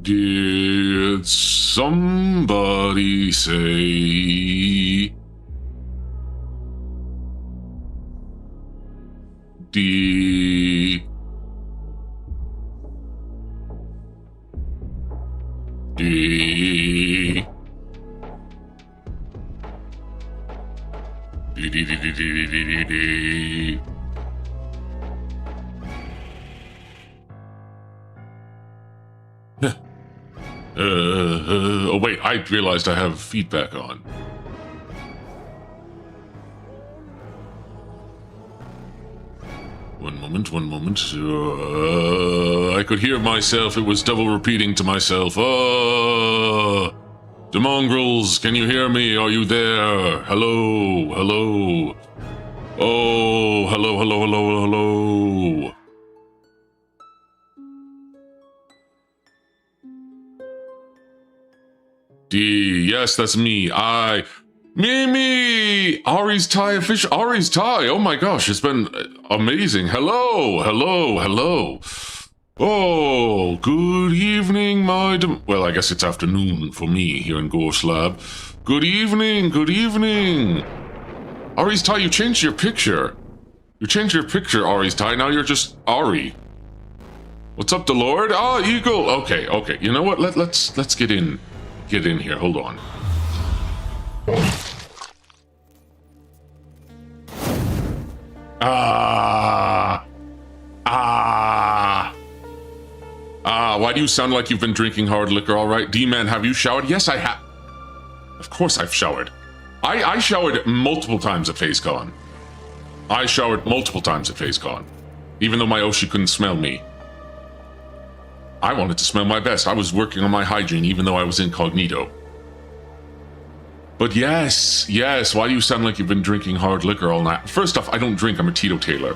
Did somebody say... D... D... D... D... D... D... D... D... D... Oh wait, I realized I have feedback on. One moment. I could hear myself, it was double repeating to myself. The mongrels, can you hear me? Are you there? Hello? Oh, hello. D, yes, that's me. Mimi! Ari's tie official. Ari's tie. Oh my gosh, it's been amazing. Hello. Oh, good evening, well, I guess it's afternoon for me here in Ghost Lab. Good evening. Ari's tie, you changed your picture. Ari's tie. Now you're just Ari. What's up, Delord? Eagle. Okay. You know what? Let's get in. Get in here, hold on. Why do you sound like you've been drinking hard liquor, alright? D-Man, have you showered? Yes, I have. Of course I've showered. I showered multiple times at Phasecon. Even though my Oshi couldn't smell me. I wanted to smell my best. I was working on my hygiene even though I was incognito. But yes, why do you sound like you've been drinking hard liquor all night? First off, I don't drink, I'm a teetotaler.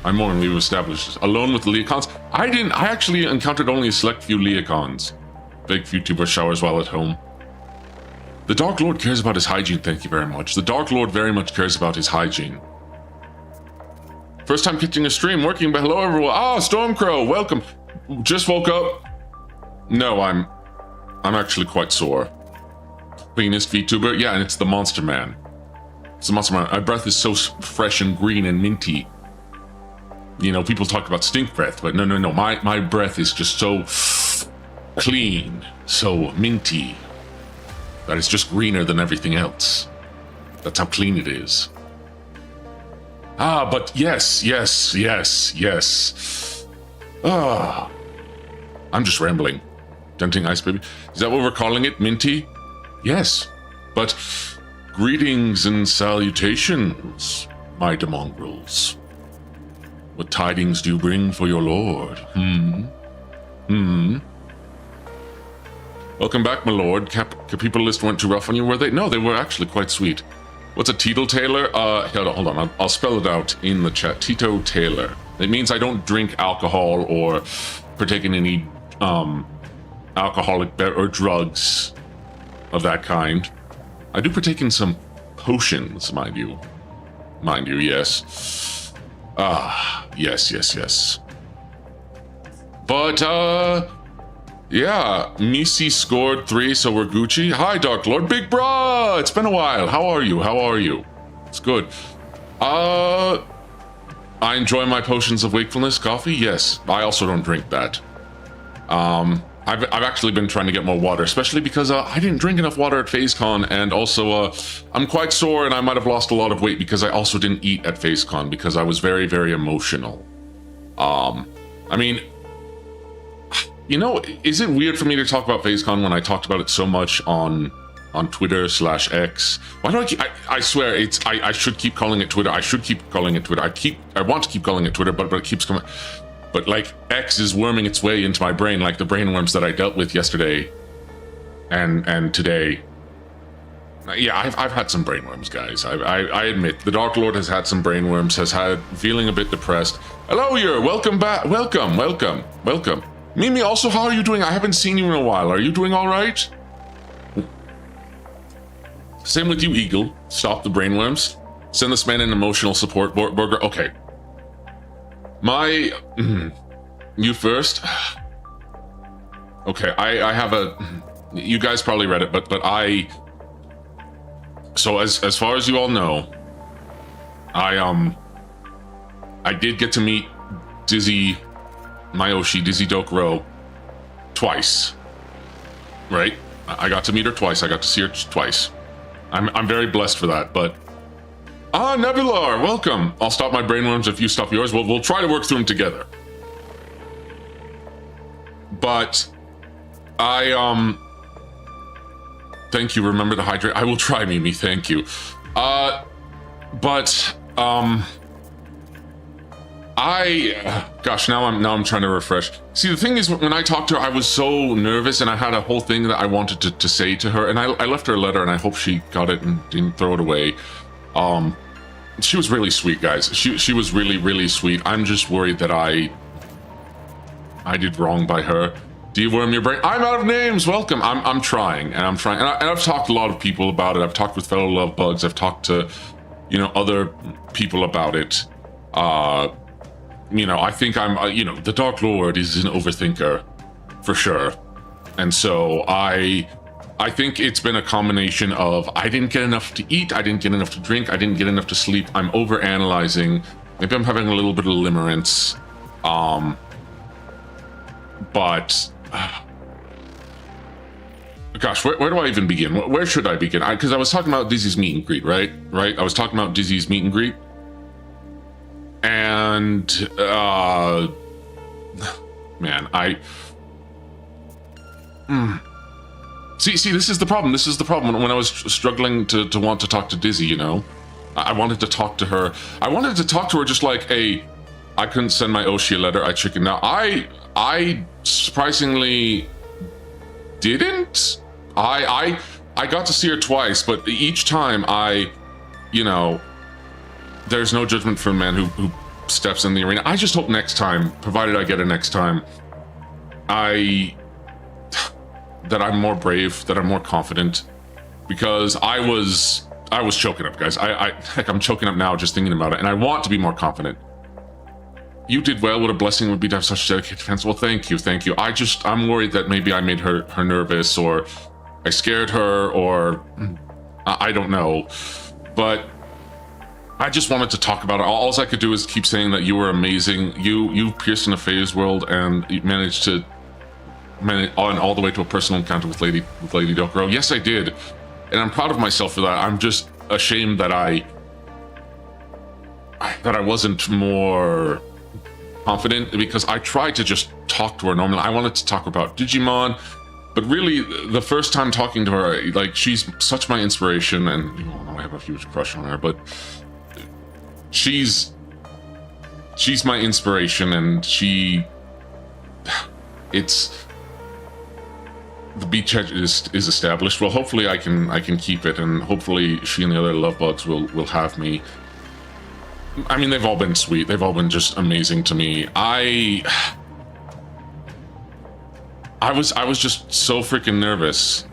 I'm morally established. Alone with the Leocons? I actually encountered only a select few Leocons. Big few tuber showers while at home. The Dark Lord cares about his hygiene, thank you very much. The Dark Lord very much cares about his hygiene. First time catching a stream, working, but hello everyone. Stormcrow, welcome. Just woke up. No, I'm actually quite sore. Cleanest VTuber? Yeah, and it's the Monster Man. It's the Monster Man. My breath is so fresh and green and minty. You know, people talk about stink breath, but no. My breath is just so clean, so minty, that it's just greener than everything else. That's how clean it is. But yes. I'm just rambling. Denting ice baby. Is that what we're calling it? Minty? Yes. But greetings and salutations, my demongrels. What tidings do you bring for your lord? Welcome back, my lord. Capitalist weren't too rough on you, were they? No, they were actually quite sweet. What's a teetotaler? Hold on. I'll spell it out in the chat. Teetotaler. It means I don't drink alcohol or partake in any alcoholic or drugs of that kind. I do partake in some potions, mind you, yes. Yes. But, yeah, Misi scored 3, so we're Gucci. Hi, Dark Lord. Big Bra! It's been a while. How are you? It's good. I enjoy my potions of wakefulness. Coffee? Yes. I also don't drink that. I've actually been trying to get more water, especially because I didn't drink enough water at Phasecon, and also I'm quite sore and I might have lost a lot of weight because I also didn't eat at Phasecon because I was very, very emotional. I mean, you know, is it weird for me to talk about Phasecon when I talked about it so much on Twitter/X? Why do I swear I should keep calling it Twitter. I should keep calling it Twitter. I want to keep calling it Twitter, but it keeps coming. But like X is worming its way into my brain, like the brainworms that I dealt with yesterday and today. Yeah, I've had some brainworms, guys. I admit the Dark Lord has had some brainworms, has had feeling a bit depressed. Hello, you're welcome back. Welcome. Mimi, also, how are you doing? I haven't seen you in a while. Are you doing all right? Same with you, Eagle. Stop the brainworms. Send this man an emotional support burger. Okay. You first. Okay, I have a... You guys probably read it, but I... So as far as you all know, I did get to meet Dizzy Mayoshi, Dizzy Dokuro, twice. Right? I got to meet her twice. I got to see her twice. I'm very blessed for that, but... Ah, Nebular, welcome! I'll stop my brainworms if you stop yours. We'll try to work through them together. But... Thank you, remember to hydrate. I will try, Mimi, thank you. Gosh, now I'm trying to refresh. See, the thing is, when I talked to her, I was so nervous, and I had a whole thing that I wanted to say to her, and I left her a letter, and I hope she got it and didn't throw it away. She was really sweet, guys. She was really, really sweet. I'm just worried that I did wrong by her. Deworm your brain. I'm out of names. Welcome. I'm trying, and I've talked to a lot of people about it. I've talked with fellow love bugs. I've talked to, other people about it. I think I'm, the Dark Lord is an overthinker, for sure, and so I think it's been a combination of I didn't get enough to eat, I didn't get enough to drink, I didn't get enough to sleep. I'm overanalyzing. Maybe I'm having a little bit of limerence. But. Gosh, where do I even begin? Where should I begin? Because I was talking about Dizzy's meet and greet, right? I was talking about Dizzy's meet and greet. And, man, See, this is the problem. This is the problem. When I was struggling to want to talk to Dizzy, I wanted to talk to her. I wanted to talk to her just like, hey, I couldn't send my Oshi a letter. I chickened out. I surprisingly didn't. I got to see her twice, but each time there's no judgment for a man who steps in the arena. I just hope next time, provided I get it next time, that I'm more brave, that I'm more confident, because I was choking up, guys. I'm choking up now just thinking about it, and I want to be more confident. You did well. What a blessing it would be to have such dedicated fans. Well, thank you. I'm worried that maybe I made her nervous, or I scared her, or I don't know. But I just wanted to talk about it. All I could do is keep saying that you were amazing. You pierced in a phase world, and you managed to manage on all the way to a personal encounter with Lady Dokuro. Yes, I did, and I'm proud of myself for that. I'm just ashamed that I wasn't more confident, because I tried to just talk to her normally. I wanted to talk about Digimon, but really the first time talking to her, like, she's such my inspiration, and you all know I have a huge crush on her, but she's my inspiration, and it's the beachhead is established. Well, hopefully I can keep it, and hopefully she and the other love bugs will have me. I mean, they've all been sweet. They've all been just amazing to me. I was just so freaking nervous.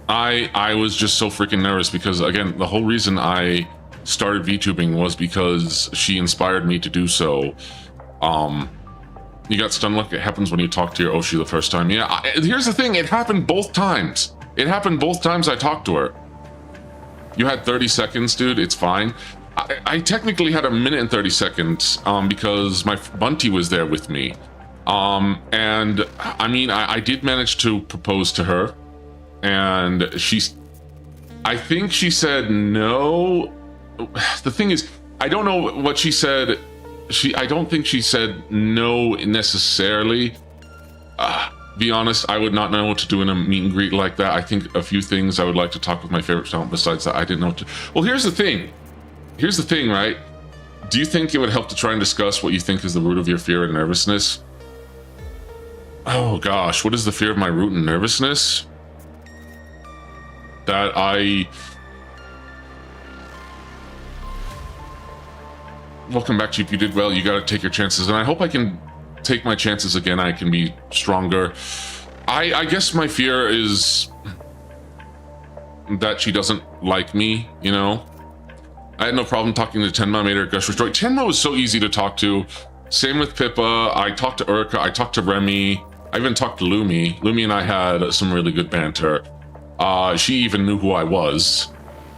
I was just so freaking nervous because, again, the whole reason I started VTubing was because she inspired me to do so. You got stun luck. It happens when you talk to your Oshi the first time. Yeah, here's the thing. It happened both times. I talked to her. You had 30 seconds, dude. It's fine. I technically had 1 minute and 30 seconds because my Bunty was there with me. And I mean, I did manage to propose to her, and I think she said no. The thing is, I don't know what she said. I don't think she said no necessarily. Be honest, I would not know what to do in a meet and greet like that. I think a few things I would like to talk with my favorite talent. Besides that, I didn't know what to. Well, here's the thing. Right? Do you think it would help to try and discuss what you think is the root of your fear and nervousness? Oh gosh, what is the fear of my root and nervousness? That Welcome back, Chief. You did well. You got to take your chances, and I hope I can take my chances again. I can be stronger. I guess my fear is that she doesn't like me, you know? I had no problem talking to Tenma, made her gush destroy. Tenma was so easy to talk to. Same with Pippa. I talked to Urka. I talked to Remy. I even talked to Lumi. Lumi and I had some really good banter. She even knew who I was,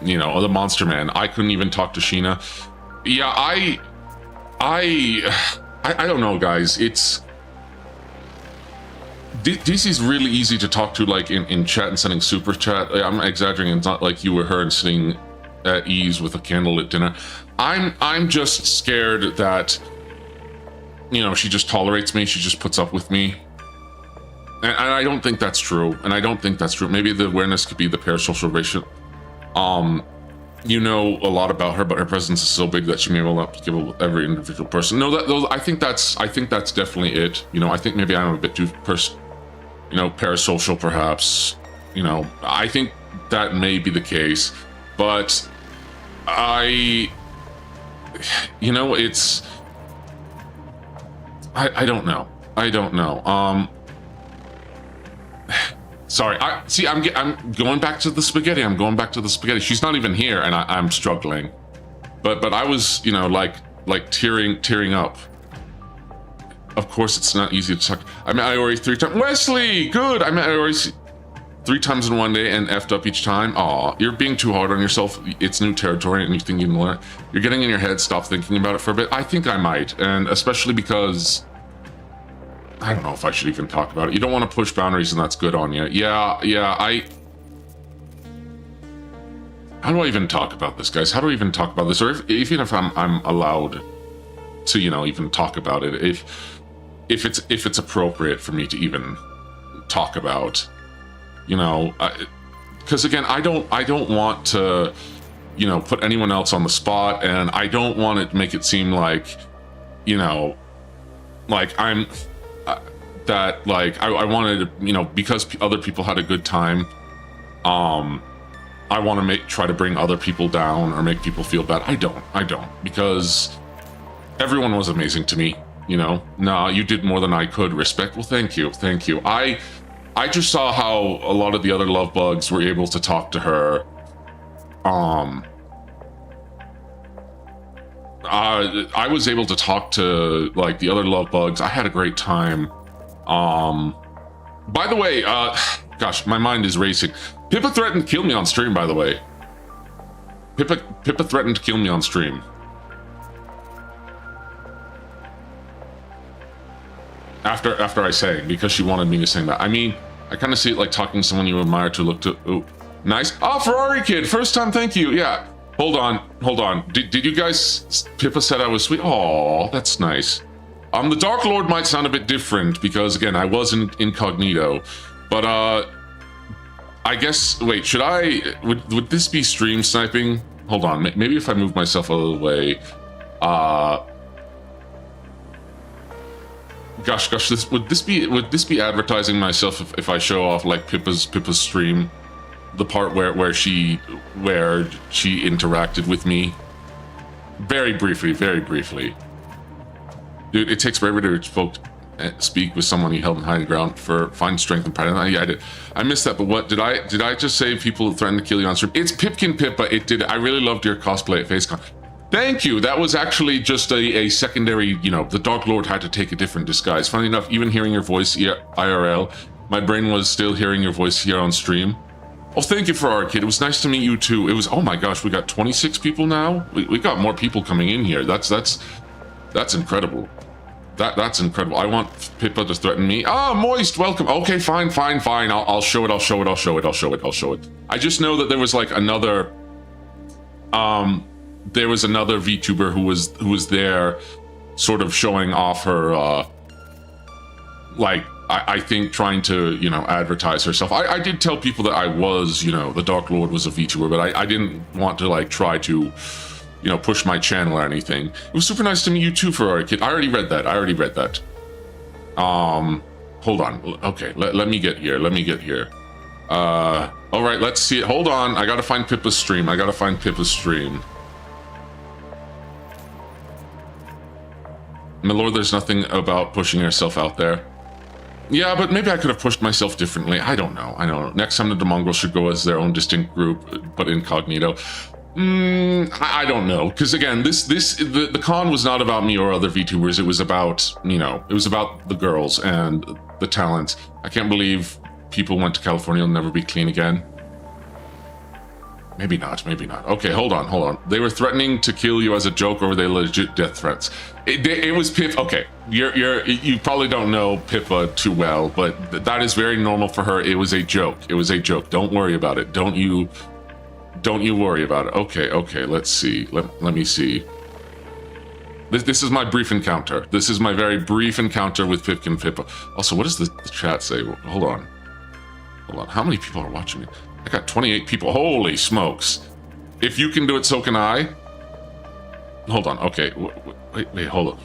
you know, the Monster Man. I couldn't even talk to Sheena. Yeah, I don't know, guys. It's DC's really easy to talk to, like in chat and sending super chat. I'm exaggerating. It's not like you were her and sitting at ease with a candlelit dinner. I'm just scared that, you know, she just tolerates me. She just puts up with me. And I don't think that's true. And I don't think that's true. Maybe the awareness could be the parasocial ratio. You know a lot about her, but her presence is so big that she may well not give every individual person. No, I think that's definitely it. You know, I think maybe I'm a bit too parasocial, perhaps. You know, I think that may be the case, but it's I don't know. Sorry, I'm going back to the spaghetti. She's not even here, and I'm struggling. But I was, you know, like tearing up. Of course, it's not easy to talk. I met Iori 3 times. Wesley, good. I met Iori 3 times in one day and effed up each time. Aw, you're being too hard on yourself. It's new territory, and you think you can learn. You're getting in your head. Stop thinking about it for a bit. I think I might, and especially because I don't know if I should even talk about it. You don't want to push boundaries, and that's good on you. Yeah. How do I even talk about this, guys? How do I even talk about this? Or even if I'm allowed to, you know, even talk about it, if it's appropriate for me to even talk about, you know, because again, I don't want to, you know, put anyone else on the spot, and I don't want it to make it seem like, you know, like I'm. That like I wanted to, you know, because other people had a good time, I want to try to bring other people down or make people feel bad. I don't, because everyone was amazing to me, you know. No, you did more than I could. Respect. Well, thank you. I just saw how a lot of the other love bugs were able to talk to her. I was able to talk to like the other love bugs. I had a great time. By the way, gosh, my mind is racing. Pippa threatened to kill me on stream, by the way. Pippa threatened to kill me on stream. After I sang, because she wanted me to sing that. I mean, I kind of see it like talking to someone you admire to look to. Ooh, nice. Oh, Ferrari kid, first time, thank you. Yeah, hold on. Did you guys, Pippa said I was sweet. Oh, that's nice. The Dark Lord might sound a bit different because, again, I was incognito. But, I guess, wait, would this be stream sniping? Hold on, maybe if I move myself a little way. Gosh, would this be advertising myself if I show off, like, Pippa's stream? The part where she interacted with me? Very briefly. Dude, it takes forever to speak with someone you held in high ground for find strength and pride. Yeah, I did. I missed that, but what did I just say? People who threatened to kill you on stream. It's Pipkin Pippa. It did. I really loved your cosplay at Phasecon. Thank you. That was actually just a secondary. You know, the Dark Lord had to take a different disguise. Funny enough, even hearing your voice IRL, my brain was still hearing your voice here on stream. Oh, thank you, Ferrari kid. It was nice to meet you too. It was. Oh my gosh, we got 26 people now. We got more people coming in here. That's incredible. That's incredible. I want Pippa to threaten me. Ah, Moist, welcome. Okay, fine. I'll show it. I just know that there was like another, there was another VTuber who was there, sort of showing off her, like I think trying to, you know, advertise herself. I did tell people that I was, you know, the Dark Lord was a VTuber, but I didn't want to like try to, you know, push my channel or anything. It was super nice to meet you too, Ferrari kid. I already read that. Hold on. Okay, let me get here. All right, let's see it. Hold on. I gotta find Pippa's stream. My lord, there's nothing about pushing yourself out there. Yeah, but maybe I could have pushed myself differently. I don't know. Next time the Demongles should go as their own distinct group, but incognito. I don't know, because again, the con was not about me or other VTubers. It was about, you know, it was about the girls, and the talents. I can't believe people went to California will never be clean again. Maybe not, maybe not. Okay, hold on. They were threatening to kill you as a joke, or were they legit death threats? It was Pip. Okay, you probably don't know Pippa too well, but that is very normal for her. It was a joke. It was a joke. Don't worry about it. Don't you worry about it. Okay. Let's see. Let me see. This is my brief encounter. This is my very brief encounter with Pip and Pippa. Also, what does the chat say? Hold on. How many people are watching me? I got 28 people. Holy smokes. If you can do it, so can I. Hold on. Okay. Wait, hold on.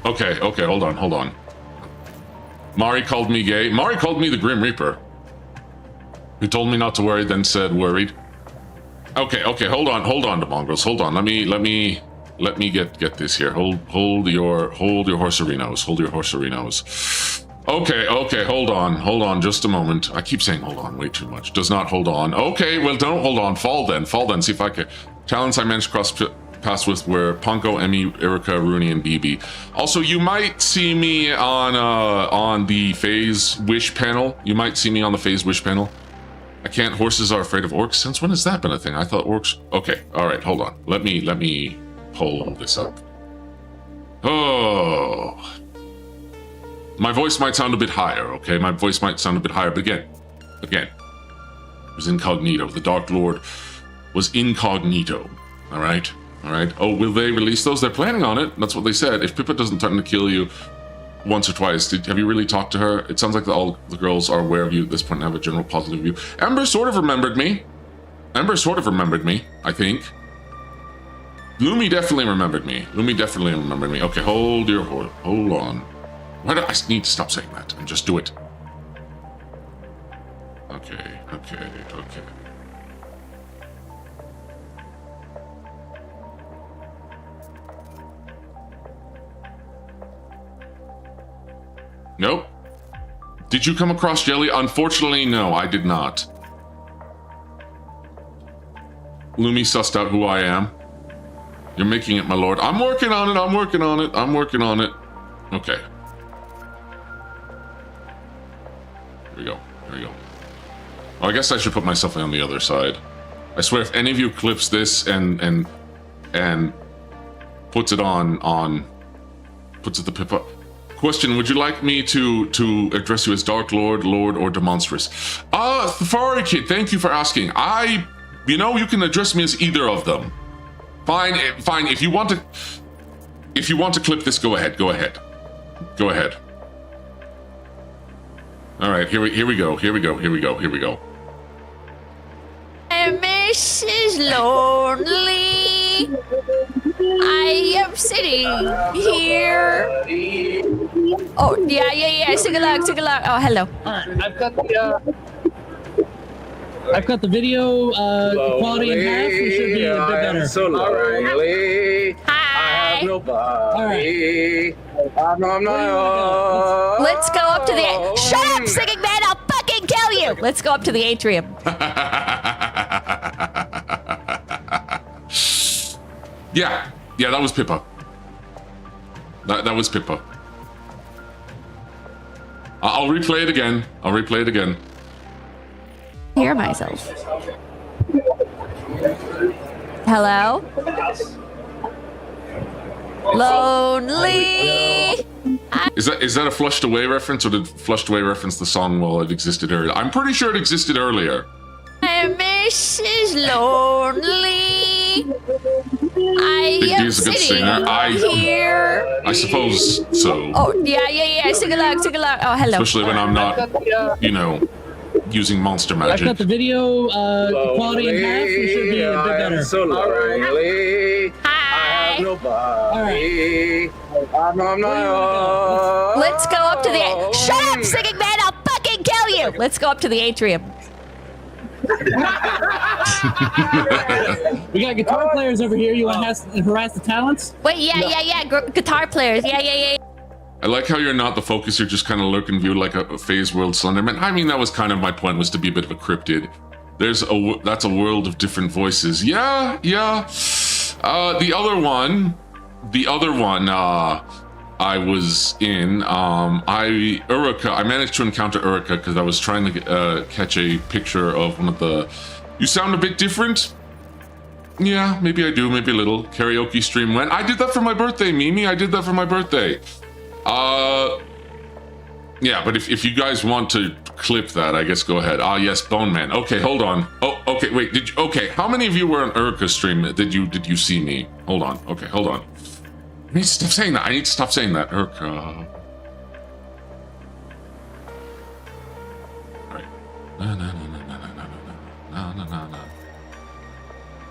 Okay, hold on. Mari called me gay. Mari called me the Grim Reaper. Who told me not to worry, then said worried. Okay, hold on, the mongrels. Hold on. Let me get this here. Hold your horserinos. Hold your horserinos. Okay, hold on just a moment. I keep saying hold on way too much. Does not hold on. Okay, well don't hold on. Fall then. See if I can. Talents I managed to cross paths with were Ponko, Emmy, Erica, Rooney, and BB. Also, you might see me on the Phase Wish panel. I can't. Horses are afraid of orcs. Since when has that been a thing? I thought orcs. Okay, all right. Hold on. Let me pull this up. Oh, my voice might sound a bit higher. Okay, my voice might sound a bit higher. But again, it was incognito. The Dark Lord was incognito. All right. Oh, will they release those? They're planning on it. That's what they said. If Pippa doesn't threaten to kill you once or twice, have you really talked to her? It sounds like all the girls are aware of you at this point and have a general positive view. Ember sort of remembered me, I think. Lumi definitely remembered me. Okay, hold on. Why do I need to stop saying that and just do it? Okay. Nope. Did you come across Jelly? Unfortunately, no, I did not. Lumi sussed out who I am. You're making it, my lord. I'm working on it. Okay. Here we go. Well, I guess I should put myself on the other side. I swear, if any of you clips this and puts it puts it the Pippa. Question, would you like me to address you as Dark Lord, Lord, or Demonstrous? Safari Kid, thank you for asking. You can address me as either of them. Fine. If you want to clip this, go ahead. All right, here we go. Mrs. Lonely, I am sitting here. Oh, yeah. Sing along. Oh, hello. All right, I've got the video quality in half. We should be a bit better. So lonely. Hi. I have nobody. I'm Let's go up to the. Shut up, singing man! I'll fucking kill you. Let's go up to the atrium. Yeah, that was Pippa. That was Pippa. I'll replay it again. Hear myself. Hello? Lonely. Is that a Flushed Away reference, or did Flushed Away reference the song while it existed earlier? I'm pretty sure it existed earlier. I'm Mrs. Lonely. Big D's a good singer. Here. I suppose so. Oh, yeah. Sing along. Oh, hello. Especially when I'm not, using monster magic. I've got the video quality in half. We should be a bit better. So lonely. Hi. I have nobody. Let's go up to the. Shut up, singing man! I'll fucking kill you. Let's go up to the atrium. We got guitar players over here. You want to harass the talents? Wait, yeah. Guitar players. Yeah. I like how you're not the focus. You're just kind of lurking view like a Phase World Slenderman. I mean, that was kind of my point, was to be a bit of a cryptid. That's a world of different voices. Yeah. The other one, I was in, I managed to encounter Urika because I was trying to catch a picture of one of the, you sound a bit different. Yeah, maybe I do, maybe a little. Karaoke stream went. I did that for my birthday, Mimi. I did that for my birthday. Yeah, but if you guys want to clip that, I guess go ahead. Ah, yes, Bone Man. Okay, hold on. Oh, okay, wait. Okay, how many of you were on Urika's stream? Did you see me? Hold on. Okay, hold on. I need to stop saying that. Urika. All right. No.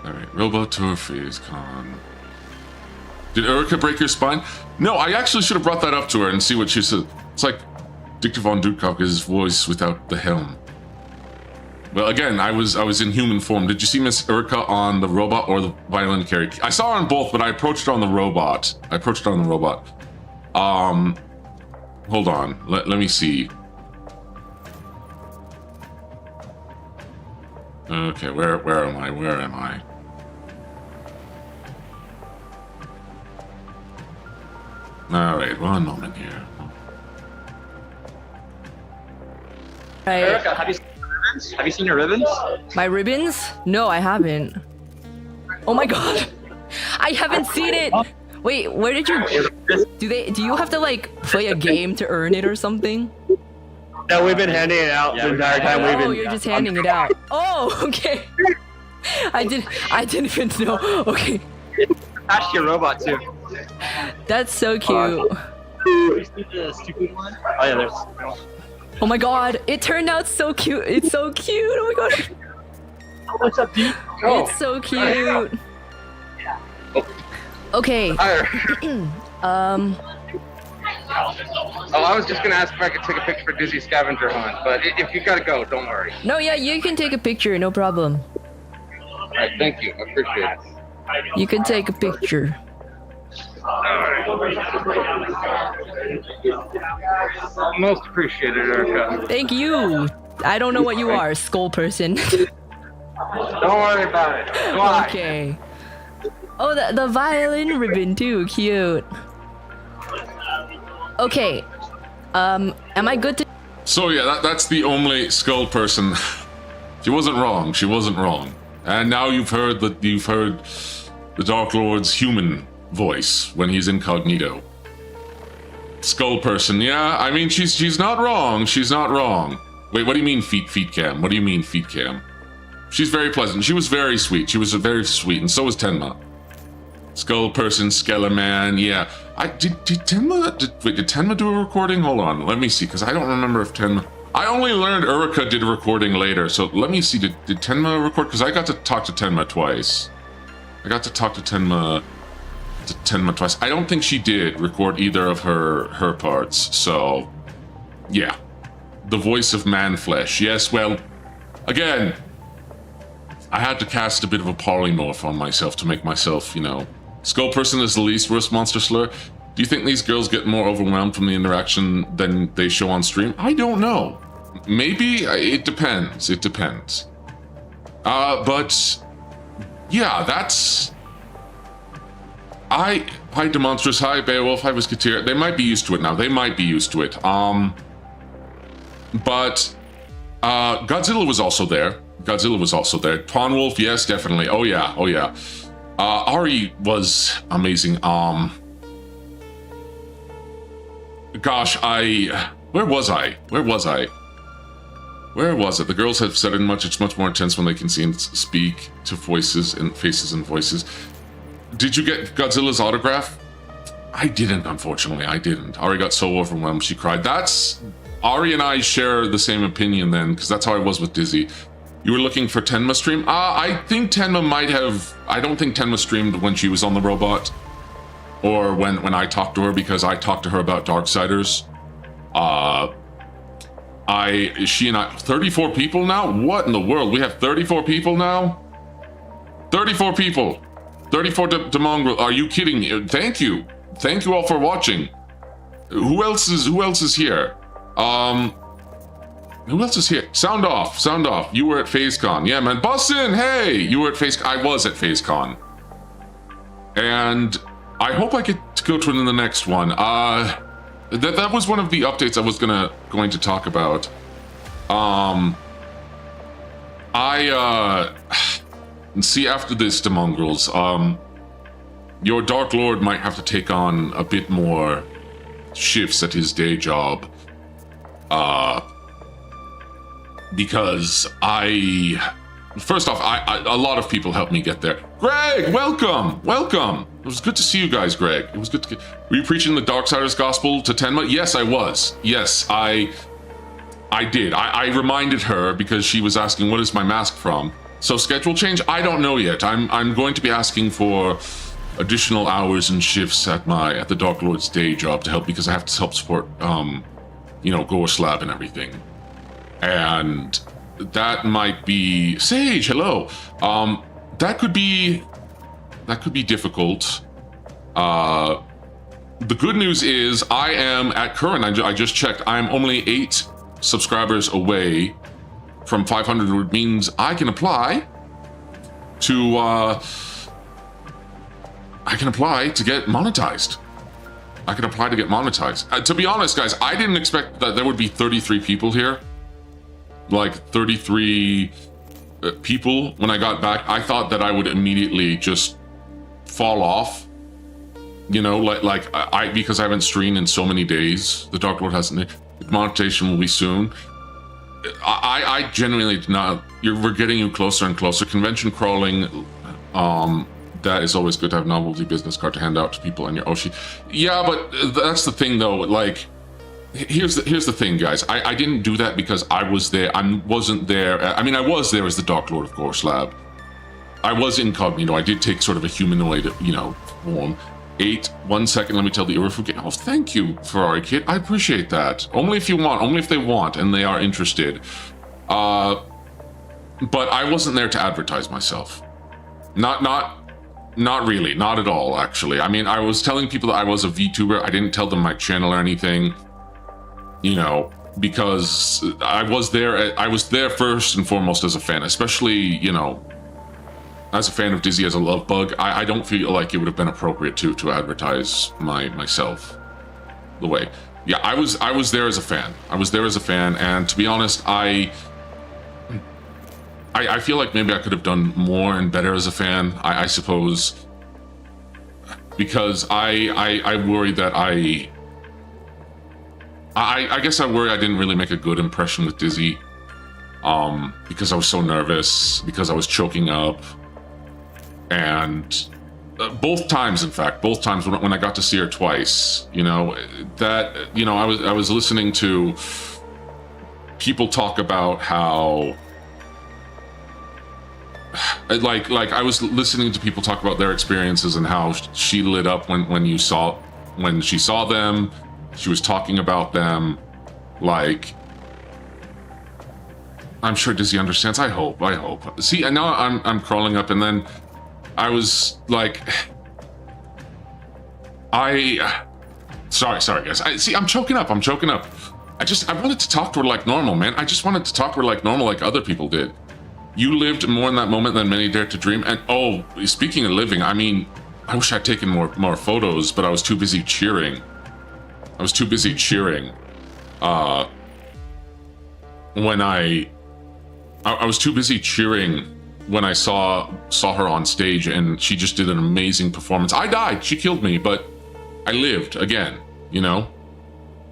All right, Robotour Phasecon. Did Urika break your spine? No, I actually should have brought that up to her and see what she said. It's like Dictor von Dudkock's voice without the helm. Well, again, I was in human form. Did you see Miss Urika on the robot or the violin carry? I saw her on both, but I approached her on the robot. Hold on. Let me see. Okay, where am I? All right, one moment here. Right. Urika, have you seen your ribbons? My ribbons? No, I haven't. Oh my god. I haven't seen it. Wait, where did you do you have to like play a game to earn it or something? No, we've been handing it out the entire time. Oh, you're just handing it out. Oh, okay. I didn't even know. Okay. Attach to your robot too. That's so cute. You see the stupid one? Oh yeah, there's. Oh my god, it turned out so cute. It's so cute. Oh my god. What's up, dude? It's so cute. Okay. Oh, I was just gonna ask if I could take a picture for Dizzy Scavenger Hunt, but if you gotta go, don't worry. No, yeah, you can take a picture, no problem. Alright, thank you. I appreciate it. You can take a picture. Most appreciated, Urika. Thank you. I don't know what you are, skull person. Don't worry about it. Why? Okay. Oh, the violin ribbon too, cute. Okay. Am I good to? So yeah, that's the only skull person. She wasn't wrong. And now you've heard the Dark Lord's human voice when he's incognito. Skull person, yeah. I mean, she's not wrong. Wait, what do you mean feet cam? What do you mean feet cam? She's very pleasant. She was very sweet. Very sweet, and so was Tenma. Skull person, Skellerman, yeah. Did Tenma do a recording? Hold on, let me see, because I don't remember if Tenma. I only learned Urika did a recording later, so let me see. Did Tenma record? Because I got to talk to Tenma twice. Twice. I don't think she did record either of her parts. So, yeah, the voice of man flesh. Yes, well, again, I had to cast a bit of a polymorph on myself to make myself, Skull person is the least worst monster slur. Do you think these girls get more overwhelmed from the interaction than they show on stream? I don't know. Maybe. It depends. But yeah, that's. Hi Demonstrous, hi Beowulf, hi Visketeer. They might be used to it now. But Godzilla was also there. Pawn Wolf, yes, definitely. Oh yeah. Ari was amazing. Gosh, where was I? Where was it? The girls have said it much. It's much more intense when they can see and speak to faces and voices. Did you get Godzilla's autograph? I didn't, unfortunately. Ari got so overwhelmed, she cried. Ari and I share the same opinion then, because that's how I was with Dizzy. You were looking for Tenma stream? I think Tenma might have. I don't think Tenma streamed when she was on the robot, or when I talked to her, because I talked to her about Darksiders. She and I, 34 people now? What in the world? We have 34 people now? 34 people. 34 Demongrel. Are you kidding me? Thank you all for watching. Who else is here? Who else is here? Sound off, sound off. You were at Phasecon. Yeah, man. Bussin', hey! You were at Phasecon. I was at Phasecon. And I hope I get to go to the next one. That was one of the updates I was going to talk about. See, after this, the mongrels, your Dark Lord might have to take on a bit more shifts at his day job. Because first off, a lot of people helped me get there. Greg, welcome! It was good to see you guys, Greg. It was good to Were you preaching the Darksiders gospel to Tenma? Yes, I was. Yes, I did. I reminded her because she was asking, what is my mask from? So schedule change? I don't know yet. I'm going to be asking for additional hours and shifts at the Dark Lord's day job to help, because I have to help support, Gore Slab and everything. And that might be Sage. Hello. That could be difficult. The good news is I am at current. I just checked. I am only 8 subscribers away from 500, which means I can apply to get monetized. To be honest, guys, I didn't expect that there would be 33 people here. Like 33 people when I got back. I thought that I would immediately just fall off. Because I haven't streamed in so many days. The Dark Lord hasn't. Monetization will be soon. I genuinely did not. We're getting you closer and closer. Convention crawling. That is always good to have novelty business card to hand out to people in your Oshi. Yeah, but that's the thing though. Like, here's the thing, guys. I didn't do that because I was there. I wasn't there. I mean, I was there as the Dark Lord of Gore Slab. I was incognito. I did take sort of a humanoid, form. 1 second, let me tell the Urifuki. Oh, thank you, Ferrari Kid. I appreciate that. Only if you want, only if they want and they are interested. But I wasn't there to advertise myself. Not really, not at all, actually. I mean, I was telling people that I was a VTuber. I didn't tell them my channel or anything, because I was there first and foremost as a fan, especially, as a fan of Dizzy as a love bug. I don't feel like it would have been appropriate to advertise myself the way. Yeah, I was there as a fan. And to be honest, I feel like maybe I could have done more and better as a fan, I suppose, because I worry that I guess I worry I didn't really make a good impression with Dizzy, because I was so nervous, because I was choking up. And both times when I got to see her twice, I was listening to people talk about how, I was listening to people talk about their experiences and how she lit up when she saw them. She was talking about them. Like, I'm sure Dizzy understands. I hope. See, and now I'm crawling up, and then I was like, sorry guys. I'm choking up. I wanted to talk to her like normal, man. I just wanted to talk to her like normal, like other people did. You lived more in that moment than many dared to dream. And oh, speaking of living, I mean, I wish I'd taken more photos, but I was too busy cheering. When I was too busy cheering when I saw her on stage, and she just did an amazing performance. I died, she killed me, but I lived again,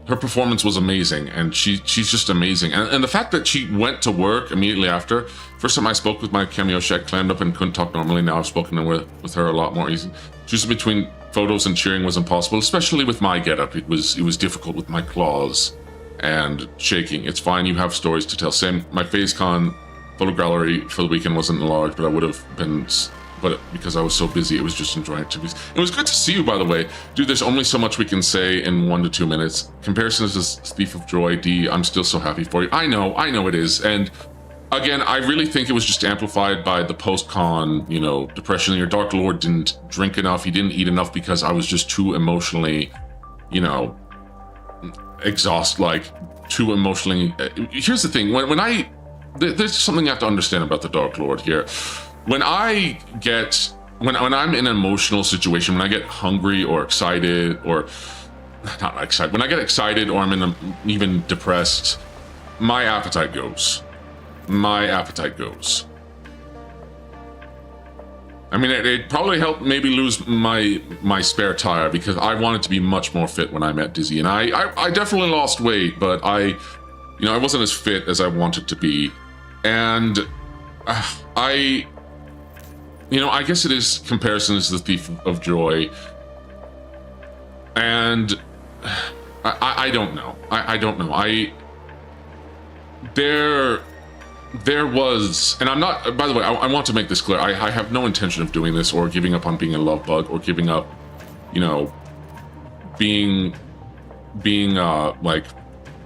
Her performance was amazing, and she's just amazing. And the fact that she went to work immediately after. First time I spoke with my cameo, she clammed up and couldn't talk normally. Now I've spoken with her a lot more easy. Just between photos and cheering was impossible, especially with my getup. It was difficult with my claws and shaking. It's fine, you have stories to tell. Same, my Phasecon photo gallery for the weekend wasn't large, but I would have been, but because I was so busy, it was just enjoying activities. It was good to see you, by the way. Dude, there's only so much we can say in 1 to 2 minutes. Comparisons to Thief of Joy, D, I'm still so happy for you. I know it is. And again, I really think it was just amplified by the post-con, depression. Your Dark Lord didn't drink enough. He didn't eat enough because I was just too emotionally, exhausted, like too emotionally. Here's the thing: there's something you have to understand about the Dark Lord here. When I'm in an emotional situation, when I get hungry or excited, or not excited, when I get excited or I'm even depressed, my appetite goes. My appetite goes. I mean, it probably helped maybe lose my spare tire, because I wanted to be much more fit when I met Dizzy, and I definitely lost weight, but I wasn't as fit as I wanted to be, and I guess it is, comparison is the thief of joy, and I don't know. I don't know. There was, and I'm not, by the way, I want to make this clear. I have no intention of doing this or giving up on being a love bug or giving up, being like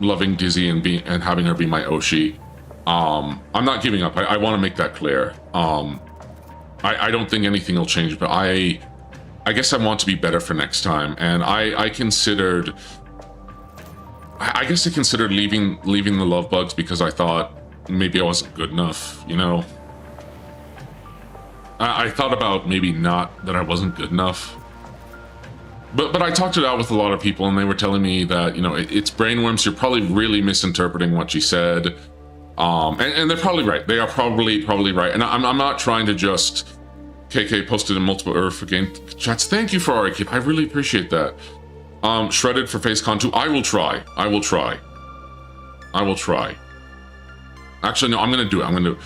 loving Dizzy and having her be my Oshi. I'm not giving up. I want to make that clear. I don't think anything will change, but I guess I want to be better for next time. And I considered leaving the love bugs because I thought maybe I wasn't good enough, I thought about maybe not that I wasn't good enough. But I talked it out with a lot of people, and they were telling me that, it's brainworms. You're probably really misinterpreting what she said. And they're probably right. They are probably right. And I'm not trying to just... KK posted in multiple Earth game chats. Thank you for our keep. I really appreciate that. Shredded for Phasecon 2. I will try. Actually, no, I'm gonna do it.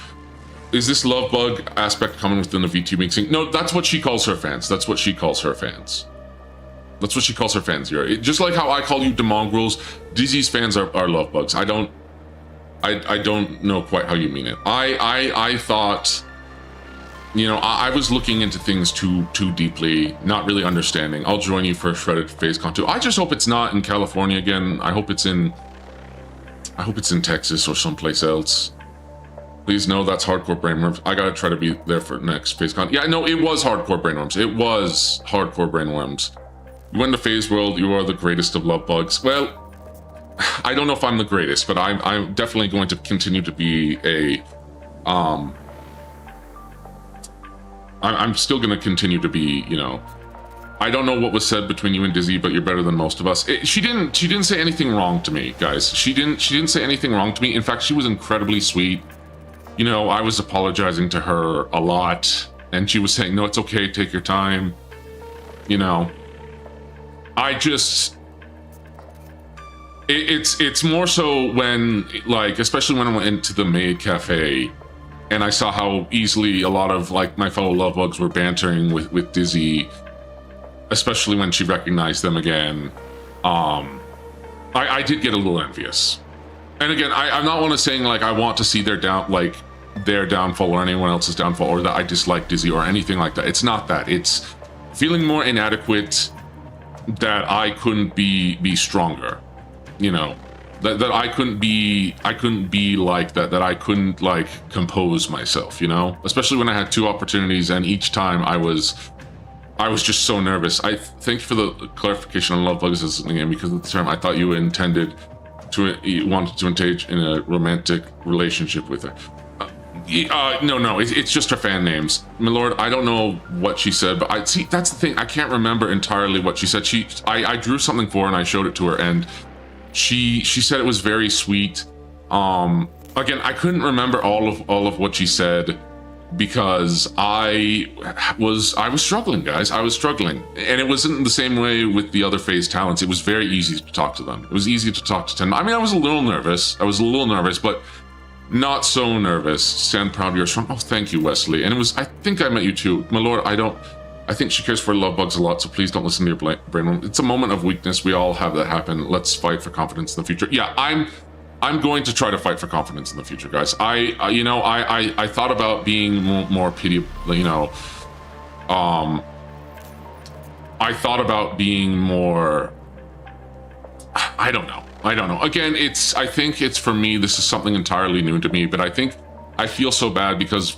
Is this love bug aspect coming within the VTubing scene? No, that's what she calls her fans. That's what she calls her fans here. Just like how I call you demongrels, Dizzy's fans are love bugs. I don't know quite how you mean it. I thought, I was looking into things too deeply, not really understanding. I'll join you for Shredded Phasecon 2. I just hope it's not in California again. I hope it's in Texas or someplace else. Please know that's hardcore brainworms. I gotta try to be there for next Phasecon. Yeah, no, it was hardcore brainworms. It was hardcore brainworms. You went to Phase World. You are the greatest of love bugs. Well, I don't know if I'm the greatest, but I'm definitely going to continue to be a I'm still going to continue to be, I don't know what was said between you and Dizzy, but you're better than most of us. She didn't say anything wrong to me, guys. She didn't say anything wrong to me. In fact, she was incredibly sweet. I was apologizing to her a lot, and she was saying, no, it's okay, take your time. It's more so when, like, especially when I went into the maid cafe, and I saw how easily a lot of, like, my fellow love bugs were bantering with Dizzy, especially when she recognized them again. I did get a little envious. And again, I'm not one of saying, like, I want to see their downfall or anyone else's downfall, or that I dislike Dizzy or anything like that. It's not that. It's feeling more inadequate, that I couldn't be stronger, that I couldn't be like that I couldn't, like, compose myself, especially when I had 2 opportunities, and each time I was just so nervous. I thank you for the clarification on love bugs as a game, because at the time I thought you wanted to engage in a romantic relationship with her. No, it's just her fan names, my lord. I don't know what she said, but that's the thing. I can't remember entirely what she said. I drew something for her and I showed it to her, and she said it was very sweet. Again, I couldn't remember all of what she said, because I was struggling, guys. I was struggling, and it wasn't the same way with the other phase talents. It was very easy to talk to them. It was easy to talk to 10. I mean, I was a little nervous, but not so nervous. Stand proud of your strong. Oh, thank you, Wesley. And I think I met you too, my lord. I think she cares for love bugs a lot, so please don't listen to your brain. It's a moment of weakness. We all have that happen. Let's fight for confidence in the future. Yeah, I'm going to try to fight for confidence in the future, guys. I thought about being more pitiable, I thought about being more, I don't know. Again, I think it's, for me, this is something entirely new to me, but I think I feel so bad because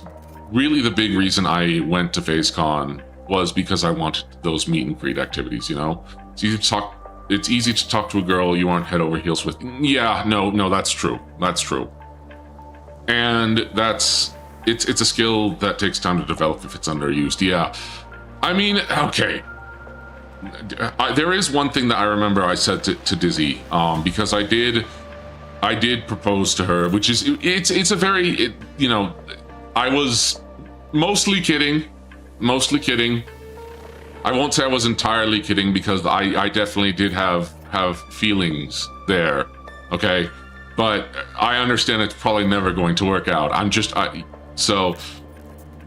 really the big reason I went to Phasecon was because I wanted those meet and greet activities, It's it's easy to talk to a girl you aren't head over heels with. Yeah, no, that's true. That's true. And it's a skill that takes time to develop if it's underused. Yeah. I mean, okay. There is one thing that I remember I said to Dizzy, because I did propose to her, which is, it's a very, you know, I was mostly kidding. I won't say I was entirely kidding, because I definitely did have feelings there, okay? But I understand it's probably never going to work out. So,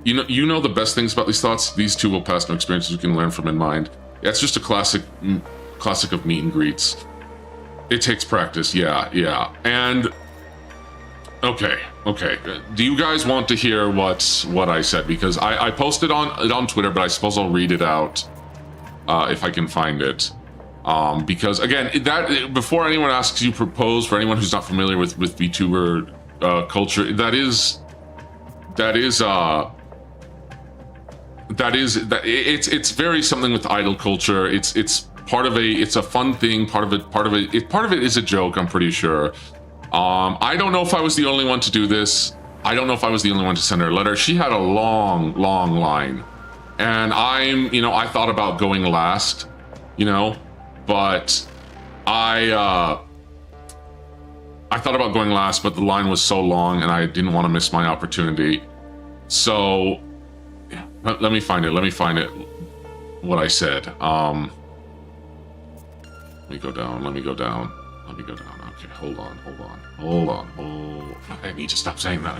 you know the best things about these thoughts? These two will pass, no experiences we can learn from in mind. That's just a classic of meet and greets. It takes practice, yeah. And, okay. Do you guys want to hear what I said? Because I posted it on Twitter, but I suppose I'll read it out if I can find it. Because again, before anyone asks you propose, for anyone who's not familiar with VTuber culture, it's very something with idol culture. It's part of it's a fun thing. Part of it is a joke, I'm pretty sure. I don't know if I was the only one to do this. I don't know if I was the only one to send her a letter. She had a long line, and I thought about going last, but I thought about going last, but the line was so long and I didn't want to miss my opportunity. So yeah, let me find it. What I said. Let me go down. Okay, hold on. I need to stop saying that.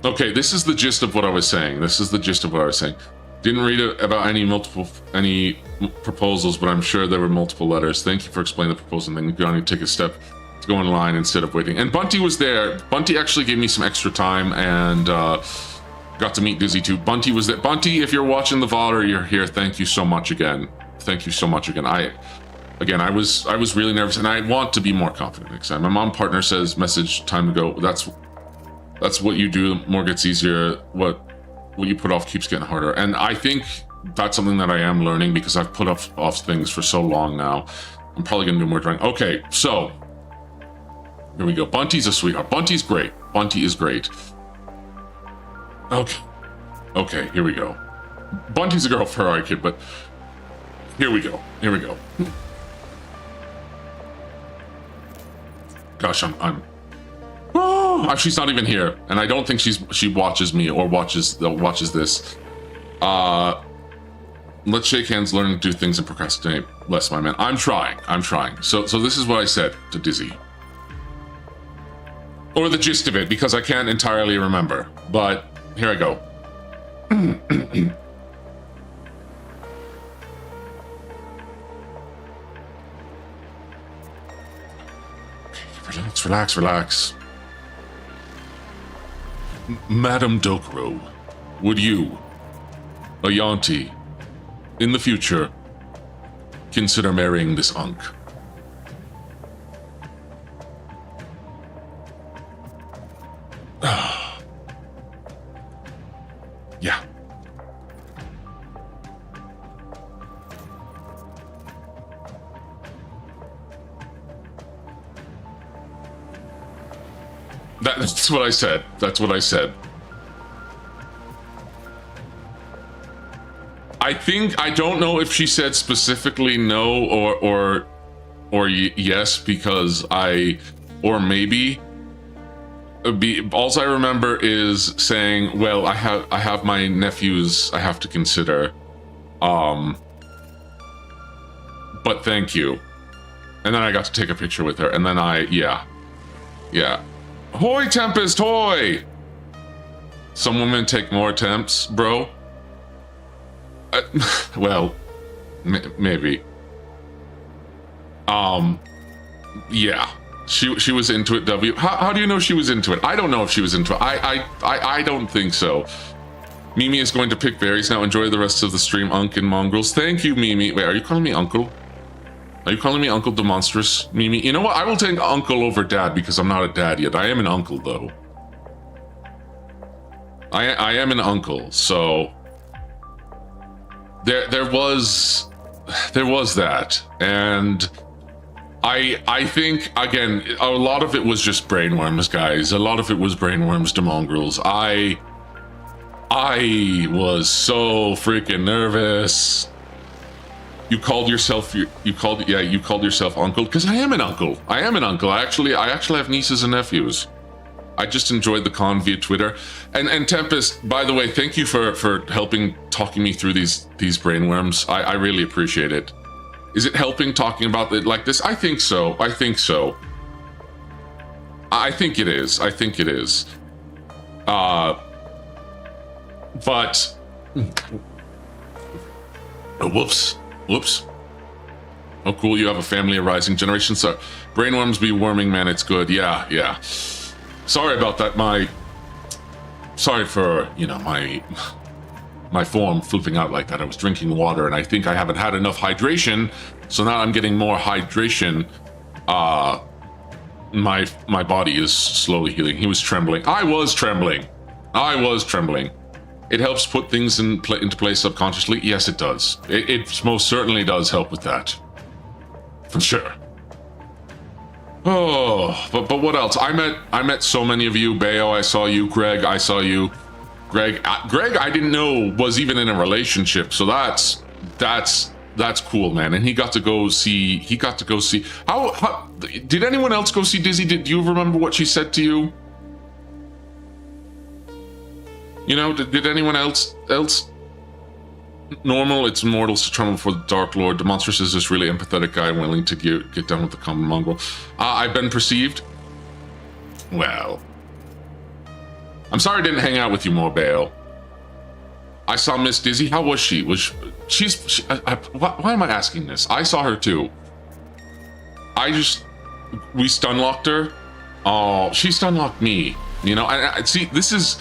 Okay, this is the gist of what I was saying. Didn't read about any proposals, but I'm sure there were multiple letters. Thank you for explaining the proposal. Then you're going to take a step to go in line instead of waiting. And Bunty was there. Bunty actually gave me some extra time and got to meet Dizzy too. Bunty was there. Bunty, if you're watching the VOD or you're here, thank you so much again. I was really nervous, and I want to be more confident next time. My mom partner says, message time to go. That's what you do. More gets easier. What you put off keeps getting harder. And I think that's something that I am learning, because I've put off things for so long now. I'm probably gonna do more drawing. Okay, so here we go. Bunty's a sweetheart. Bunty is great. Okay, here we go. Bunty's a girl Ferrari kid, but here we go. Gosh, oh, she's not even here, and I don't think she watches me or watches this. Let's shake hands, learn to do things, and procrastinate less, my man. I'm trying. So this is what I said to Dizzy, or the gist of it, because I can't entirely remember. But here I go. Relax. Madam Dokuro, would you, Ayanti, in the future, consider marrying this Unk? Yeah. That's what I said. I don't know if she said specifically no or yes, because or maybe. All I remember is saying, well, I have my nephews I have to consider. But thank you. And then I got to take a picture with her, and then yeah. Hoy, Tempest, hoy! Some women take more attempts, bro. Well, maybe. Yeah. She was into it, W. How do you know she was into it? I don't know if she was into it. I don't think so. Mimi is going to pick berries now. Enjoy the rest of the stream, Unk and Mongrels. Thank you, Mimi. Wait, are you calling me Uncle? Are you calling me Uncle the Monstrous, Mimi? You know what? I will take Uncle over Dad, because I'm not a dad yet. I am an uncle, though. I am an uncle, so... There was there was that, and I think again a lot of it was just brainworms, guys. A lot of it was brainworms to mongrels. I was so freaking nervous. You called yourself uncle, because I am an uncle. I actually have nieces and nephews. I just enjoyed the con via Twitter. And Tempest, by the way, thank you for helping talking me through these brainworms. I really appreciate it. Is it helping talking about it like this? I think so. I think it is. But whoops. Oh, cool. You have a family of rising generations. So brainworms be worming, man. It's good. Yeah. Sorry about that. Sorry for, my form flipping out like that. I was drinking water and I think I haven't had enough hydration. So now I'm getting more hydration. My body is slowly healing. He was trembling. I was trembling. It helps put things into place subconsciously. Yes, it does. It most certainly does help with that. For sure. Oh, but what else? I met so many of you. Bayo, I saw you. Greg, I saw you. Greg, I didn't know was even in a relationship. So that's cool, man. And he got to go see. How did anyone else go see Dizzy? Did you remember what she said to you? Did anyone else? Normal, it's mortals to tremble before the Dark Lord. The monstrous is this really empathetic guy willing to get down with the common mongrel. I've been perceived. Well, I'm sorry I didn't hang out with you more, Bale. I saw Miss Dizzy. How was she? Why am I asking this? I saw her too. We stun-locked her. Oh, she stun-locked me. I see, this is...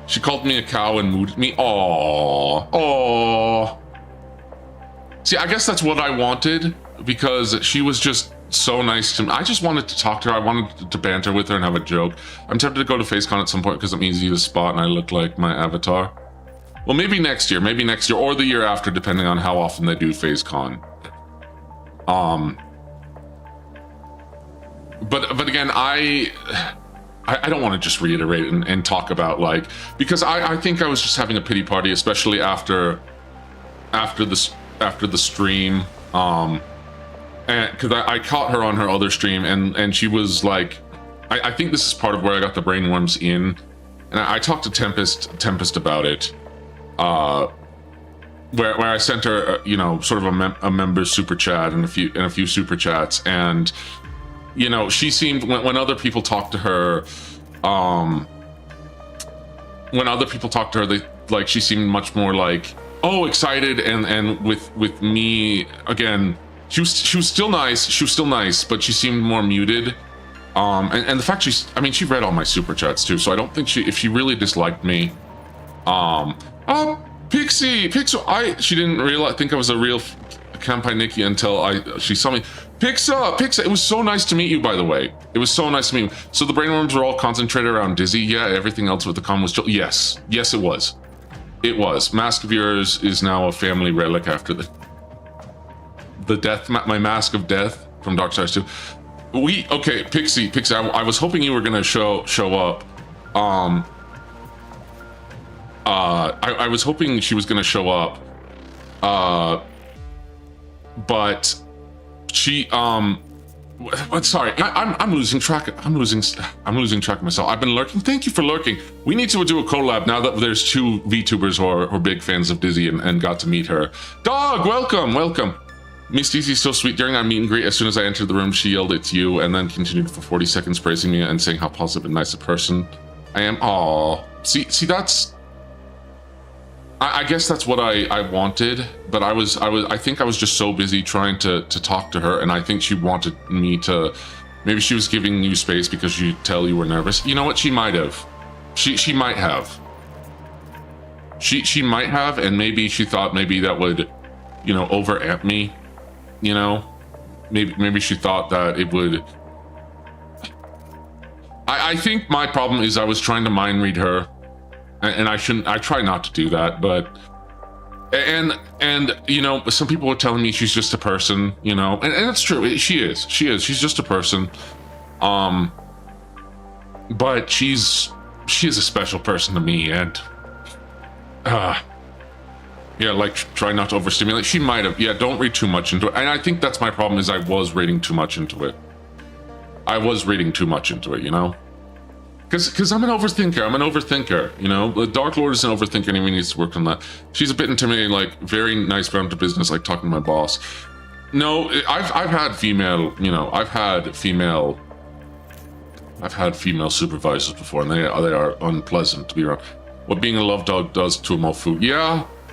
She called me a cow and mooted me. Oh. See, I guess that's what I wanted, because she was just so nice to me. I just wanted to talk to her. I wanted to banter with her and have a joke. I'm tempted to go to Phasecon at some point because I'm easy to spot and I look like my avatar. Well, maybe next year, or the year after, depending on how often they do Phasecon. But again, I don't want to just reiterate and talk about because I think I was just having a pity party, especially after the stream, and because I caught her on her other stream and she was like, I think this is part of where I got the brainworms in, and I talked to Tempest about it, where I sent her sort of a member's super chat and a few super chats, and she seemed, when other people talk to her, they she seemed much more excited, and with me again, she was still nice, but she seemed more muted, and the fact she read all my super chats too, so I don't think if she really disliked me, Pixie, she didn't think I was a real Kampai Nikki until she saw me. Pixa, it was so nice to meet you, by the way. It was so nice to meet you. So the brainworms were all concentrated around Dizzy. Yeah, everything else with the con was still... Yes, it was. It was. Mask of Yours is now a family relic after the death... My Mask of Death from Darksiders 2. Okay, Pixie, I was hoping you were going to show up. I was hoping she was going to show up. But... She sorry, I'm losing track. I'm losing track of myself. I've been lurking. Thank you for lurking. We need to do a collab now that there's two VTubers who are big fans of Dizzy and got to meet her. Dog, welcome. Miss Dizzy's so sweet. During our meet and greet, as soon as I entered the room, she yelled, "It's you," and then continued for 40 seconds praising me and saying how positive and nice a person I am. Aw, see, that's. I guess that's what I wanted, but I think I was just so busy trying to talk to her, and I think she wanted me to, maybe she was giving you space because she could tell you were nervous. You know what? She might have. She might have. She might have, and maybe she thought maybe that would, overamp me, Maybe she thought that it would. I think my problem is I was trying to mind read her. And I try not to do that, but And you know, some people are telling me she's just a person, you know, and that's true. She's just a person. But she is a special person to me, and yeah, like try not to overstimulate. She might have, yeah, don't read too much into it. And I think that's my problem, is I was reading too much into it. You know? Because I'm an overthinker, you know? The Dark Lord is an overthinker and he needs to work on that. She's a bit intimidating, like very nice down to business, like talking to my boss. No, I've had female, you know, I've had female supervisors before, and they are unpleasant to be around. What being a love dog does to a mofu.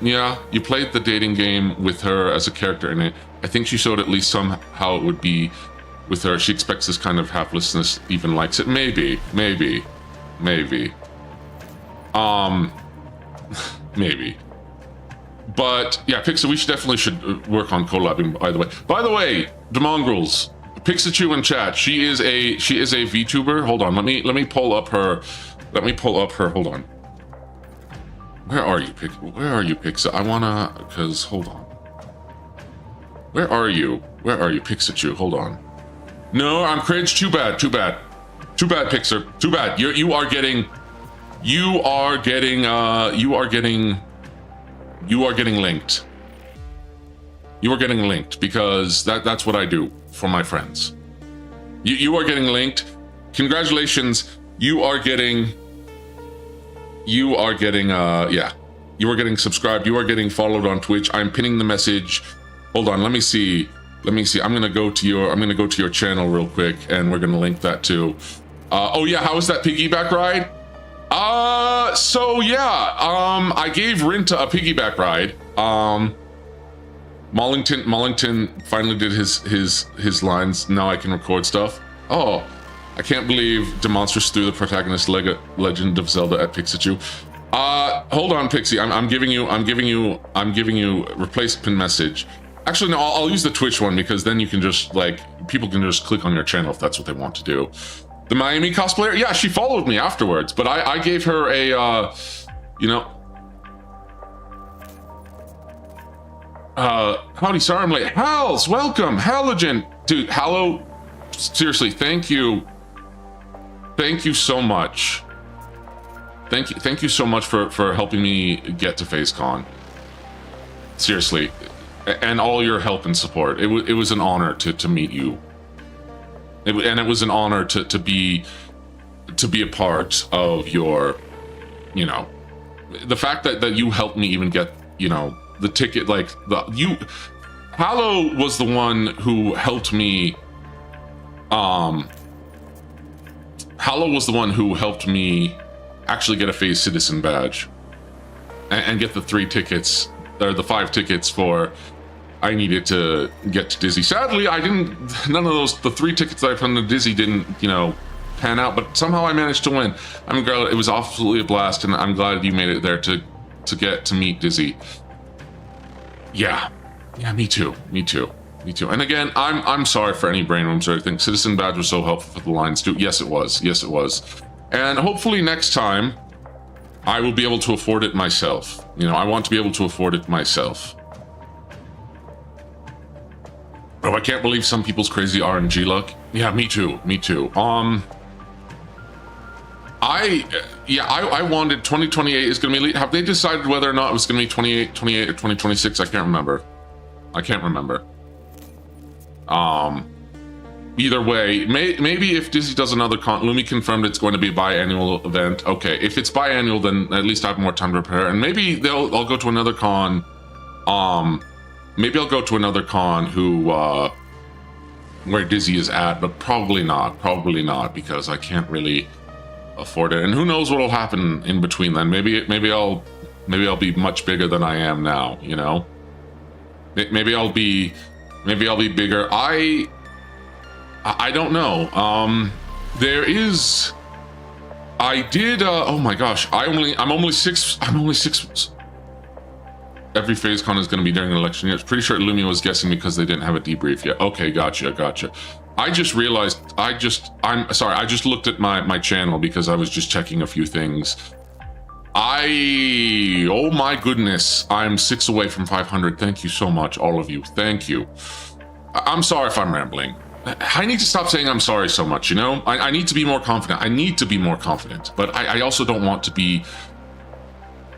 Yeah, you played the dating game with her as a character in it. I think she showed at least somehow it would be with her. She expects this kind of haplessness, even likes it. Maybe. Maybe. But yeah, Pixel, we definitely should work on collabing, by the way. By the way, the mongrels, Pixachu in chat. She is a VTuber. Hold on, let me pull up her. Hold on. Where are you, Pixel? I wanna, cause hold on. Where are you, Pixachu? Hold on. No, I'm cringe. Too bad, Pixar. Too bad. You are getting linked. You are getting linked because that's what I do for my friends. You are getting linked. Congratulations. You are getting subscribed. You are getting followed on Twitch. I'm pinning the message. Hold on. Let me see. I'm gonna go to your channel real quick, and we're gonna link that too. Oh yeah, how was that piggyback ride? So yeah, I gave Rinta a piggyback ride. Mollington finally did his lines. Now I can record stuff. Oh, I can't believe Demonstrous threw the protagonist Legend of Zelda at Pixachu. Hold on, Pixie. I'm giving you replacement message. Actually, no, I'll use the Twitch one, because then you can just, like, people can just click on your channel if that's what they want to do. The Miami cosplayer, yeah, she followed me afterwards, but I gave her a, you know, howdy, sorry I'm late. Hals, welcome, Halogen, dude, Hallo, seriously, thank you so much. Thank you so much for helping me get to Phasecon. Seriously, and all your help and support. It was an honor to meet you. And it was an honor to be a part of your, you know, the fact that you helped me even get, you know, the ticket, like Hallo was the one who helped me. Hallo was the one who helped me actually get a Phase Citizen badge and get the 3 tickets, or the 5 tickets for. I needed to get to Dizzy. Sadly, I didn't. None of those. The 3 tickets that I put into Dizzy didn't, you know, pan out. But somehow I managed to win. I'm glad. It was absolutely a blast, and I'm glad you made it there to get to meet Dizzy. Yeah, me too. And again, I'm sorry for any brain rooms or anything. Citizen badge was so helpful for the lines too. Yes, it was. And hopefully next time, I will be able to afford it myself. You know, I want to be able to afford it myself. Oh, I can't believe some people's crazy RNG luck. Yeah, me too. I wanted 2028 is going to be. Have they decided whether or not it was going to be 28 or 2026? I can't remember. Either way, maybe if Dizzy does another con, Lumi confirmed it's going to be a biannual event. Okay, if it's biannual, then at least I have more time to prepare, and maybe I'll go to another con. Maybe I'll go to another con where Dizzy is at, but probably not because I can't really afford it. And who knows what'll happen in between then. Maybe I'll be much bigger than I am now, you know? Maybe I'll be bigger. I don't know. Oh my gosh, I'm only six. Every Phasecon is going to be during an election year. Pretty sure Lumia was guessing because they didn't have a debrief yet. Okay, gotcha. I just realized, I'm sorry, I just looked at my channel because I was just checking a few things. Oh my goodness, I'm 6 away from 500. Thank you so much, all of you. Thank you. I'm sorry if I'm rambling. I need to stop saying I'm sorry so much, you know? I need to be more confident. I need to be more confident. But I also don't want to be,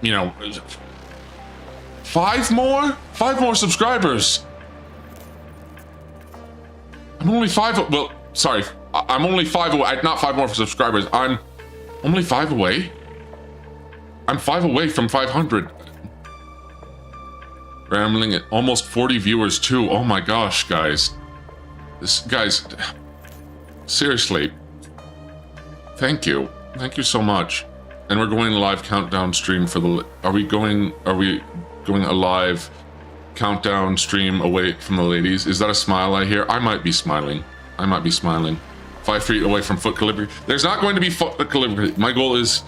you know... 5 more? 5 more subscribers. I'm only 5... Well, sorry. I'm only 5 away. Not 5 more subscribers. I'm only 5 away. I'm 5 away from 500. Rambling at almost 40 viewers too. Oh my gosh, guys. Guys, seriously. Thank you. Thank you so much. And we're going a live countdown stream for the... Are we going a live countdown stream away from the ladies? Is that a smile I hear? I might be smiling. 5 feet away from foot calibri. There's not going to be foot calibri. My goal is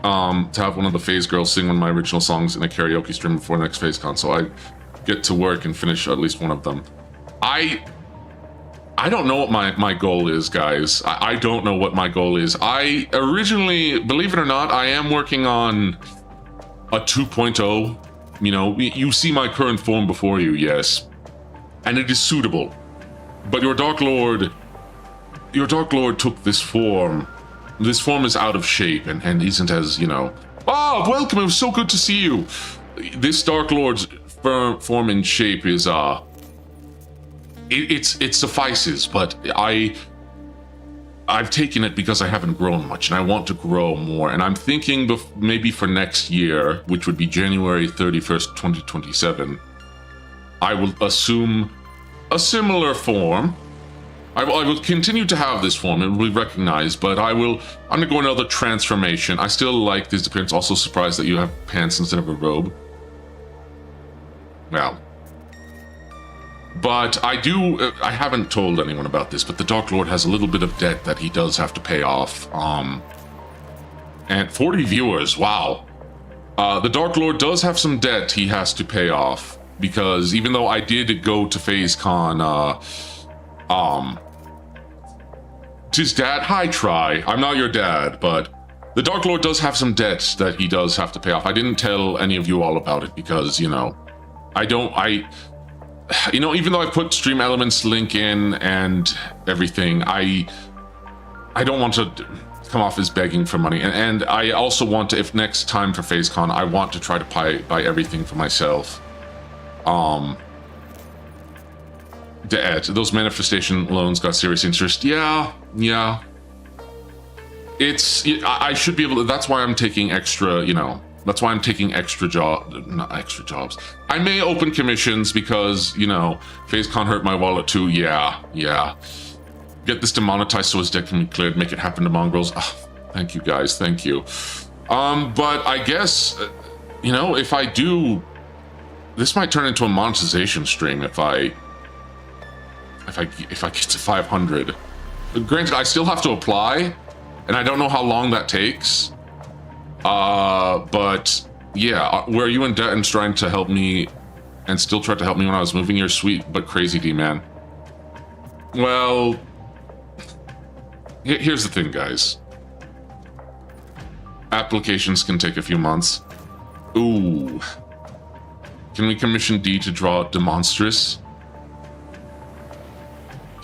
to have one of the Phase girls sing one of my original songs in a karaoke stream before next Phasecon, so I get to work and finish at least one of them. I don't know what my goal is, guys. I don't know what my goal is. I originally, believe it or not, I am working on a 2.0. You know, you see my current form before you, yes. And it is suitable. But your Dark Lord took this form. This form is out of shape and isn't as, you know... Oh, welcome, it was so good to see you. This Dark Lord's form and shape is, it suffices, but I've taken it because I haven't grown much and I want to grow more. And I'm thinking maybe for next year, which would be January 31st, 2027, I will assume a similar form. I will continue to have this form, it will be recognized, but I will undergo another transformation. I still like this appearance. Also surprised that you have pants instead of a robe. Well. But I haven't told anyone about this, but the Dark Lord has a little bit of debt that he does have to pay off. And 40 viewers, wow. The Dark Lord does have some debt he has to pay off, because even though I did go to Phasecon, his dad, hi Try, I'm not your dad, but the Dark Lord does have some debt that he does have to pay off. I didn't tell any of you all about it because, you know, you know, even though I put Stream Elements link in and everything, I don't want to come off as begging for money. And I also want to, if next time for Phasecon, I want to try to buy everything for myself. Those manifestation loans got serious interest. Yeah. I should be able to, that's why I'm taking extra, you know, that's why I'm taking not extra jobs. I may open commissions because, you know, Phasecon hurt my wallet too. Yeah. Get this demonetized so his debt can be cleared. Make it happen to mongrels. Oh, thank you guys. Thank you. But I guess, you know, if I do, this might turn into a monetization stream if I get to 500. Granted, I still have to apply, and I don't know how long that takes. But yeah, were you in debt and trying to help me and still tried to help me when I was moving? You're sweet but crazy, D-man. Well, here's the thing, guys. Applications can take a few months. Ooh. Can we commission D to draw Demonstrous?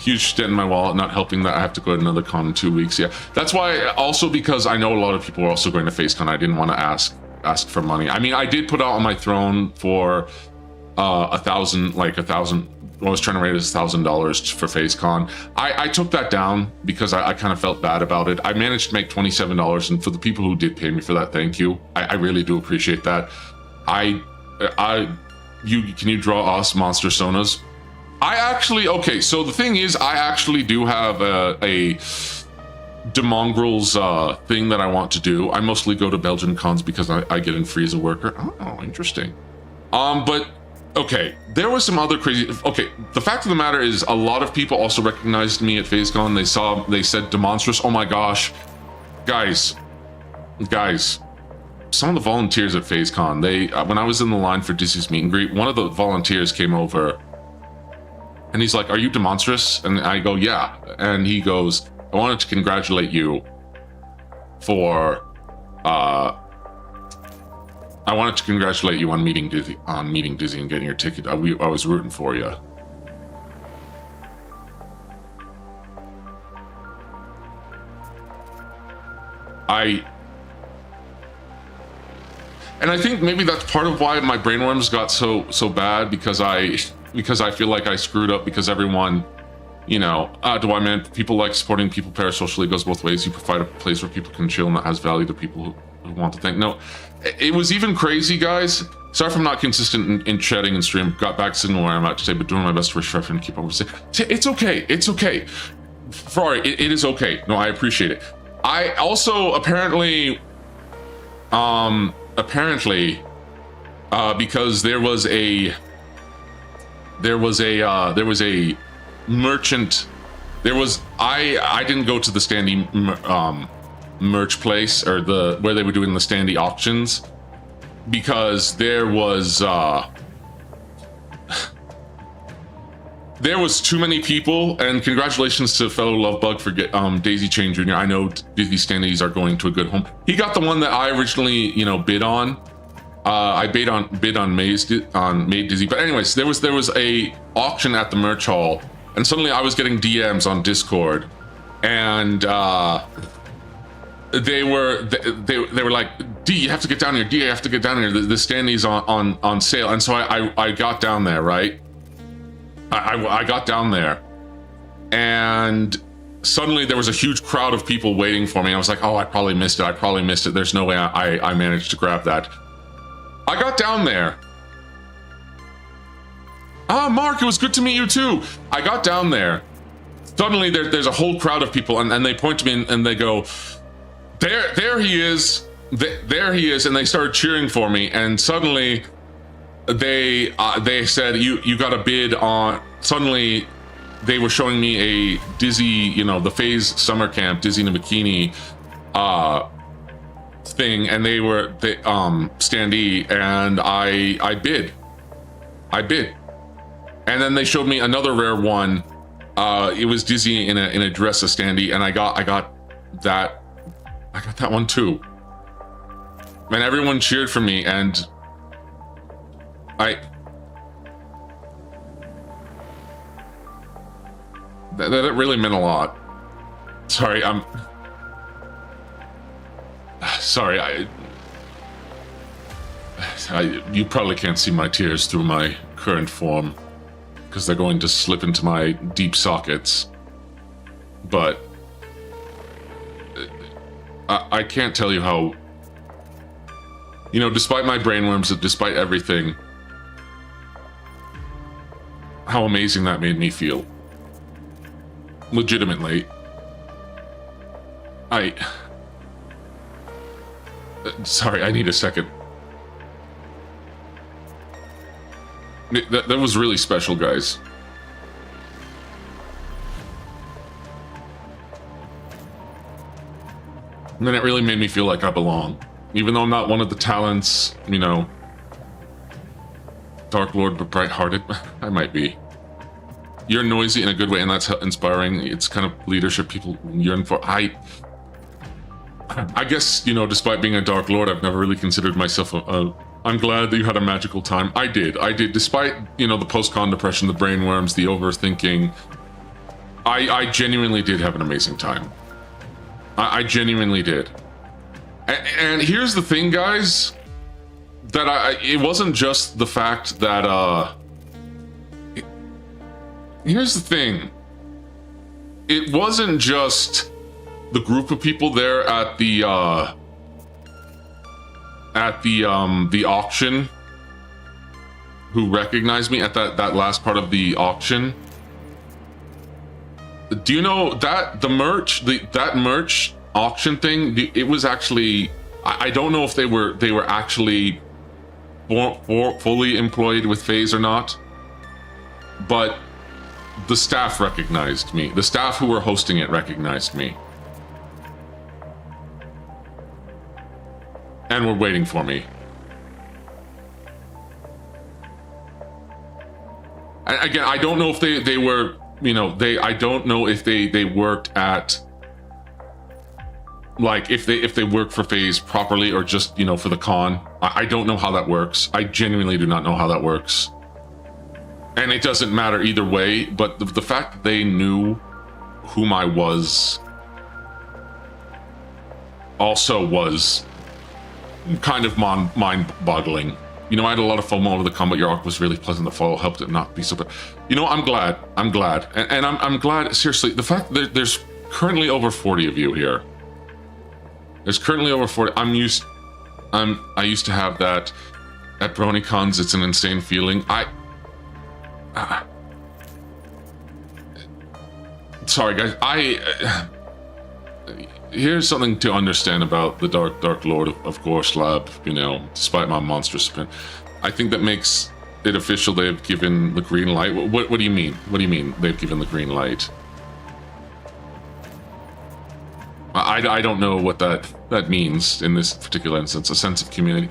Huge dent in my wallet, not helping that I have to go to another con in 2 weeks. Yeah, that's why. Also, because I know a lot of people are also going to Phasecon, I didn't want to ask for money. I mean, I did put out on my throne for $1,000. I was trying to raise $1,000 for Phasecon. I took that down because I kind of felt bad about it. I managed to make $27, and for the people who did pay me for that, thank you. I really do appreciate that. Can you draw us monster sonas? Okay, so the thing is, I actually do have a Demongrels thing that I want to do. I mostly go to Belgian cons because I get in free as a worker. Oh, interesting. But, okay, there was some other crazy... Okay, the fact of the matter is, a lot of people also recognized me at Phasecon. They said Demonstrous. Oh my gosh. Guys, some of the volunteers at Phasecon, when I was in the line for Dizzy's meet and greet, one of the volunteers came over and he's like, "Are you Demonstrous?" And I go, "Yeah." And he goes, "I wanted to congratulate you for I wanted to congratulate you on meeting Dizzy and getting your ticket. I was rooting for you. And I think maybe that's part of why my brainworms got so bad, because I feel like I screwed up, because everyone, you know, people like supporting people parasocially. It goes both ways. You provide a place where people can chill and that has value to people who want to think. No, it was even crazy, guys. Sorry if I'm not consistent in chatting and stream. Got back to where I'm at today, but doing my best to refresh and keep up with it. It's okay. It's okay. Ferrari, it is okay. No, I appreciate it. I also apparently, because there was a merchant. I didn't go to the standee merch place, or where they were doing the standee auctions, because there was too many people. And congratulations to fellow Lovebug for Daisy Chain Jr. I know Disney standees are going to a good home. He got the one that I originally, you know, bid on. I bid on Made Dizzy. But anyways, there was a auction at the merch hall, and suddenly I was getting DMs on Discord, and they were like, D, you have to get down here. D, you have to get down here. The standee's on sale. And so I got down there, right? I got down there, and suddenly there was a huge crowd of people waiting for me. I was like, oh, I probably missed it. There's no way I managed to grab that. I got down there. Ah, Mark, it was good to meet you too. I got down there. Suddenly there's a whole crowd of people, and they point to me and they go, there he is. There he is. And they started cheering for me. And suddenly they said, you got a bid on. Suddenly they were showing me a Dizzy, you know, the Phase summer camp, Dizzy in a bikini thing, and they standee, and I bid. And then they showed me another rare one. It was Dizzy in a dress, a standee, and I got that one too. And everyone cheered for me, and that really meant a lot. Sorry, you probably can't see my tears through my current form, because they're going to slip into my deep sockets. But I can't tell you how, you know, despite my brainworms, despite everything, how amazing that made me feel. Legitimately. Sorry, I need a second. That was really special, guys. And then it really made me feel like I belong. Even though I'm not one of the talents, you know, Dark Lord but bright-hearted, I might be. You're noisy in a good way, and that's inspiring. It's kind of leadership people yearn for. I guess, you know, despite being a Dark Lord, I've never really considered myself I'm glad that you had a magical time. I did. Despite, you know, the post-con depression, the brainworms, the overthinking, I genuinely did have an amazing time. I genuinely did. And here's the thing, guys, that it wasn't just the fact that, here's the thing. It wasn't just the group of people there at the auction who recognized me at that last part of the auction. Do you know that the merch, that merch auction thing, it was actually, I don't know if they were actually fully employed with Phase or not, but the staff recognized me. The staff who were hosting it recognized me. And were waiting for me. And again, I don't know if they were, you know, I don't know if they worked at like if they work for Phase properly or just, you know, for the con. I don't know how that works. I genuinely do not know how that works. And it doesn't matter either way, but the fact that they knew whom I was also was kind of mind-boggling. You know, I had a lot of FOMO over the con, but your arc was really pleasant to follow, helped it not be so bad. You know, I'm glad. I'm glad, seriously, the fact that there's currently over 40 of you here. There's currently over 40. I used to have that at BronyCons. It's an insane feeling. Sorry guys, here's something to understand about the Dark Lord of Gorse Lab, you know, despite my monstrous spin. I think that makes it official they've given the green light. What do you mean? What do you mean they've given the green light? I don't know what that means in this particular instance, a sense of community.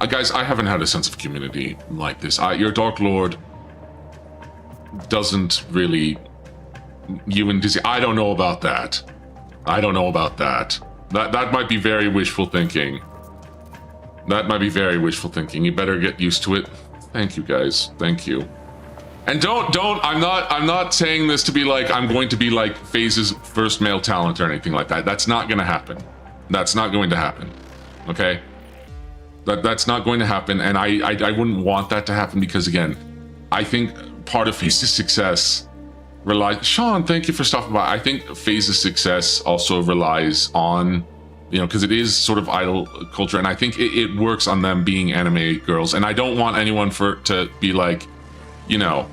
Guys, I haven't had a sense of community like this. Your Dark Lord doesn't really... You and Dizzy, I don't know about that. I don't know about that. That might be very wishful thinking. That might be very wishful thinking. You better get used to it. Thank you, guys. Thank you. And don't, I'm not saying this to be like, I'm going to be like Phase's first male talent or anything like that. That's not going to happen. That's not going to happen. Okay? That's not going to happen. And I wouldn't want that to happen because, again, I think part of Phase's success relies... Sean, thank you for stopping by. I think Phase's success also relies on, you know, because it is sort of idol culture, and I think it works on them being anime girls. And I don't want anyone to be like, you know,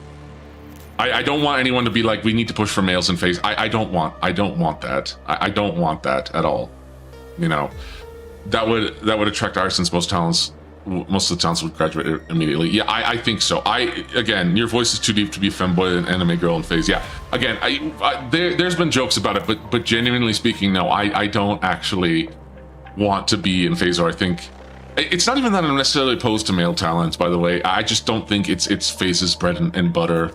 I don't want anyone to be like, we need to push for males in Phase. I don't want that. I don't want that at all. You know, that would attract our, since most of the talents would graduate immediately. Yeah, I think so. Again, your voice is too deep to be a femboy and anime girl in Phase. Yeah, again, there's been jokes about it, but genuinely speaking, no, I don't actually want to be in Phase, or I think it's not even that I'm necessarily opposed to male talents, by the way. I just don't think it's Phase's bread and butter,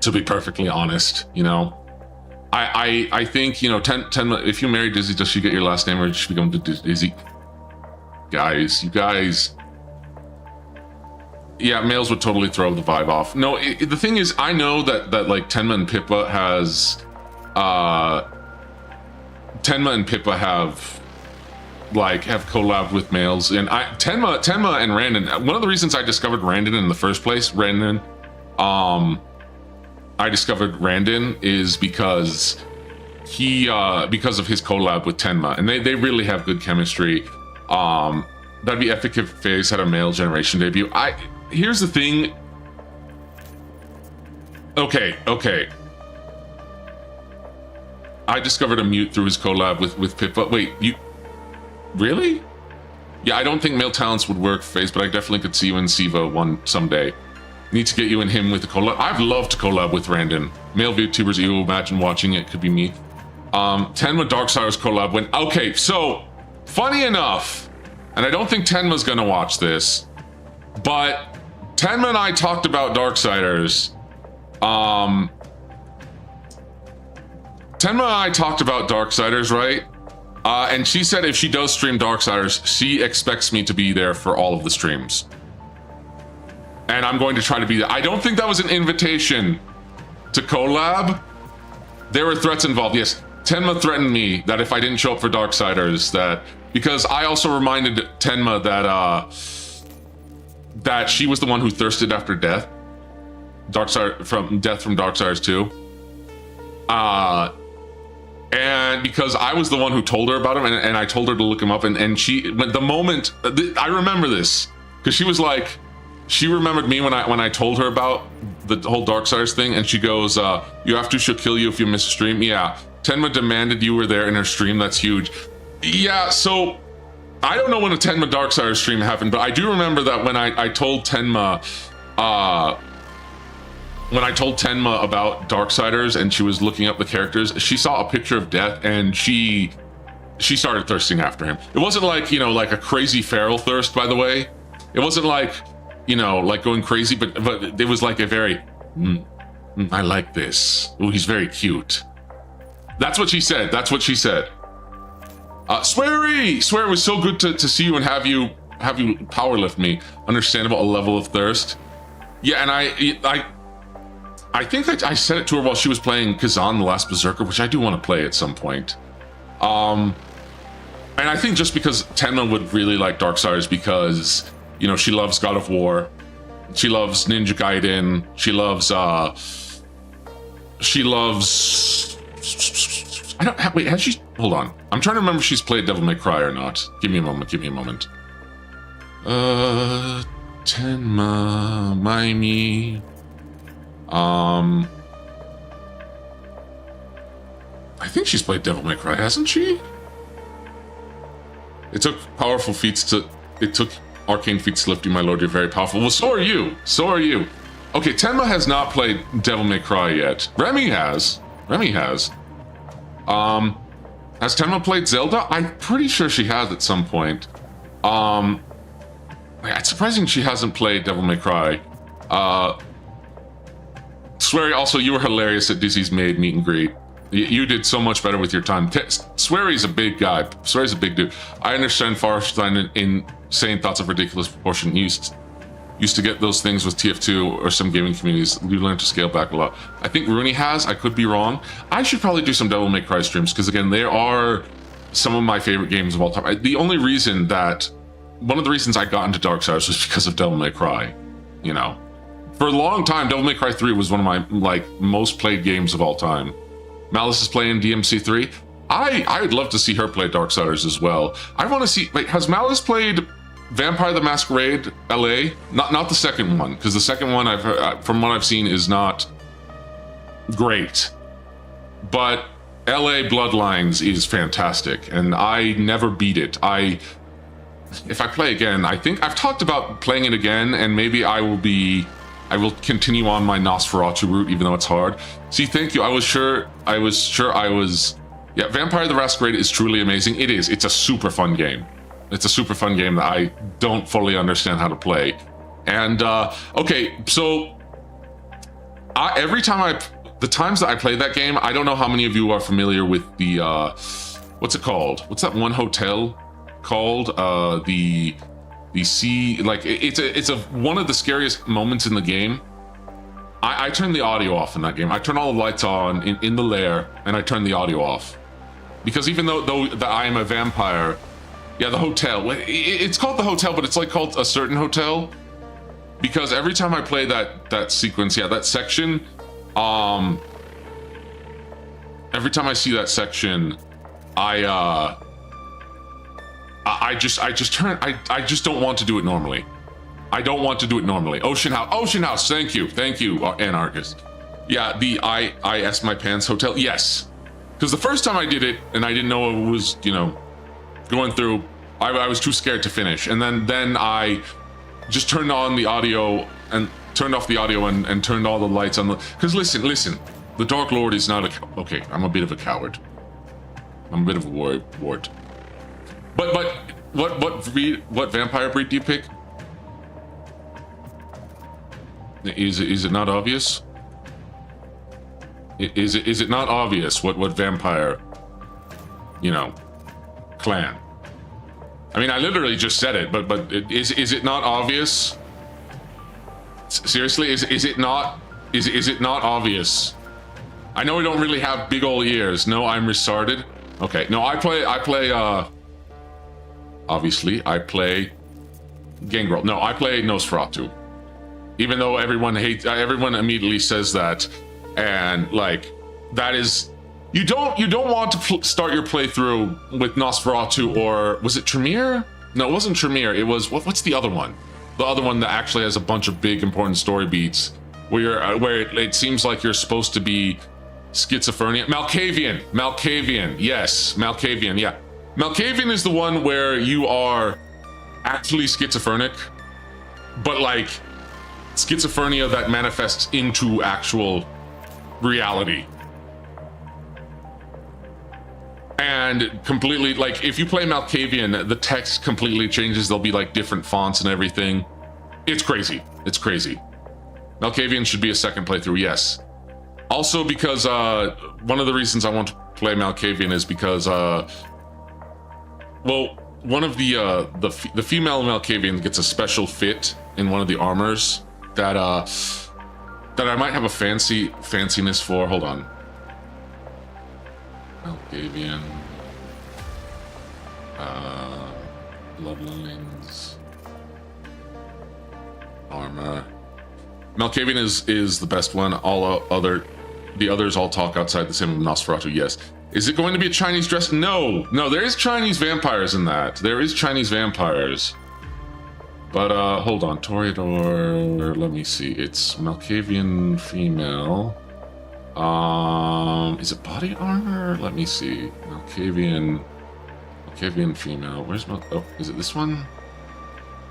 to be perfectly honest. You know, I think, you know, Tenma, if you marry Dizzy, does she get your last name or does she become Dizzy? Guys, you guys, yeah, males would totally throw the vibe off. No, the thing is, I know that like Tenma and Pippa have collabed with males, and Tenma and Randon. One of the reasons I discovered Randon in the first place, I discovered Randon is because because of his collab with Tenma, and they really have good chemistry. That'd be epic if Phase had a male generation debut. Here's the thing. Okay. I discovered a mute through his collab with Pippa. Wait, you really? Yeah, I don't think male talents would work for Phase, but I definitely could see you in Siva one someday. Need to get you and him with a collab. I've loved to collab with Randon. Male VTubers, you imagine watching it, could be me. Tenma Darksiders collab went. Okay, so funny enough, and I don't think Tenma's gonna watch this, but Tenma and I talked about Darksiders. Tenma and I talked about Darksiders, right? And she said if she does stream Darksiders, she expects me to be there for all of the streams. And I'm going to try to be there. I don't think that was an invitation to collab. There were threats involved. Yes, Tenma threatened me that if I didn't show up for Darksiders, because I also reminded Tenma that she was the one who thirsted after death. From Darksiders 2. And because I was the one who told her about him, and I told her to look him up, and she, but the moment, I remember this, because she was like, she remembered me when I told her about the whole Darksiders thing, and she goes, you have to, she'll kill you if you miss a stream. Yeah, Tenma demanded you were there in her stream. That's huge. Yeah, so I don't know when a Tenma Darksiders stream happened, but I do remember that when I told Tenma, about Darksiders and she was looking up the characters, she saw a picture of Death and she started thirsting after him. It wasn't like, you know, like a crazy feral thirst, by the way. It wasn't like, you know, like going crazy, but it was like a very, I like this. Oh, he's very cute. That's what she said. That's what she said. Sweary, it was so good to see you and have you power lift me. Understandable, a level of thirst. Yeah, and I think I said it to her while she was playing Kazan, the Last Berserker, which I do want to play at some point. And I think just because Tenma would really like Darksiders because, you know, she loves God of War, she loves Ninja Gaiden, she loves wait, has she, hold on. I'm trying to remember if she's played Devil May Cry or not. Give me a moment. Tenma, Maimi. I think she's played Devil May Cry, hasn't she? It took arcane feats to lift you, my lord. You're very powerful. Well, so are you. Okay, Tenma has not played Devil May Cry yet. Remy has. Has Tenma played Zelda? I'm pretty sure she has at some point. It's surprising she hasn't played Devil May Cry. Swery, also, you were hilarious at Dizzy's Maid meet and greet. You did so much better with your time. Swery's a big guy. Swery's a big dude. I understand Farstein in saying thoughts of ridiculous proportion. Used to get those things with TF2 or some gaming communities. We learned to scale back a lot. I think Rooney has. I could be wrong. I should probably do some Devil May Cry streams because, again, they are some of my favorite games of all time. One of the reasons I got into Darksiders was because of Devil May Cry. You know, for a long time, Devil May Cry 3 was one of my most played games of all time. Malice is playing DMC3. I would love to see her play Darksiders as well. I want to see. Wait, has Malice played Vampire the Masquerade LA? Not the second one, because the second one I've heard, from what I've seen, is not great. But LA Bloodlines is fantastic, and I never beat it. If I play again, I think I've talked about playing it again, and maybe I will continue on my Nosferatu route, even though it's hard. See, thank you. Yeah, Vampire the Masquerade is truly amazing. It is. It's a super fun game. It's a super fun game that I don't fully understand how to play. And, okay, so the times that I play that game, I don't know how many of you are familiar with the, what's it called? What's that one hotel called? The sea, it's one of the scariest moments in the game. I turn the audio off in that game. I turn all the lights on in the lair, and I turn the audio off. Because even though I am a vampire, yeah, the hotel, it's called the hotel, but it's called a certain hotel. Because every time I play that sequence, yeah, that section, every time I see that section, I just don't want to do it normally. I don't want to do it normally. Ocean House, thank you, Anarchist. Yeah, the I S My Pants Hotel, yes. Because the first time I did it, and I didn't know it was, going through, I was too scared to finish. And then I just turned on the audio, and turned off the audio, and turned all the lights on. Because listen, the Dark Lord is not okay, I'm a bit of a coward. I'm a bit of a wart. But what vampire breed do you pick? Is it not obvious? Is it not obvious what vampire, clan? I mean, I literally just said it, but is it not obvious? Seriously, is it not obvious? I know we don't really have big old ears. No, I'm retarded. Okay, no, I play obviously, I play Gangrel. No, I play Nosferatu. Even though everyone immediately says that, and that is, you don't want to start your playthrough with Nosferatu, or was it Tremere? No, it wasn't Tremere. It was what's the other one? The other one that actually has a bunch of big important story beats, where it seems like you're supposed to be schizophrenia. Malkavian. Yes, Malkavian. Yeah. Malkavian is the one where you are actually schizophrenic, but schizophrenia that manifests into actual reality. And completely, if you play Malkavian, the text completely changes. There'll be different fonts and everything. It's crazy. Malkavian should be a second playthrough, yes. Also because one of the reasons I want to play Malkavian is because Well, one of the female Malkavian gets a special fit in one of the armors that I might have a fanciness for. Hold on. Malkavian. Bloodlines. Armor. Malkavian is the best one. The others all talk outside the same of Nosferatu. Yes. Is it going to be a Chinese dress? No. There is Chinese vampires in that. There is Chinese vampires. But hold on, Toreador. Let me see. It's Malkavian female. Is it body armor? Let me see. Malkavian female. Where's oh, is it this one?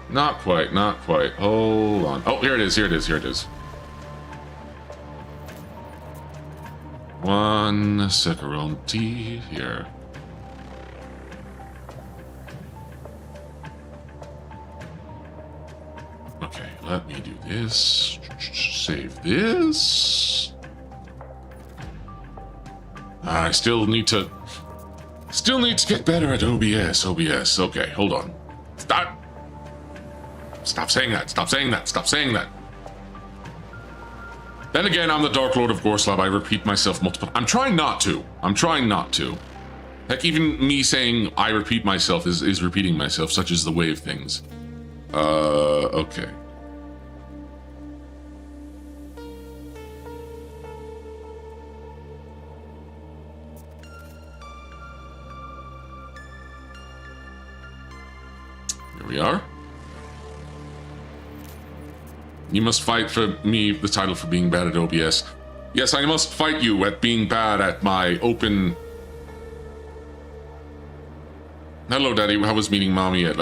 Not quite. Hold on. Oh, here it is. One second, T here. Okay, let me do this. Save this. I still need to get better at OBS. Okay, hold on. Stop saying that. Then again, I'm the Dark Lord of Gorslav. I repeat myself multiple. I'm trying not to. Heck, even me saying I repeat myself is repeating myself, such as the way of things. Okay. Here we are. You must fight for me the title for being bad at OBS. Yes, I must fight you at being bad at my open... Hello, Daddy. How was meeting Mommy at...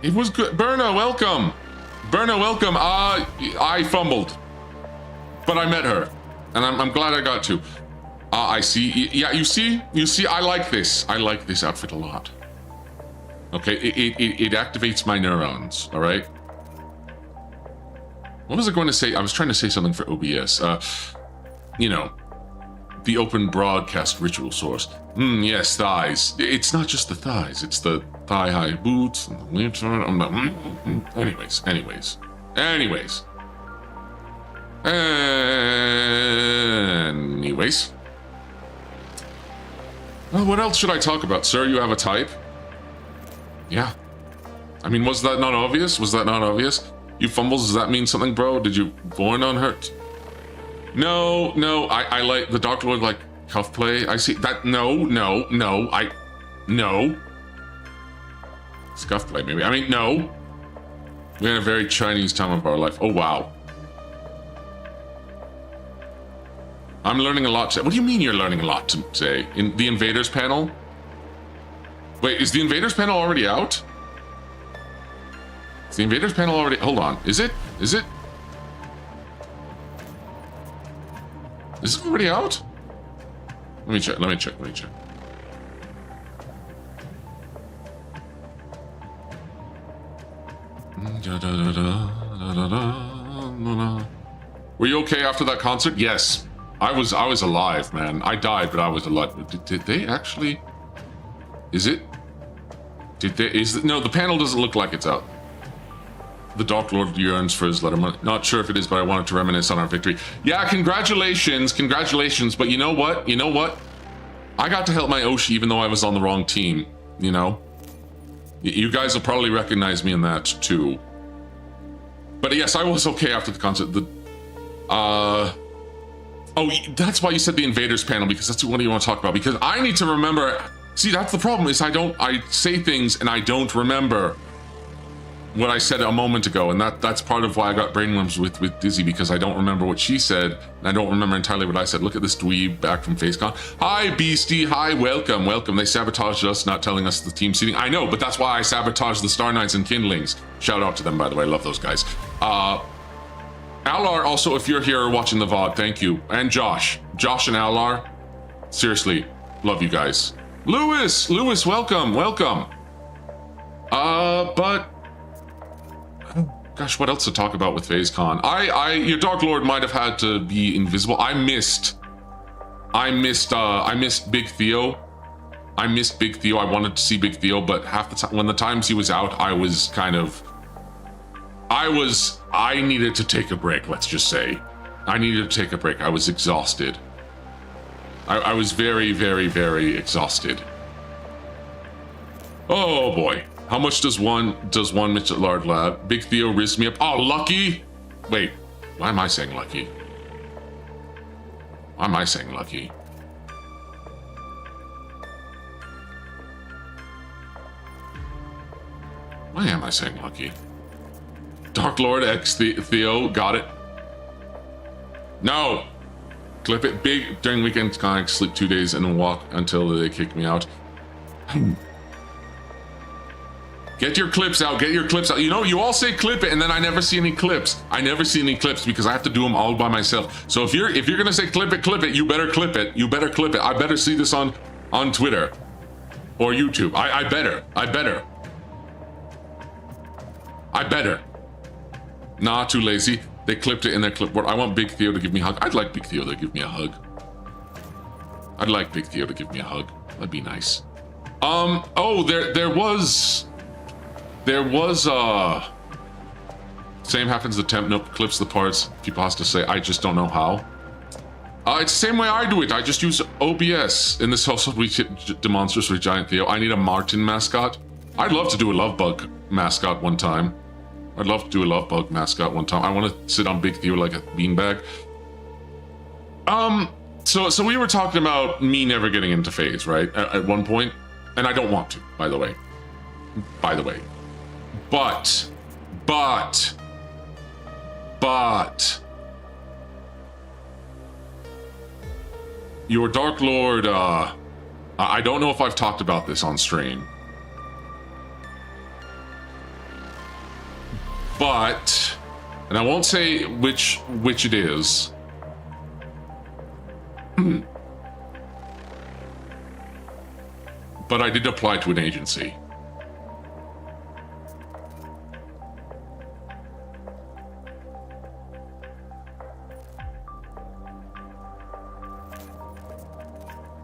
It was good. Berna, welcome. I fumbled. But I met her. And I'm glad I got to. I see. Yeah, you see, I like this. I like this outfit a lot. Okay, it activates my neurons, all right? What was I going to say? I was trying to say something for OBS. You know, the open broadcast ritual source. Yes, thighs. It's not just the thighs. It's the thigh-high boots and the winter. Anyways. Well, what else should I talk about? Sir, you have a type? Yeah. I mean, was that not obvious? You fumbles, does that mean something, bro? Did you born unhurt? No, I like the Dark Lord like cuff play. I see that. No. Scuff play, maybe. I mean, no. We had a very Chinese time of our life. Oh, wow. I'm learning a lot today. What do you mean you're learning a lot today? In the Invaders panel? Wait, is the Invaders panel already out? Is the Invaders panel already... Hold on. Is it? Is it already out? Let me check. Were you okay after that concert? Yes. I was alive, man. I died, but I was alive. Did they actually... Is it? No, the panel doesn't look like it's out. The Dark Lord yearns for his letter money. Not sure if it is, but I wanted to reminisce on our victory. Yeah, congratulations. But you know what? I got to help my Oshi even though I was on the wrong team, you know? You guys will probably recognize me in that too. But yes, I was okay after the concert. Oh, that's why you said the Invaders panel, because that's what you want to talk about. Because I need to remember. See, that's the problem, is I say things and I don't remember what I said a moment ago, and that's part of why I got brainworms with Dizzy, because I don't remember what she said, and I don't remember entirely what I said. Look at this dweeb back from Phasecon. Hi, Beastie. Hi, welcome. They sabotaged us, not telling us the team seating. I know, but that's why I sabotaged the Star Knights and Kindlings. Shout out to them, by the way. I love those guys. Alar, also, if you're here watching the VOD, thank you. And Josh and Alar, seriously, love you guys. Lewis, welcome. But gosh, what else to talk about with Phasecon? Your Dark Lord might have had to be invisible. I missed Big Theo. I missed Big Theo. I wanted to see Big Theo, but half the time, when the times he was out, I was kind of, I needed to take a break, let's just say. I needed to take a break. I was exhausted. I was very, very, very exhausted. Oh boy. How much does one Mitchell Lard Lab? Big Theo rizzed me up. Oh, lucky? Wait, why am I saying lucky? Why am I saying lucky? Why am I saying lucky? Dark Lord X Theo, got it. No! Clip it big during weekends, kind of sleep 2 days and walk until they kick me out. Get your clips out, get your clips out. You know, you all say clip it and then I never see any clips. I never see any clips because I have to do them all by myself. So if you're gonna say clip it, you better clip it. You better clip it. I better see this on Twitter or YouTube. I better. Nah, too lazy. They clipped it in their clipboard. I want Big Theo to give me a hug. I'd like Big Theo to give me a hug. I'd like Big Theo to give me a hug. That'd be nice. Oh, there was same happens to temp. Nope, clips the parts. People has to say, I just don't know how. It's the same way I do it. I just use OBS. In this household, we demonstrably giant Theo. I need a Martin mascot. I'd love to do a love bug mascot one time. I want to sit on Big Theo like a beanbag. So we were talking about me never getting into Phase, right? At one point, and I don't want to, by the way. But your Dark Lord, I don't know if I've talked about this on stream. But, and I won't say which it is. But I did apply to an agency.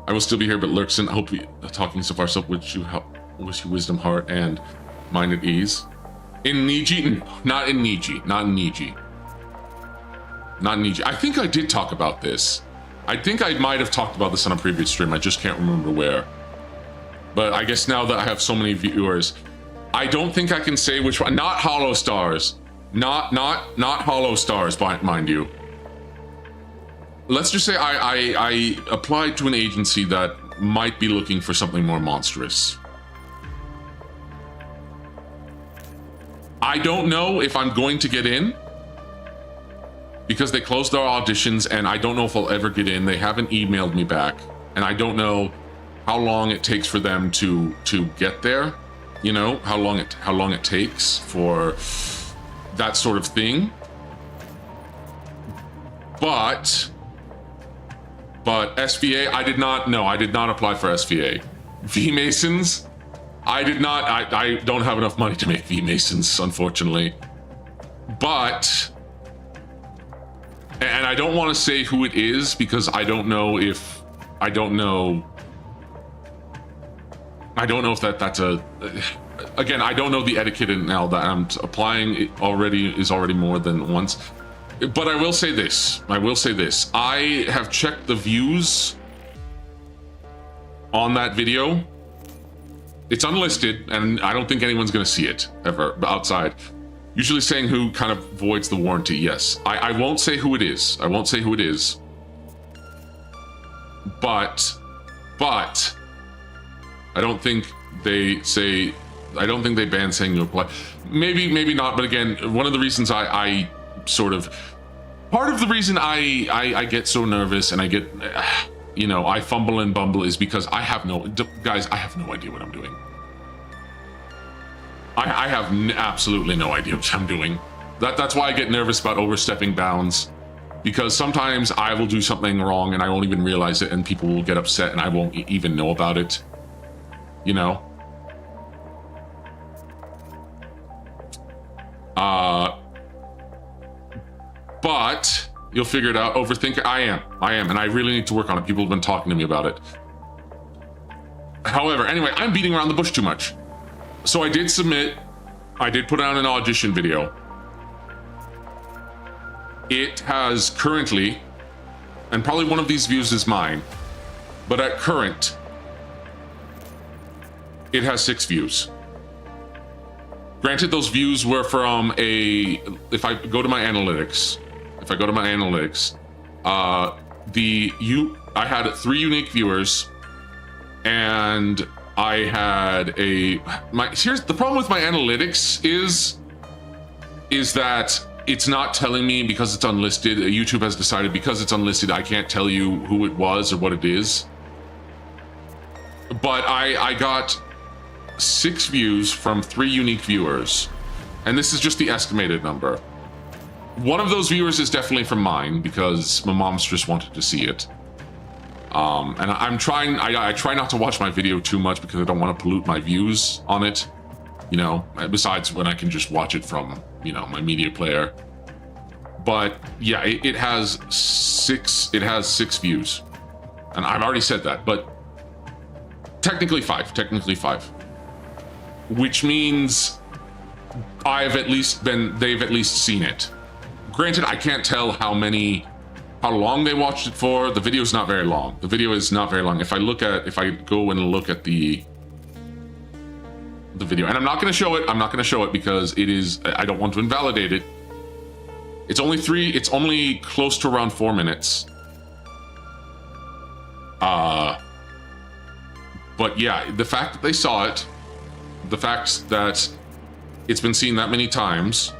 I will still be here, but Lurkson, I hope we talking so far. So wish you wisdom, heart, and mind at ease. In Niji? Not in Niji. I think I did talk about this. I think I might have talked about this on a previous stream. I just can't remember where. But I guess now that I have so many viewers, I don't think I can say which one. Not Hollow Stars. Not Hollow Stars, mind you. Let's just say I applied to an agency that might be looking for something more monstrous. I don't know if I'm going to get in because they closed our auditions and I don't know if I'll ever get in. They haven't emailed me back and I don't know how long it takes for them to get there. You know, how long it takes for that sort of thing. But SVA, I did not apply for SVA. V-Masons, I did not. I don't have enough money to make V-Masons, unfortunately. But, and I don't want to say who it is because I don't know if that's a. Again, I don't know the etiquette and now that I'm applying. It is already more than once. But I will say this. I have checked the views on that video. It's unlisted, and I don't think anyone's going to see it ever outside. Usually saying who kind of voids the warranty. Yes, I won't say who it is. But I don't think they ban saying you apply. Maybe not. But again, one of the reasons I part of the reason I get so nervous and I get, I fumble and bumble is because I have no idea what I'm doing. I have absolutely no idea what I'm doing. That's why I get nervous about overstepping bounds, because sometimes I will do something wrong and I won't even realize it and people will get upset and I won't even know about it, but you'll figure it out. Overthink it. I am, and I really need to work on it. People have been talking to me about it. However, anyway, I'm beating around the bush too much. So I did put out an audition video. It has currently, and probably one of these views is mine, but at current, it has 6 views. Granted, those views were from if I go to my analytics, I had 3 unique viewers, and I had here's the problem with my analytics is that it's not telling me because it's unlisted. YouTube has decided because it's unlisted, I can't tell you who it was or what it is. But I got 6 views from 3 unique viewers, and this is just the estimated number. One of those viewers is definitely from mine because my mom's just wanted to see it. And I try not to watch my video too much because I don't want to pollute my views on it, you know, besides when I can just watch it from, you know, my media player. But yeah, it has 6 views, and I've already said that, but technically 5, which means they've at least seen it. Granted, I can't tell how long they watched it for. The video is not very long. If I go and look at the video, and I'm not going to show it because I don't want to invalidate it. It's only close to around 4 minutes. But yeah, the fact that they saw it, the fact that it's been seen that many times,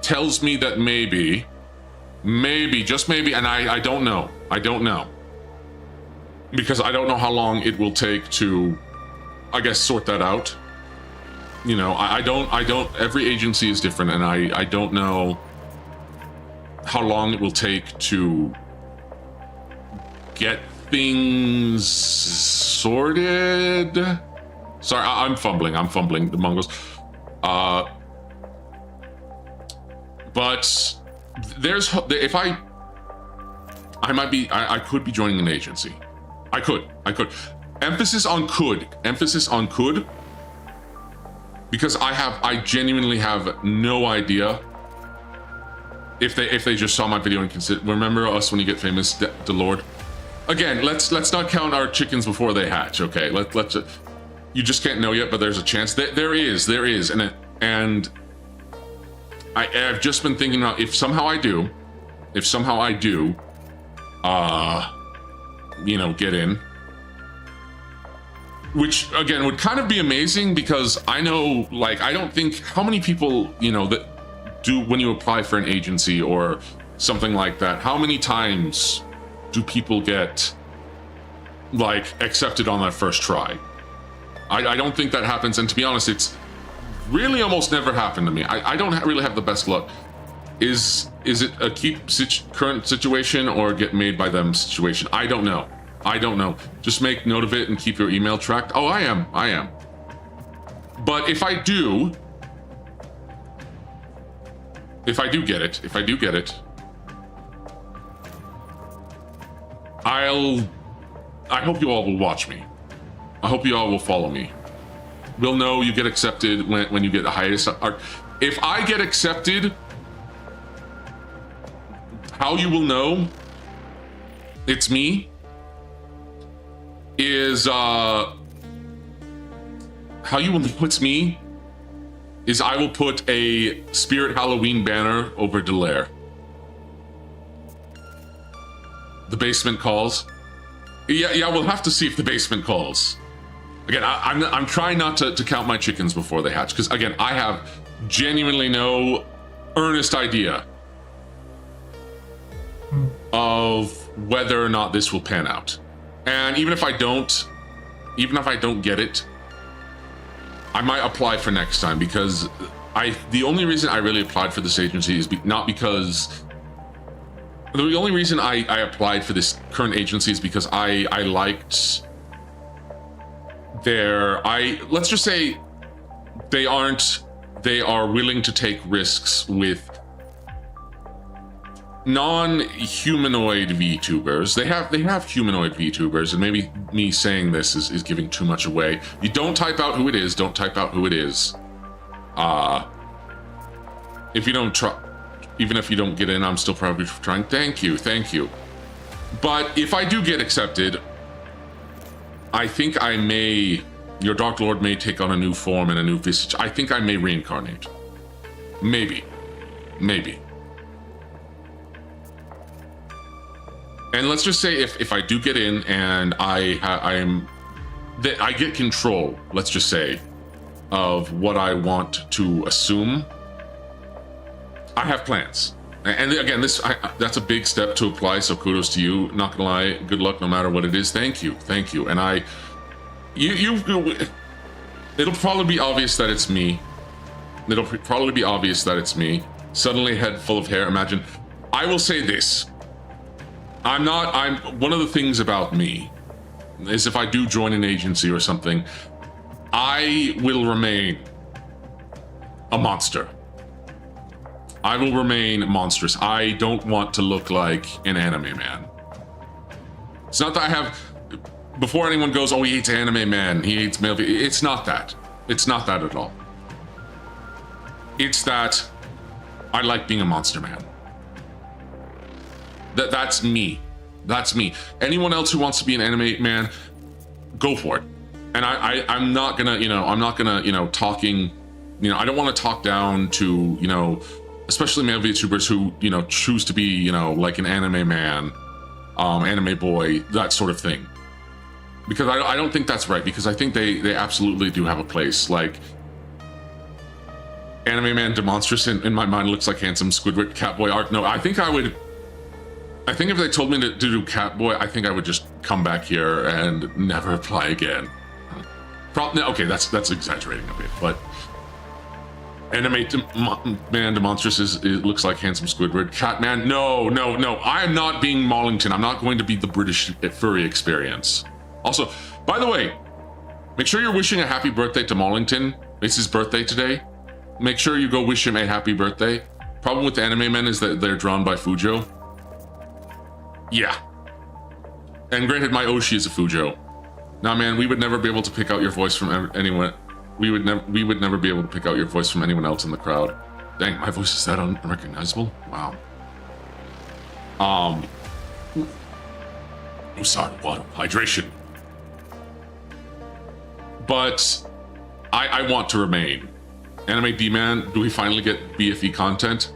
tells me that maybe, just maybe, and I don't know, because I don't know how long it will take to, I guess, sort that out. You know, I don't, every agency is different, and I don't know how long it will take to get things sorted. Sorry, I'm fumbling the mongrels. But I could be joining an agency. I could. Emphasis on could, because I genuinely have no idea if they just saw my video and consider. Remember us when you get famous, Delord. Again, let's not count our chickens before they hatch. Okay, let's. You just can't know yet, but there's a chance. There is, and I've just been thinking about if somehow I do, you know, get in, which again would kind of be amazing because I know, like, I don't think how many people, you know, that do when you apply for an agency or something like that, how many times do people get like accepted on that first try? I don't think that happens, and to be honest, it's really almost never happened to me. I don't really have the best luck. Is it a current situation or get made by them situation? I don't know. Just make note of it and keep your email tracked. Oh, I am. But if I do get it, I hope you all will watch me. I hope you all will follow me. We'll know you get accepted when you get the highest. If I get accepted, how you will know it's me is how you will know it's me is I will put a Spirit Halloween banner over Delaire. The basement calls. Yeah, we'll have to see if the basement calls. Again, I'm trying not to count my chickens before they hatch, because again, I have genuinely no earnest idea of whether or not this will pan out. And even if I don't get it, I might apply for next time, because the only reason I really applied for this agency is not because. The only reason I applied for this current agency is because I liked let's just say they are willing to take risks with non-humanoid VTubers. They have humanoid VTubers, and maybe me saying this is giving too much away. You don't type out who it is. Don't type out who it is. If you don't try, even if you don't get in, I'm still probably trying. Thank you. But if I do get accepted, I think I may. Your Dark Lord may take on a new form and a new visage. I think I may reincarnate. Maybe. And let's just say if I do get in and I get control, let's just say, of what I want to assume, I have plans. And again, that's a big step to apply, so kudos to you. Not gonna lie, good luck no matter what it is. Thank you. And it'll probably be obvious that it's me. Suddenly head full of hair, imagine. I will say this. One of the things about me is if I do join an agency or something, I will remain a monster. I will remain monstrous. I don't want to look like an anime man. It's not that I have, before anyone goes, oh, he hates anime man, he hates male, it's not that. It's not that at all. It's that I like being a monster man. That's me. Anyone else who wants to be an anime man, go for it. And I'm not gonna, talking, I don't want to talk down to, especially male VTubers who, choose to be, like an anime man, anime boy, that sort of thing. Because I don't think that's right, because I think they absolutely do have a place. Like, anime man demonstrous in my mind looks like handsome Squidward Catboy arc. No, I think if they told me to do Catboy, I think I would just come back here and never apply again. Okay, that's exaggerating a bit, but anime man demonstrous it looks like handsome Squidward. Catman, no. I am not being Mollington. I'm not going to be the British furry experience. Also, by the way, make sure you're wishing a happy birthday to Mollington. It's his birthday today. Make sure you go wish him a happy birthday. Problem with the anime men is that they're drawn by Fujo. Yeah. And granted, my Oshi is a Fujo. Nah, man, we would never be able to pick out your voice from anyone. We would never be able to pick out your voice from anyone else in the crowd. Dang, my voice is that unrecognizable? Wow. Sorry, water, hydration. But I want to remain. Anime D-Man, do we finally get BFE content?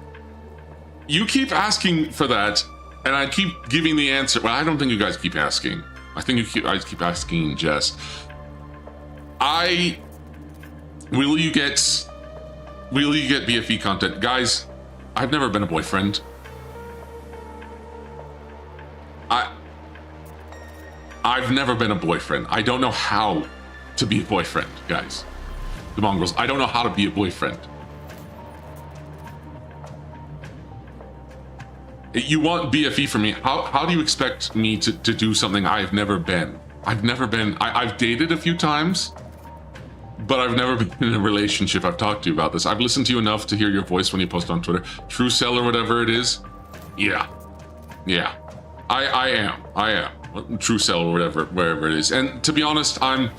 You keep asking for that, and I keep giving the answer. Well, I don't think you guys keep asking. I think you guys keep asking in jest. Will you get BFE content? Guys, I've never been a boyfriend. I've never been a boyfriend. I don't know how to be a boyfriend, guys. The mongrels. I don't know how to be a boyfriend. You want BFE from me. How do you expect me to do something I've never been? I've dated a few times, but I've never been in a relationship. I've talked to you about this. I've listened to you enough to hear your voice when you post on Twitter. True Cell or whatever it is. Yeah. I am. True Cell or wherever it is. And to be honest, I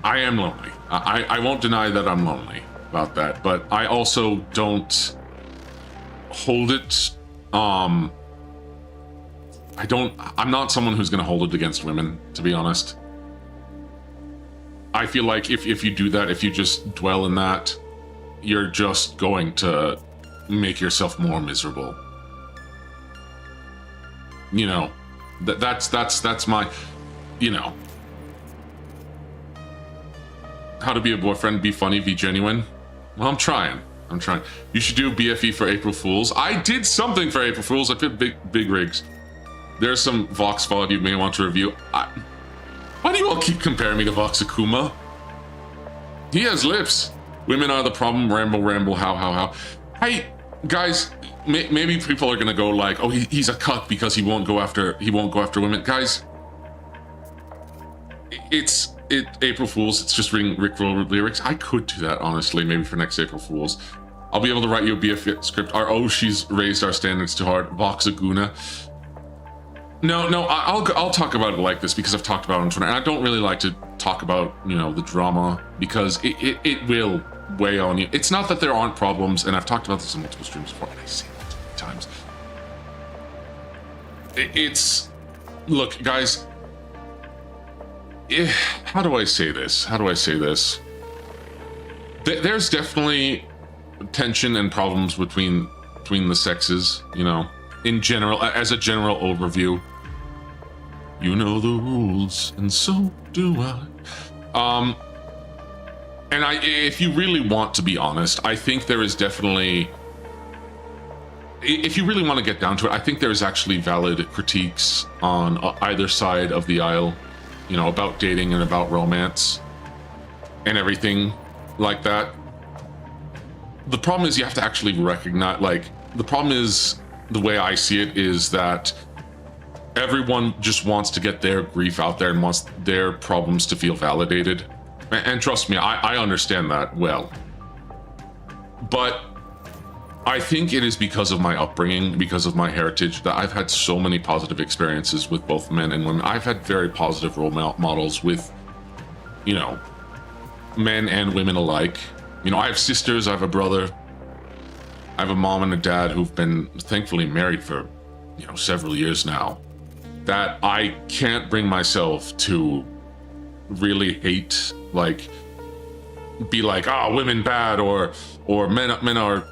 am lonely. I won't deny that I'm lonely about that, but I also don't hold it. I'm not someone who's going to hold it against women, to be honest. I feel like if you do that, if you just dwell in that, you're just going to make yourself more miserable. That's my, how to be a boyfriend, be funny, be genuine. Well, I'm trying. You should do BFE for April Fools. I did something for April Fools. I did big rigs. There's some Vox VOD you may want to review. Why do you all keep comparing me to Vox Akuma? He has lips. Women are the problem. Ramble. How. Hey, guys, maybe people are gonna go like, oh, he's a cuck because he won't go after women. Guys, it's April Fools. It's just reading Rickroll lyrics. I could do that, honestly, maybe for next April Fools. I'll be able to write you a BF script. She's raised our standards too hard. Voxaguna. No, I'll talk about it like this because I've talked about it on Twitter. And I don't really like to talk about, the drama because it will weigh on you. It's not that there aren't problems, and I've talked about this in multiple streams before, and I say it too many times. Look, guys, how do I say this? There's definitely tension and problems between the sexes, in general, as a general overview. You know the rules, and so do I. And if you really want to be honest, I think there is definitely, if you really want to get down to it, I think there's actually valid critiques on either side of the aisle, about dating and about romance and everything like that. The problem is you have to actually recognize, the problem is, the way I see it is that everyone just wants to get their grief out there and wants their problems to feel validated. And trust me, I understand that well. But I think it is because of my upbringing, because of my heritage, that I've had so many positive experiences with both men and women. I've had very positive role models with, men and women alike. I have sisters, I have a brother, I have a mom and a dad who've been thankfully married for, several years now, that I can't bring myself to really hate, be like, women bad, or men are,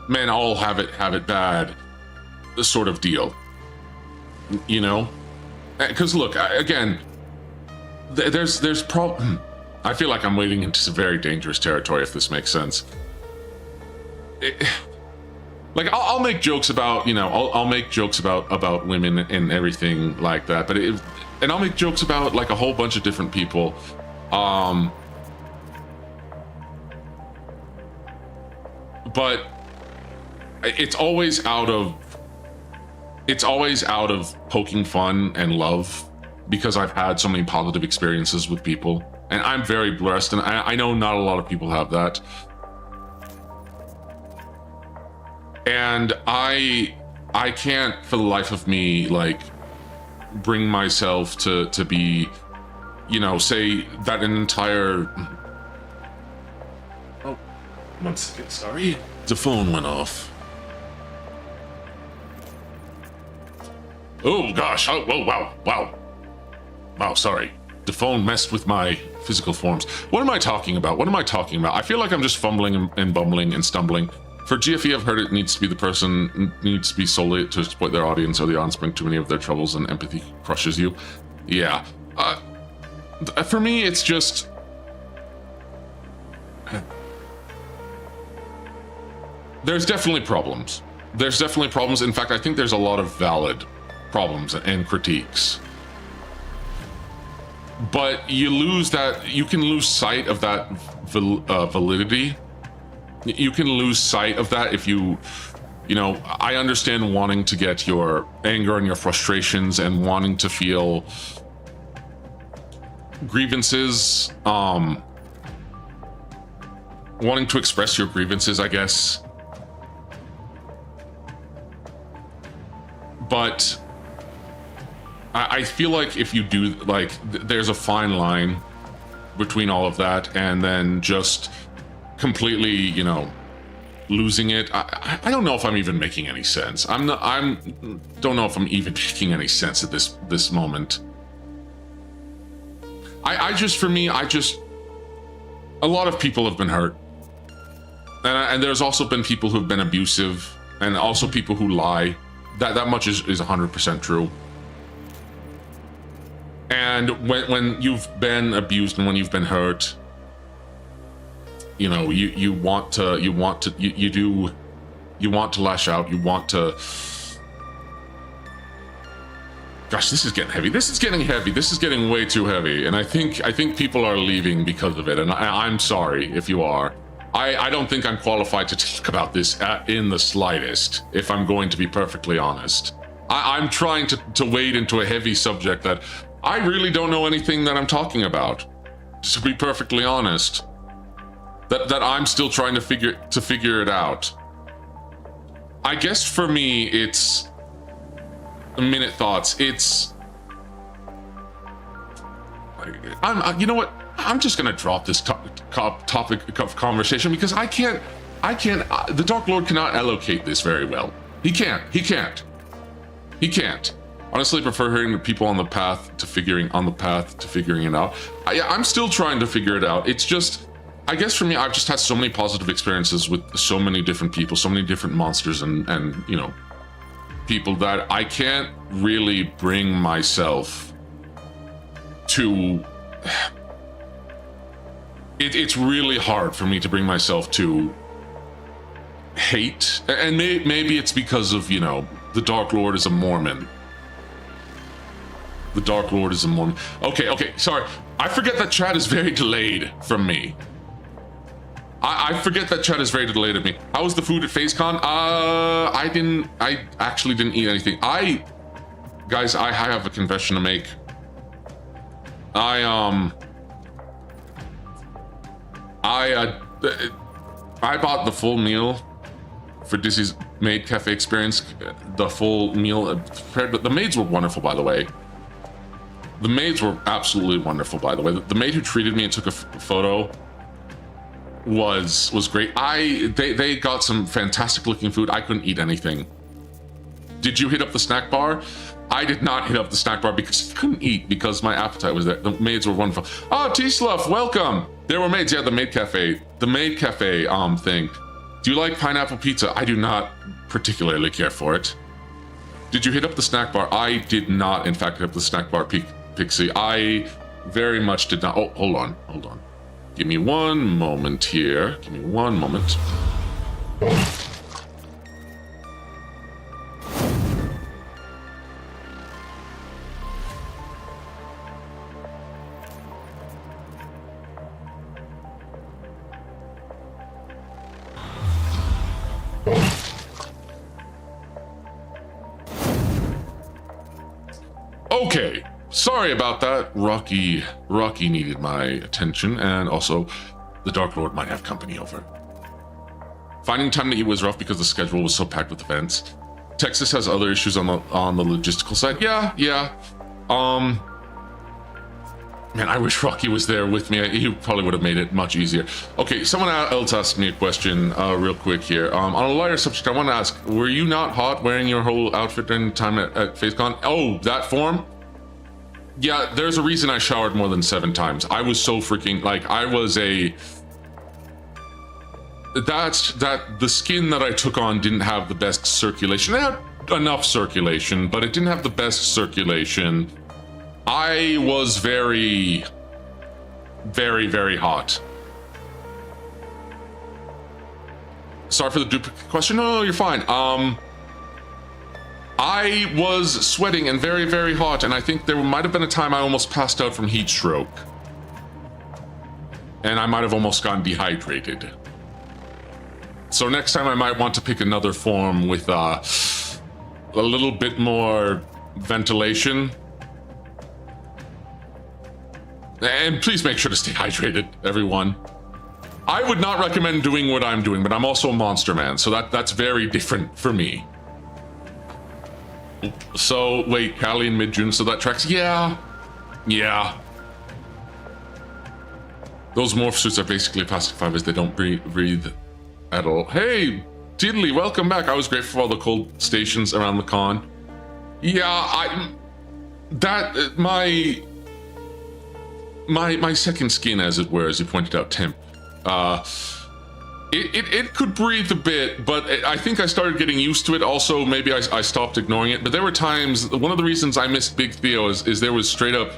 men all have it bad, this sort of deal, because look, again, there's I feel like I'm wading into some very dangerous territory, if this makes sense. I'll make jokes about, I'll make jokes about women and everything like that, but and I'll make jokes about a whole bunch of different people. But it's always out of poking fun and love, because I've had so many positive experiences with people, and I'm very blessed, and I know not a lot of people have that. And I can't for the life of me bring myself to be, say that an entire, oh, 1 second, sorry, the phone went off. Oh gosh, oh wow, sorry, the phone messed with my physical forms. What am I talking about? I feel like I'm just fumbling and bumbling and stumbling. For GFE, I've heard it needs to be the person needs to be solely to exploit their audience, or the onspring too many of their troubles and empathy crushes you. Yeah. For me, it's just... There's definitely problems. In fact, I think there's a lot of valid problems and critiques. But you can lose sight of that validity. You can lose sight of that if I understand wanting to get your anger and your frustrations and wanting to feel grievances, wanting to express your grievances, I guess. But I feel like if you do, there's a fine line between all of that and then just completely, losing it. I don't know if I'm even making any sense. Don't know if I'm even making any sense at this moment. A lot of people have been hurt. And there's also been people who've been abusive, and also people who lie. That much is 100% true. And when you've been abused and when you've been hurt, you want to lash out. You want to. Gosh, this is getting heavy. This is getting way too heavy. And I think people are leaving because of it. And I'm sorry if you are. I don't think I'm qualified to talk about this in the slightest, if I'm going to be perfectly honest. I'm trying to wade into a heavy subject that I really don't know anything that I'm talking about, to be perfectly honest. that I'm still trying to figure it out. I guess for me, it's minute thoughts. It's you know what? I'm just gonna drop this topic of conversation because I can't. The Dark Lord cannot allocate this very well. He can't. Honestly, I prefer hearing the people on the path to figuring it out. I'm still trying to figure it out. It's just, I guess for me, I've just had so many positive experiences with so many different people, so many different monsters, and you know, people that I can't really bring myself to. It's really hard for me to bring myself to hate, and maybe it's because of, you know, the Dark Lord is a Mormon. The Dark Lord is a Mormon. Okay, sorry. I forget that chat is very delayed from me. I forget that chat is very delayed of me. How was the food at Phasecon? I actually didn't eat anything. Guys, I have a confession to make. I bought the full meal for Dizzy's maid cafe experience. The full meal prepared, but the maids were wonderful, by the way. The maids were absolutely wonderful, by the way. The maid who treated me and took a photo was great. They got some fantastic looking food. I couldn't eat anything. Did you hit up the snack bar? I did not hit up the snack bar because I couldn't eat because my appetite was there. The maids were wonderful. Oh, T-Sluff, welcome. There were maids. Yeah, the maid cafe thing. Do you like pineapple pizza? I do not particularly care for it. Did you hit up the snack bar? I did not, in fact, hit up the snack bar, Pixie. I very much did not. Oh, hold on. Give me one moment here. Give me one moment. Okay, sorry about that. Rocky needed my attention, and also the Dark Lord might have company over. Finding time to eat was rough because the schedule was so packed with events. Texas has other issues on the logistical side. Yeah. Man, I wish Rocky was there with me. He probably would have made it much easier. Okay, someone else asked me a question real quick here. On a lighter subject, I want to ask, were you not hot wearing your whole outfit during the time at Phasecon? Oh, that form? Yeah, there's a reason I showered more than 7 times. I was so freaking, like, the skin that I took on didn't have the best circulation. It had enough circulation, but it didn't have the best circulation. I was very, very, very hot. Sorry for the duplicate question. No, you're fine. I was sweating and very, very hot, and I think there might have been a time I almost passed out from heat stroke. And I might have almost gotten dehydrated. So next time I might want to pick another form with a little bit more ventilation. And please make sure to stay hydrated, everyone. I would not recommend doing what I'm doing, but I'm also a monster man, so that's very different for me. So, wait, Cali in mid-June, so that tracks? Yeah. Those morph suits are basically plastic fibers. They don't breathe at all. Hey, Diddley, welcome back. I was grateful for all the cold stations around the con. Yeah, my second skin, as it were, as you pointed out, Temp, it could breathe a bit, but I think I started getting used to it. Also, maybe I stopped ignoring it. But there were times, one of the reasons I missed Big Theo is there was straight up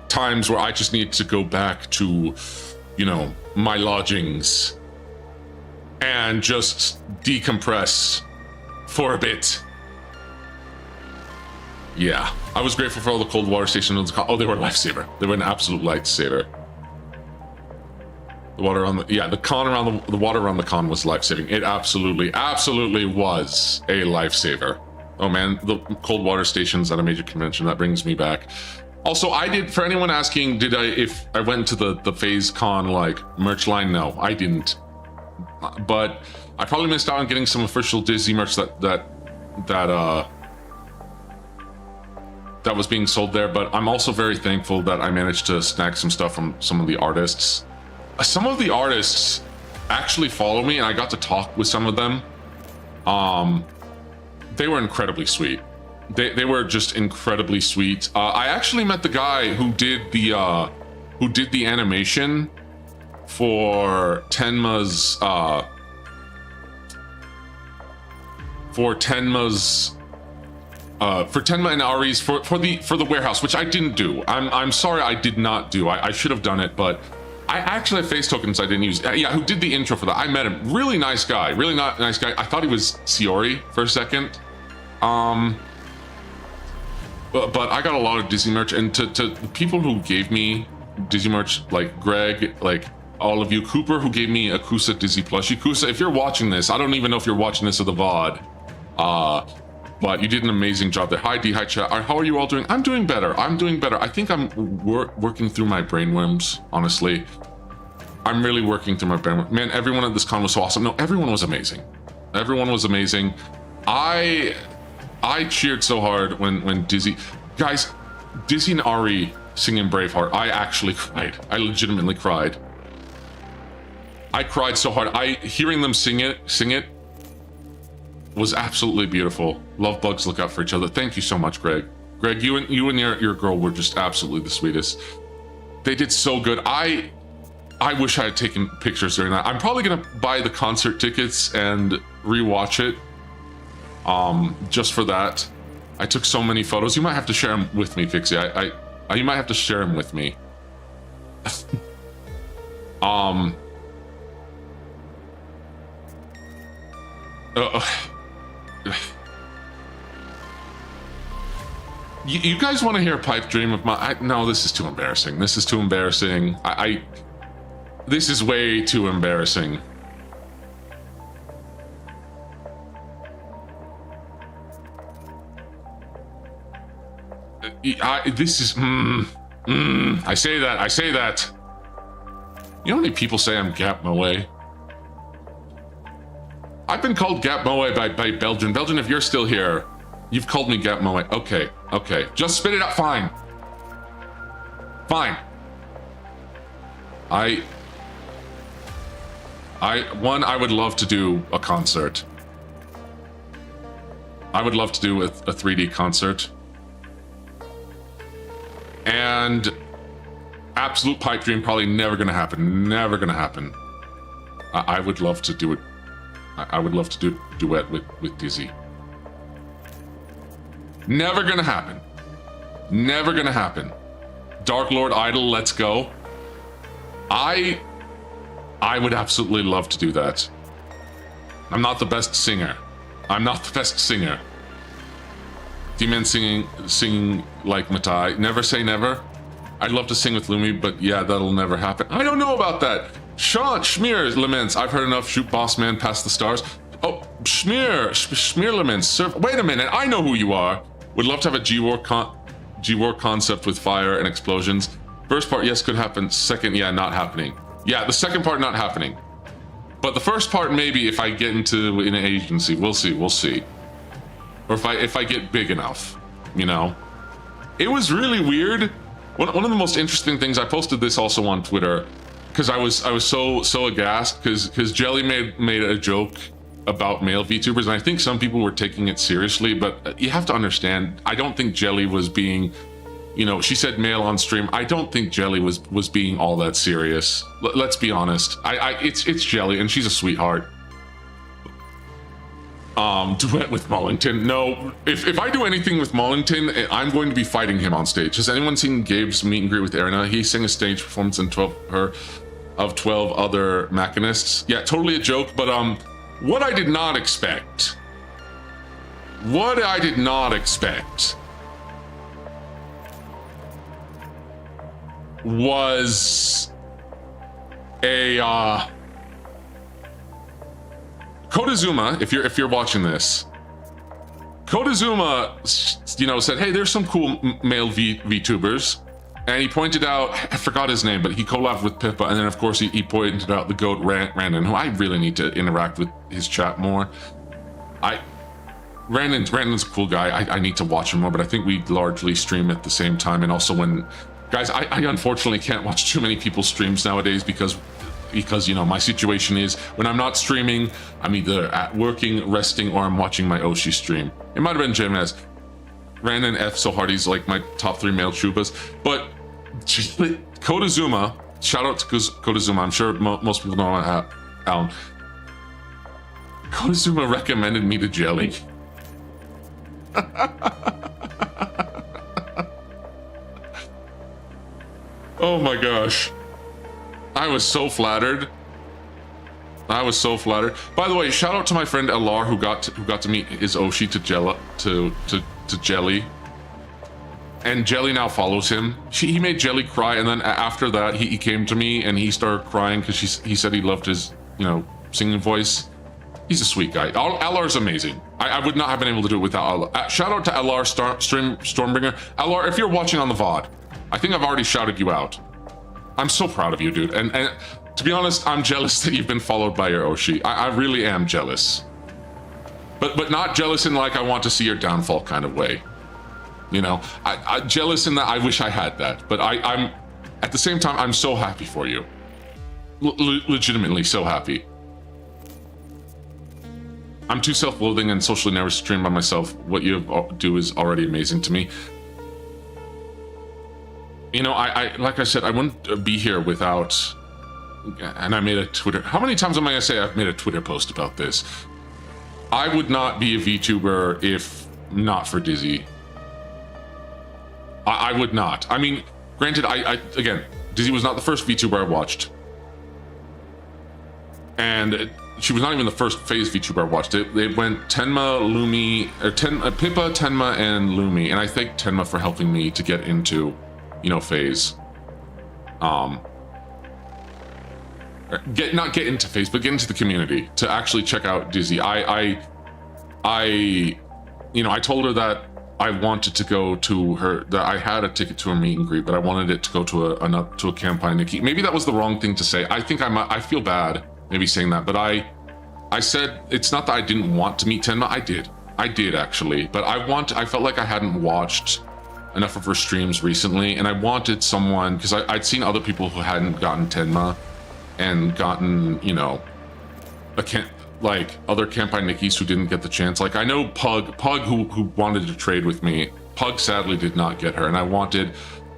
times where I just needed to go back to, you know, my lodgings and just decompress for a bit. Yeah, I was grateful for all the cold water stations. Oh, they were a lifesaver. They were an absolute lifesaver. The water on the water around the con was life-saving. It absolutely was a lifesaver. Oh man, the cold water stations at a major convention, that brings me back. Also, I did, for anyone asking, if I went to the Phasecon like merch line? No, I didn't. But I probably missed out on getting some official Disney merch that was being sold there. But I'm also very thankful that I managed to snag some stuff from some of the artists. Some of the artists actually follow me, and I got to talk with some of them. They were incredibly sweet. They were just incredibly sweet. I actually met the guy who did the animation for Tenma's for Tenma and Ari's for the warehouse, which I didn't do. I'm sorry, I did not do. I should have done it, but I actually have face tokens I didn't use. Yeah, who did the intro for that? I met him. Really nice guy. Really nice guy. I thought he was Siori for a second. But I got a lot of Disney merch, and to the people who gave me Disney merch, like Greg, like all of you, Cooper, who gave me a Kusa Disney plushie. Kusa, if you're watching this, I don't even know if you're watching this of the VOD, but you did an amazing job there. Hi D, hi chat. How are you all doing? I'm doing better. I'm doing better. I think I'm working through my brainworms, honestly. I'm really working through my brainworms. Man, everyone at this con was so awesome. No, everyone was amazing. Everyone was amazing. I cheered so hard when Dizzy, guys, Dizzy and Ari singing Braveheart. I actually cried. I legitimately cried. I cried so hard. Hearing them sing it was absolutely beautiful. Love bugs look out for each other. Thank you so much, Greg. Greg, you and your girl were just absolutely the sweetest. They did so good. I wish I had taken pictures during that. I'm probably gonna buy the concert tickets and rewatch it. Just for that. I took so many photos. You might have to share them with me, Pixie. You might have to share them with me. You guys want to hear a pipe dream of mine? No, this is too embarrassing. This is too embarrassing. This is way too embarrassing. This is I say that. You know how many people say I'm Gap Moe? I've been called Gap Moe by Belgian. Belgian, if you're still here, you've called me Gap Moe. Okay. Just spit it out. Fine. I would love to do a concert. I would love to do a 3D concert. And absolute pipe dream, probably never gonna happen. Never gonna happen. I would love to do it. I would love to do a duet with Dizzy. Never gonna happen. Never gonna happen. Dark Lord Idol, let's go. I would absolutely love to do that. I'm not the best singer. D-Man singing like Matai. Never say never. I'd love to sing with Lumi, but yeah, that'll never happen. I don't know about that. Sean Schmear laments. I've heard enough. Shoot Boss Man past the stars. Oh, Schmear laments. Wait a minute. I know who you are. Would love to have a G-War concept with fire and explosions. First part, yes, could happen. Second, yeah, not happening. Yeah, the second part, not happening. But the first part, maybe if I get into an agency, we'll see. Or if I get big enough, you know. It was really weird. One of the most interesting things, I posted this also on Twitter, because I was so aghast because Jelly made a joke about male VTubers, and I think some people were taking it seriously, but you have to understand, I don't think Jelly was being, you know, she said male on stream. I don't think Jelly was being all that serious. Let's be honest. It's Jelly, and she's a sweetheart. Duet with Mullington. No, if I do anything with Mullington, I'm going to be fighting him on stage. Has anyone seen Gabe's meet and greet with Erina? He sang a stage performance in 12 other machinists. Yeah, totally a joke, but what I did not expect was a Kodazuma, if you're watching this, Kodazuma, you know, said, hey, there's some cool male VTubers. And he pointed out, I forgot his name, but he collabed with Pippa. And then, of course, he pointed out the goat Randon, who I really need to interact with his chat more. Randon's a cool guy. I need to watch him more, but I think we largely stream at the same time. And also when, guys, I unfortunately can't watch too many people's streams nowadays because, you know, my situation is when I'm not streaming, I'm either at working, resting, or I'm watching my Oshi stream. It might have been Jamez. Randon F so hard, he's like my top 3 male chubas. But Kodazuma, shout out to Kodazuma, I'm sure most people know Alan. Kodazuma recommended me to Jelly. Oh my gosh. I was so flattered. By the way, shout out to my friend LR who got to meet his Oshi to Jelly. And Jelly now follows him. He made Jelly cry, and then after that he came to me and he started crying because he said he loved his, you know, singing voice. He's a sweet guy. LR's amazing. I would not have been able to do it without LR. Shout out to LR Stormbringer. LR, if you're watching on the VOD, I think I've already shouted you out. I'm so proud of you, dude. And to be honest, I'm jealous that you've been followed by your Oshi. I really am jealous. But not jealous in like I want to see your downfall kind of way. You know, I jealous in that I wish I had that. But I'm at the same time, I'm so happy for you. Legitimately so happy. I'm too self-loathing and socially never stream by myself. What you do is already amazing to me. You know, I like I said, I wouldn't be here without, and I made a Twitter. How many times am I gonna say I've made a Twitter post about this? I would not be a VTuber if not for Dizzy. I would not. I mean, granted, again, Dizzy was not the first VTuber I watched. And she was not even the first Phase VTuber I watched. It went Tenma, Lumi, or Pippa, Tenma, and Lumi. And I thank Tenma for helping me to get into, you know, Phase. Not get into Phase, but get into the community to actually check out Dizzy. You know, I told her that I wanted to go to her, that I had a ticket to her meet and greet, but I wanted it to go to a Kampai Nikki. Maybe that was the wrong thing to say. I think I feel bad maybe saying that, but I said it's not that I didn't want to meet Tenma. I did actually, but I felt like I hadn't watched enough of her streams recently, and I wanted someone, because I'd seen other people who hadn't gotten Tenma and gotten, you know, like other Kampai Nikkis who didn't get the chance. Like I know Pug who wanted to trade with me. Pug sadly did not get her, and I wanted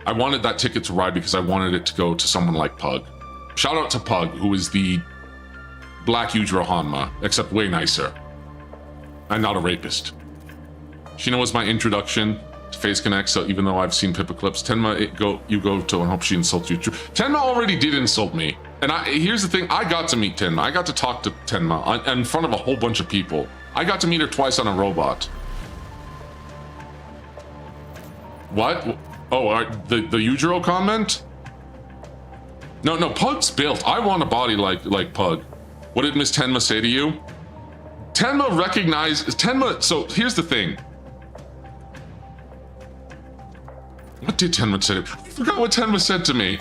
that ticket to ride because I wanted it to go to someone like Pug. Shout out to Pug, who is the Black Yujiro Hanma, except way nicer. I'm not a rapist. Shino was my introduction to Phase Connect, so even though I've seen Pippa clips, Tenma, you go to and hope she insults you. Tenma already did insult me. And here's the thing, I got to meet Tenma. I got to talk to Tenma in front of a whole bunch of people. I got to meet her twice on a robot. What? Oh, the Yujiro comment? No, Pug's built. I want a body like Pug. What did Miss Tenma say to you? Tenma recognized Tenma. So here's the thing. What did Tenma say? I forgot what Tenma said to me.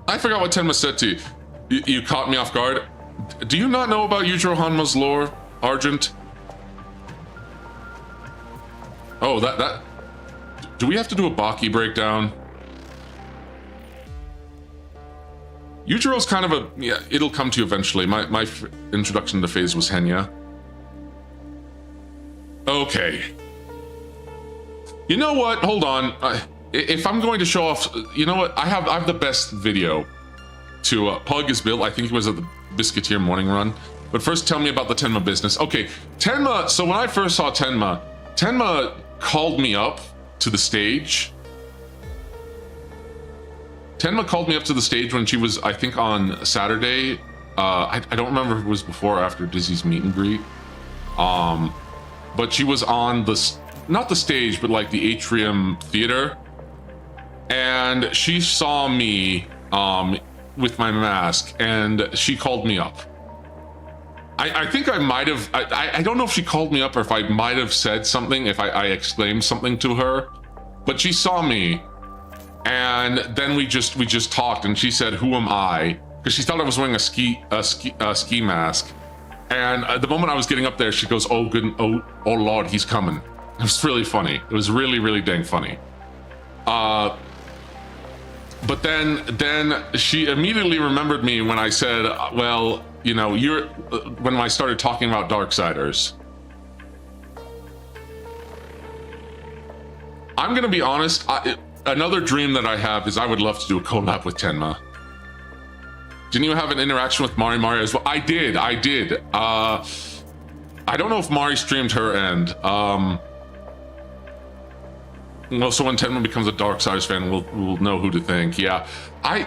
I forgot what Tenma said to you. You caught me off guard. Do you not know about Yujiro Hanma's lore, Argent? Oh, that. Do we have to do a Baki breakdown? Yujiro's kind of a, yeah, it'll come to you eventually. My introduction to Phase was Henya. Okay. You know what? Hold on. If I'm going to show off, you know what? I have the best video to Pug is built. I think he was at the Biscuiteer morning run. But first, tell me about the Tenma business. Okay, Tenma. So when I first saw Tenma called me up to the stage. Tenma called me up to the stage when she was, I think, on Saturday. I don't remember if it was before or after Dizzy's meet and greet. But she was on not the stage, but like the atrium theater. And she saw me with my mask, and she called me up. I think I might have. I don't know if she called me up or if I might have said something, if I exclaimed something to her, but she saw me, and then we just talked, and she said, "Who am I?" Because she thought I was wearing a ski mask, and the moment I was getting up there, she goes, "Oh good, oh Lord, he's coming." It was really funny. It was really dang funny. But then she immediately remembered me when I said, well, you know, when I started talking about Darksiders. I'm gonna be honest, another dream that I have is I would love to do a collab with Tenma. Didn't you have an interaction with Mari as well? I did. I don't know if Mari streamed her end. So when Tenma becomes a Darksiders fan, we'll know who to thank. Yeah, I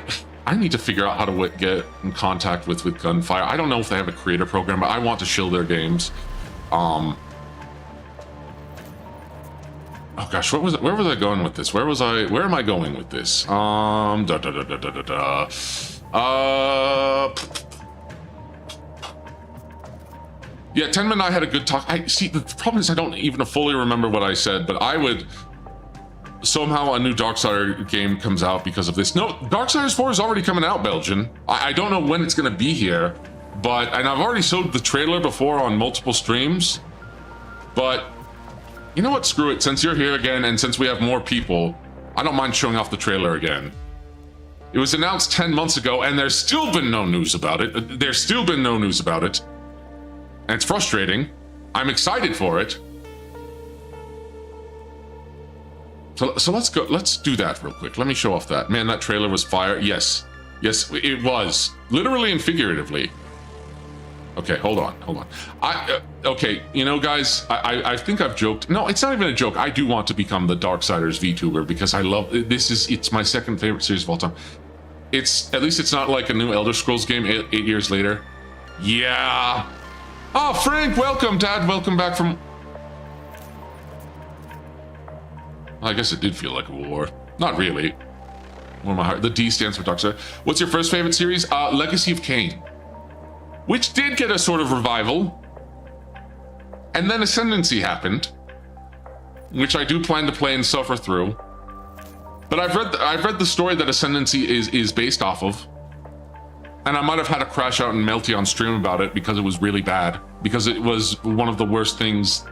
need to figure out how to get in contact with Gunfire. I don't know if they have a creator program, but I want to shill their games. Oh gosh, where was I going with this? Where am I going with this? Yeah, Tenma and I had a good talk. I see, the problem is I don't even fully remember what I said, but I would somehow a new Darksider game comes out because of this. No, Darksiders 4 is already coming out, Belgian. I don't know when it's going to be here, and I've already showed the trailer before on multiple streams, but you know what? Screw it. Since you're here again, and since we have more people, I don't mind showing off the trailer again. It was announced 10 months ago, and there's still been no news about it. And it's frustrating. I'm excited for it. So let's go. Let's do that real quick. Let me show off that. Man, that trailer was fire. Yes, it was. Literally and figuratively. Okay, hold on. Okay, you know, guys, I think I've joked. No, it's not even a joke. I do want to become the Darksiders VTuber because I love this. It's my second favorite series of all time. At least it's not like a new Elder Scrolls game 8 years later. Yeah. Oh, Frank, welcome, Dad. Welcome back from. I guess it did feel like a war. Not really. Where my heart. The D stands for Darksiders. What's your first favorite series? Legacy of Kain, which did get a sort of revival, and then Ascendancy happened, which I do plan to play and suffer through. But I've read the story that Ascendancy is based off of, and I might have had a crash out and melty on stream about it because it was really bad, because it was one of the worst things.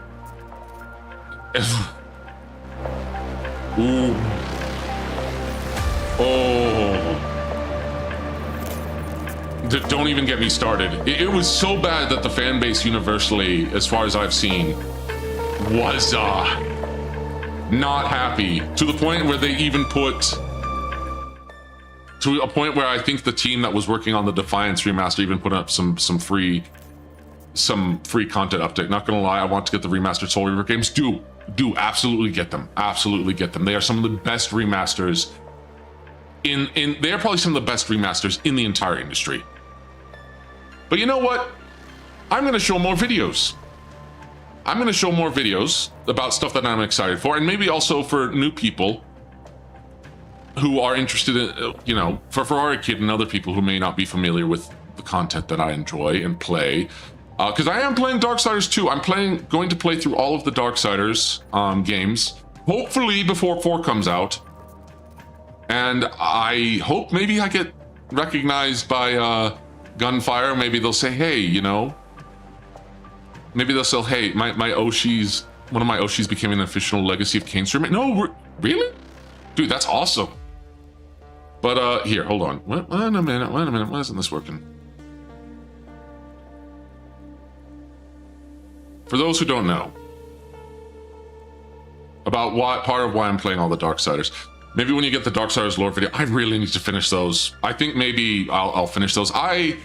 Ooh. Oh. Don't even get me started. It was so bad that the fan base universally, as far as I've seen, was not happy, to the point where they even to a point where I think the team that was working on the Defiance remaster even put up some free content update. Not gonna lie, I want to get the remastered Soul Reaver games. Do absolutely get them. Absolutely get them. They are some of the best remasters they are probably some of the best remasters in the entire industry. But you know what? I'm gonna show more videos. I'm gonna show more videos about stuff that I'm excited for, and maybe also for new people who are interested in, you know, for Ferrari Kid and other people who may not be familiar with the content that I enjoy and play. Because I am playing Darksiders 2. I'm going to play through all of the Darksiders games, hopefully before 4 comes out. And I hope maybe I get recognized by Gunfire. Maybe they'll say, hey, you know, maybe they'll say, hey, one of my Oshis became an official Legacy of Kain streamer. No, really? Dude, that's awesome. But here, hold on. Wait a minute. Why isn't this working? For those who don't know about part of why I'm playing all the Darksiders, maybe when you get the Darksiders lore video, I really need to finish those. I think maybe I'll finish those. I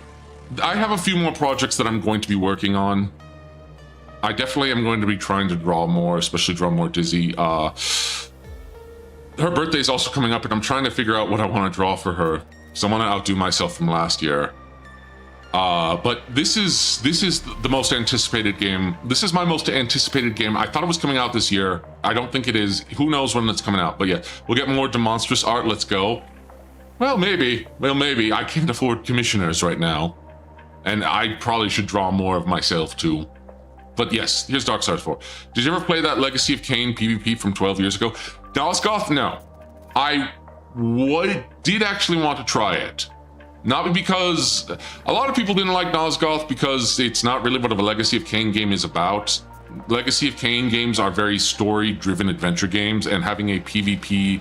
have a few more projects that I'm going to be working on. I definitely am going to be trying to draw more, especially draw more Dizzy. Her birthday is also coming up, and I'm trying to figure out what I want to draw for her, because I want to outdo myself from last year. But this is the most anticipated game. This is my most anticipated game. I thought it was coming out this year. I don't think it is. Who knows when it's coming out? But yeah, we'll get more demonstrous art. Let's go. Well, maybe. I can't afford commissioners right now. And I probably should draw more of myself too. But yes, here's Darksiders 4. Did you ever play that Legacy of Kain PvP from 12 years ago? Nosgoth? No. I did actually want to try it. Not because a lot of people didn't like Nosgoth because it's not really what a Legacy of Kain game is about. Legacy of Kain games are very story-driven adventure games, and having a PvP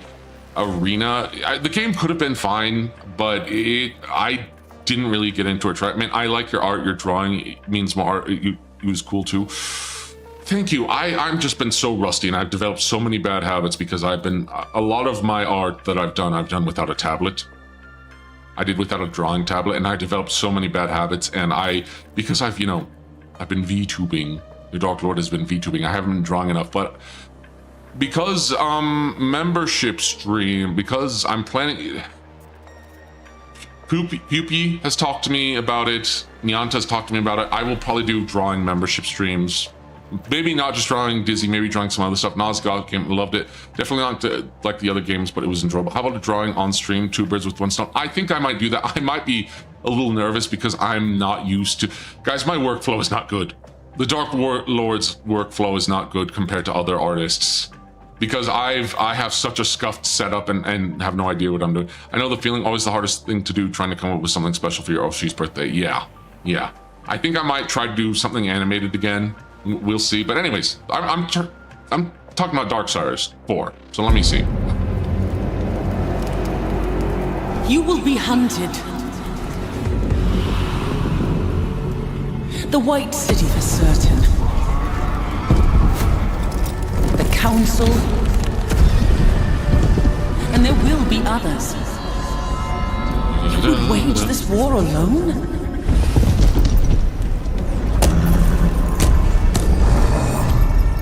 arena, the game could have been fine, but I didn't really get into it. I mean, I like your art, your drawing. It means more art. It was cool too. Thank you. I've just been so rusty, and I've developed so many bad habits because a lot of my art that I've done without a tablet. I did without a drawing tablet, and I developed so many bad habits. And because I've been VTubing. The Dark Lord has been VTubing. I haven't been drawing enough, but because membership stream, because I'm planning. Poopy has talked to me about it. Nyanta has talked to me about it. I will probably do drawing membership streams. Maybe not just drawing Dizzy, maybe drawing some other stuff. Nosgoth game, loved it. Definitely not like the other games, but it was enjoyable. How about a drawing on stream, 2 birds with 1 stone? I think I might do that. I might be a little nervous because I'm not used to... Guys, my workflow is not good. The Dark Lord's workflow is not good compared to other artists. Because I have such a scuffed setup and have no idea what I'm doing. I know the feeling, always the hardest thing to do, trying to come up with something special for your Oshi's birthday. Yeah. I think I might try to do something animated again. We'll see. But anyways, I'm talking about Darksiders 4. So let me see. You will be hunted. The White City for certain. The Council. And there will be others. You would wage this war alone?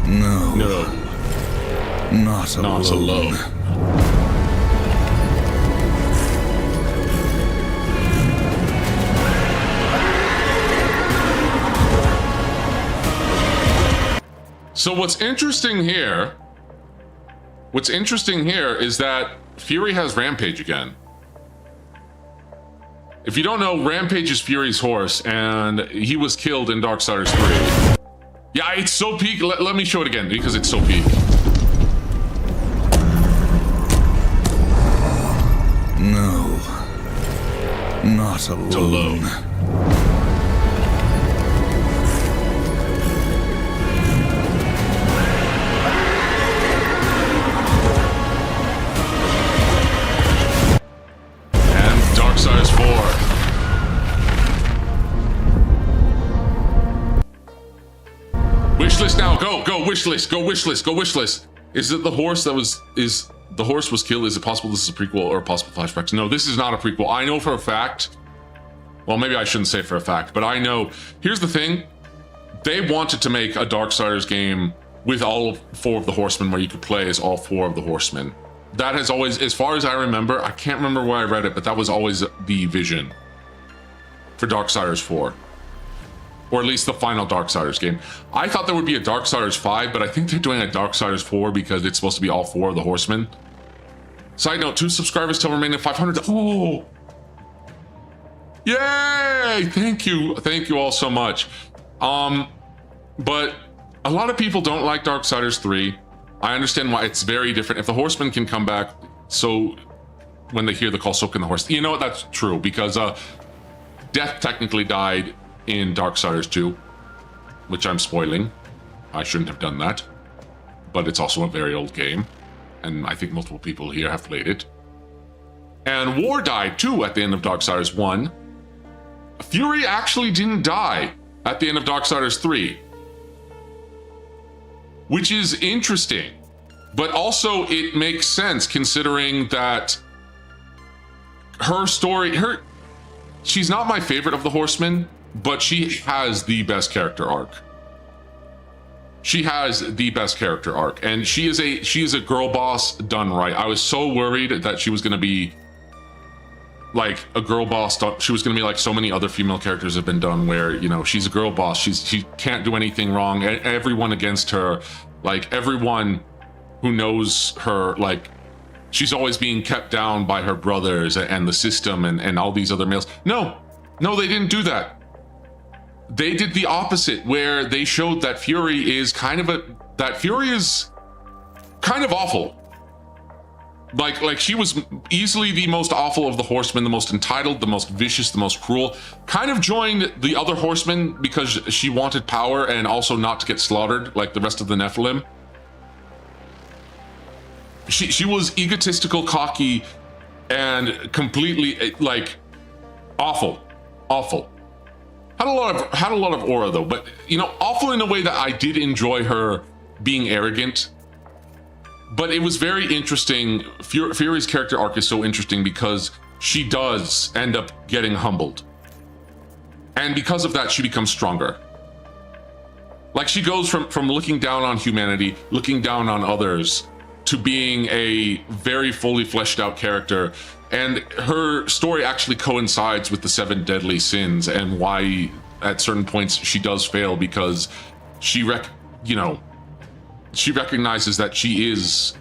No. Not alone. So what's interesting here is that Fury has Rampage again. If you don't know, Rampage is Fury's horse, and he was killed in Darksiders 3. Yeah, it's so peak. Let me show it again because it's so peak. No. Not alone. And Darksiders 4. Wishlist now, go wishlist. Is it the horse the horse was killed? Is it possible this is a prequel or possible flashbacks? No, this is not a prequel. I know for a fact, well, maybe I shouldn't say for a fact, but I know, here's the thing, they wanted to make a Darksiders game with all 4 of the horsemen where you could play as all 4 of the horsemen. That has always, as far as I remember, I can't remember where I read it, but that was always the vision for Darksiders 4. Or at least the final Darksiders game. I thought there would be a Darksiders 5, but I think they're doing a Darksiders 4 because it's supposed to be all 4 of the horsemen. Side note, 2 subscribers till remaining 500. Oh! Yay! Thank you all so much. But a lot of people don't like Darksiders 3. I understand why. It's very different. If the horsemen can come back, so when they hear the call, so can the horse. You know what? That's true, because Death technically died in Darksiders 2, which I'm spoiling. I shouldn't have done that, but it's also a very old game, and I think multiple people here have played it. And War died too at the end of Darksiders 1. Fury actually didn't die at the end of Darksiders 3, which is interesting, but also it makes sense considering that her story, she's not my favorite of the horsemen, but she has the best character arc. She has the best character arc, and she is a girl boss done right. I was so worried that she was going to be like a girl boss. She was going to be like so many other female characters have been done, where, you know, she's a girl boss. She can't do anything wrong. Everyone against her, like everyone who knows her, like she's always being kept down by her brothers and the system and all these other males. No, they didn't do that. they did the opposite, where they showed that Fury is kind of awful. Like she was easily the most awful of the horsemen, the most entitled, the most vicious, the most cruel. Kind of joined the other horsemen because she wanted power and also not to get slaughtered like the rest of the Nephilim. She was egotistical, cocky, and completely like awful. Had a lot of aura though, but you know, awful in a way that I did enjoy her being arrogant. But it was very interesting. Fury's character arc is so interesting because she does end up getting humbled. And because of that, she becomes stronger. Like she goes from looking down on humanity, looking down on others, to being a very fully fleshed out character. And her story actually coincides with the 7 deadly sins and why at certain points she does fail, because she recognizes that she is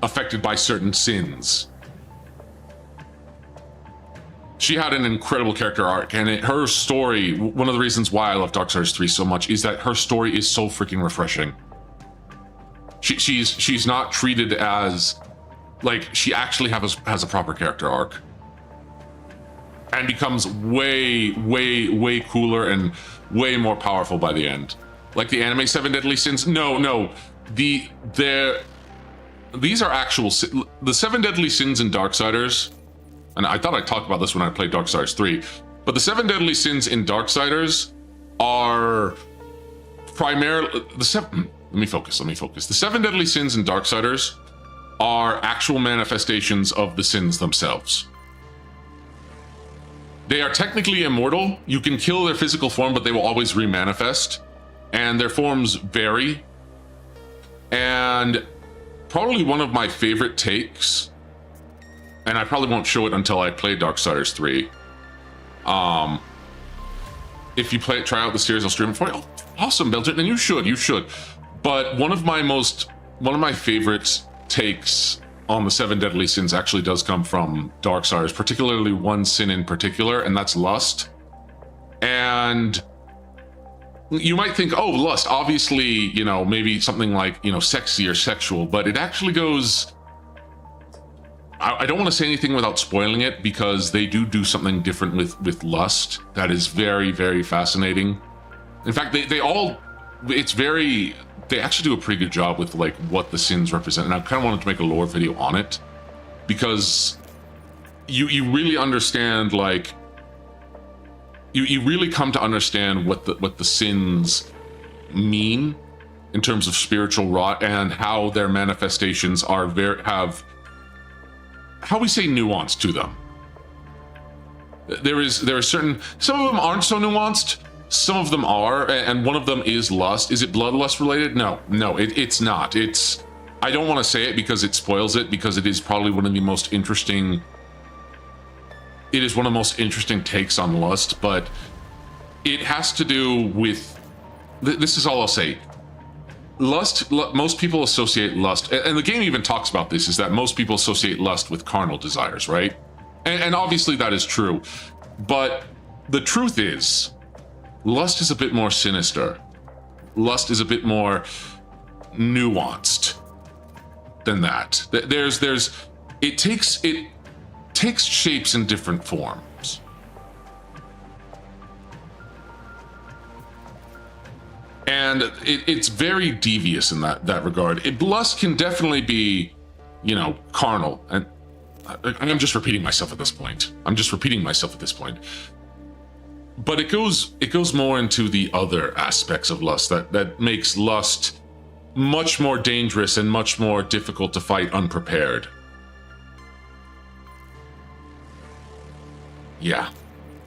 affected by certain sins. She had an incredible character arc, and her story, one of the reasons why I love Darksiders 3 so much is that her story is so freaking refreshing. She's not treated as, like, she actually has a proper character arc. And becomes way cooler and way more powerful by the end. Like the anime 7 Deadly Sins? No. These are actual the 7 Deadly Sins in Darksiders, and I thought I talked about this when I played Darksiders 3, but the 7 Deadly Sins in Darksiders are primarily let me focus. The 7 Deadly Sins in Darksiders are actual manifestations of the sins themselves. They are technically immortal. You can kill their physical form, but they will always remanifest, and their forms vary. And probably one of my favorite takes, and I probably won't show it until I play Darksiders 3. If you try out the series, I'll stream it for you. Oh, awesome, Belton, and you should. But one of my favorite takes on the 7 Deadly Sins actually does come from Darksiders, particularly one sin in particular, and that's lust. And you might think, oh, lust, obviously, maybe something like, sexy or sexual, but it actually goes, I don't want to say anything without spoiling it, because they do something different with lust that is very, very fascinating. In fact, they actually do a pretty good job with like what the sins represent, and I kind of wanted to make a lore video on it, because you really understand, like, you really come to understand what the sins mean in terms of spiritual rot, and how their manifestations have how we say nuance to them. There are certain, some of them aren't so nuanced, some of them are, and one of them is lust. Is it bloodlust related? No, it's not. I don't want to say it because it spoils it, because it is probably one of the most interesting. It is one of the most interesting takes on lust, but it has to do with. This is all I'll say. Lust. Most people associate lust, and the game even talks about this. Is that most people associate lust with carnal desires, right? And obviously that is true, but the truth is, lust is a bit more sinister. Lust is a bit more nuanced than that. It takes shapes in different forms. And it's very devious in that regard. Lust can definitely be, carnal. And I'm just repeating myself at this point. But it goes more into the other aspects of lust that makes lust much more dangerous and much more difficult to fight unprepared. Yeah.